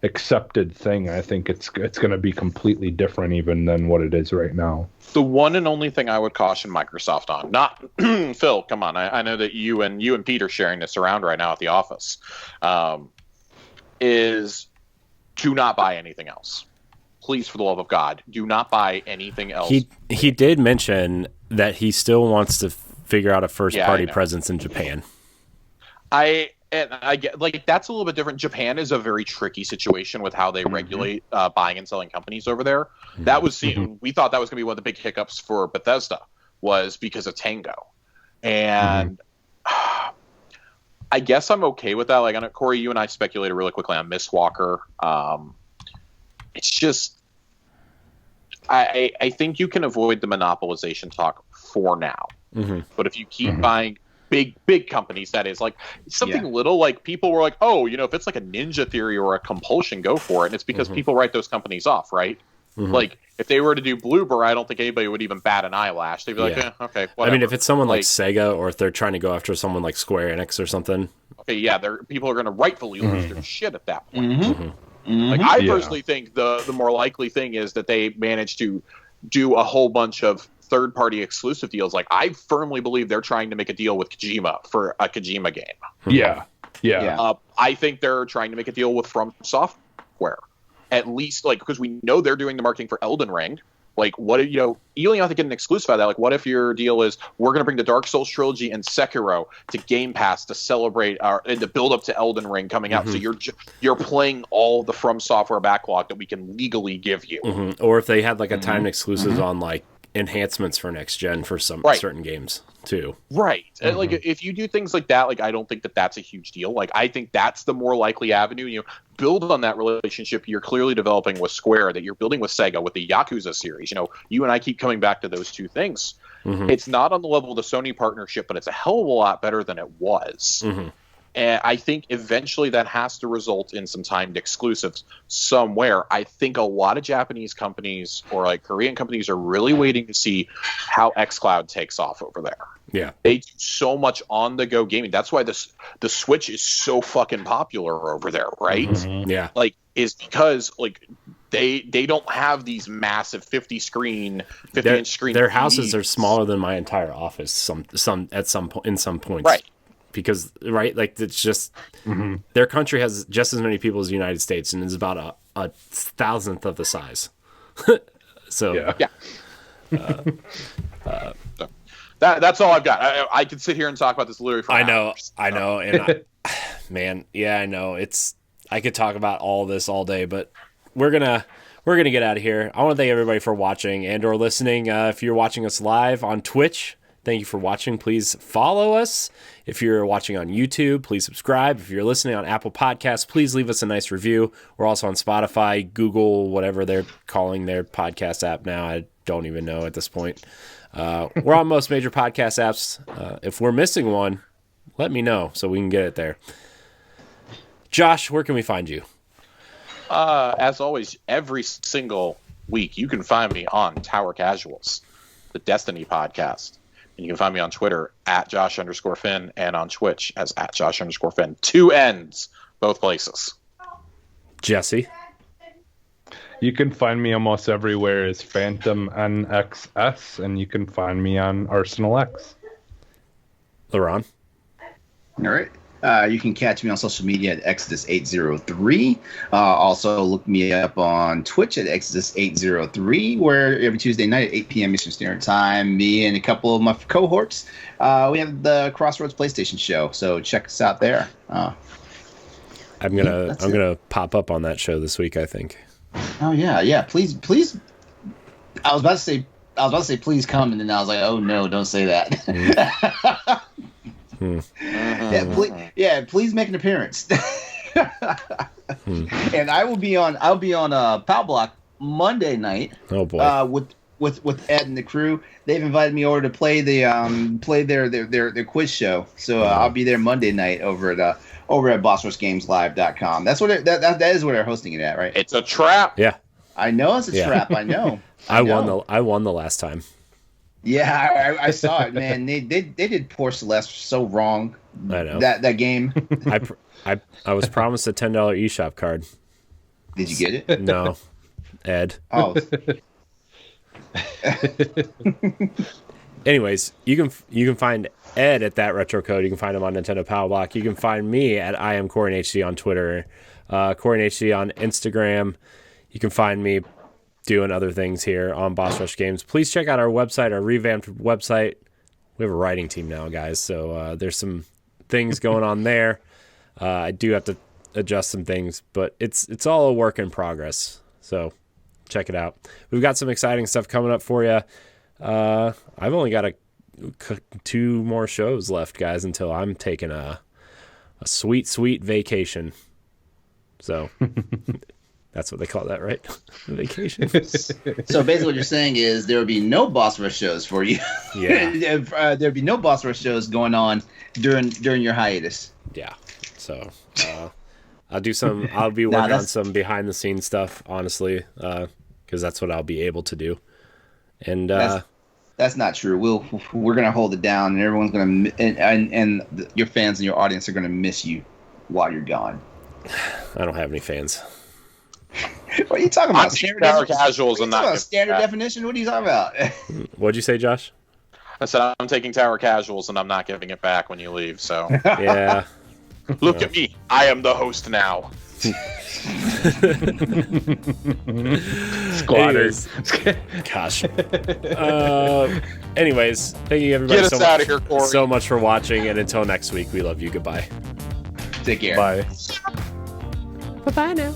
accepted thing, I think it's going to be completely different even than what it is right now. The one and only thing I would caution Microsoft on, not Phil, come on, I know that you and Pete are sharing this around right now at the office, is do not buy anything else. Please, for the love of God, do not buy anything else. He did mention that he still wants to figure out a first-party presence in Japan. I get like that's a little bit different. Japan is a very tricky situation with how they regulate buying and selling companies over there. That was we thought that was going to be one of the big hiccups for Bethesda was because of Tango, and I guess I'm okay with that. Like, I know, Corey, you and I speculated really quickly on Mistwalker. It's just I think you can avoid the monopolization talk for now, but if you keep buying big companies, that is like something little, like people were like, oh, if it's like a Ninja Theory or a Compulsion, go for it. And it's because people write those companies off, right? Like if they were to do Bloober, I don't think anybody would even bat an eyelash. They'd be like, okay, whatever. I mean, if it's someone like Sega, or if they're trying to go after someone like Square Enix or something. Okay, yeah, people are going to rightfully lose their shit at that point. Like I personally think the more likely thing is that they manage to do a whole bunch of third-party exclusive deals. Like I firmly believe they're trying to make a deal with Kojima for a Kojima game. Yeah. I think they're trying to make a deal with From Software, at least, like because we know they're doing the marketing for Elden Ring. Like what you don't have to get an exclusive out of that. Like what if your deal is we're going to bring the Dark Souls trilogy and Sekiro to Game Pass to celebrate and to build up to Elden Ring coming out. So you're playing all the From Software backlog that we can legally give you. Or if they had like a timed exclusive on like enhancements for next gen for some certain games too. Right. And like if you do things like that, like I don't think that that's a huge deal. Like I think that's the more likely avenue. Build on that relationship you're clearly developing with Square, that you're building with Sega, with the Yakuza series. You and I keep coming back to those two things. It's not on the level of the Sony partnership, but it's a hell of a lot better than it was. And I think eventually that has to result in some timed exclusives somewhere. I think a lot of Japanese companies or like Korean companies are really waiting to see how xCloud takes off over there. Yeah. They do so much on-the-go gaming. That's why the Switch is so fucking popular over there, right? Yeah. Like, is because like they don't have these massive 50-inch screen. Their houses are smaller than my entire office. In some points, right? Because like it's just their country has just as many people as the United States, and is about a thousandth of the size. So that's all I've got. I could sit here and talk about this literally for hours. I know, and man, I know I could talk about all this all day, but we're gonna get out of here. I want to thank everybody for watching and or listening. If you're watching us live on Twitch, thank you for watching. Please follow us. If you're watching on YouTube, please subscribe. If you're listening on Apple Podcasts, please leave us a nice review. We're also on Spotify, Google, whatever they're calling their podcast app now. I don't even know at this point. We're on most major podcast apps. If we're missing one, let me know so we can get it there. Josh, where can we find you? As always, every single week, you can find me on Tower Casuals, the Destiny podcast. And you can find me on Twitter at Josh_Finn and on Twitch as at Josh_Finn. 2 N's, both places. Jesse? You can find me almost everywhere as Phantom NXS, and you can find me on Arsenal X. LeRon? All right. You can catch me on social media at Exodus803. Also, look me up on Twitch at Exodus803, where every Tuesday night at 8 p.m. Eastern Standard Time, me and a couple of my cohorts, we have the Crossroads PlayStation show. So check us out there. I'm gonna pop up on that show this week, I think. Oh yeah. Please. I was about to say please come, and then I was like, oh no, don't say that. Please make an appearance. And I'll be on Pow Block Monday night. Oh boy. With Ed and the crew. They've invited me over to play their quiz show. So I'll be there Monday night over at BossRushGamesLive.com. That's what that is where they're hosting it at, right? It's a trap. Yeah. I know it's a trap. I know. I won the last time. Yeah, I saw it, man. They did poor Celeste so wrong. I know that game. I was promised a $10 eShop card. Did you get it? No, Ed. Oh. Anyways, you can find Ed at that retro code. You can find him on Nintendo Power Block. You can find me at I am CoreyHD on Twitter, CoreyHD on Instagram. You can find me doing other things here on Boss Rush Games. Please check out our website, our revamped website. We have a writing team now, guys, so there's some things going on there. I do have to adjust some things, but it's all a work in progress. So check it out. We've got some exciting stuff coming up for you. I've only got 2 more shows left, guys, until I'm taking a sweet vacation. So that's what they call that, right? Vacation. So basically what you're saying is there will be no Boss Rush shows for you. Yeah. There'll be no Boss Rush shows going on during your hiatus. Yeah. So I'll be working on some behind the scenes stuff, honestly, because that's what I'll be able to do. And that's not true. We're gonna hold it down, and everyone's gonna and your fans and your audience are gonna miss you while you're gone. I don't have any fans. What are you talking about? Standard casuals and not standard definition. What are you talking about? What'd you say, Josh? I said I'm taking tower casuals and I'm not giving it back when you leave. So yeah. Look at me. I am the host now. Squatters. Gosh. Anyways, thank you everybody Get us out of here, Corey. so much for watching, and until next week, we love you. Goodbye. Take care. Bye. Bye-bye now.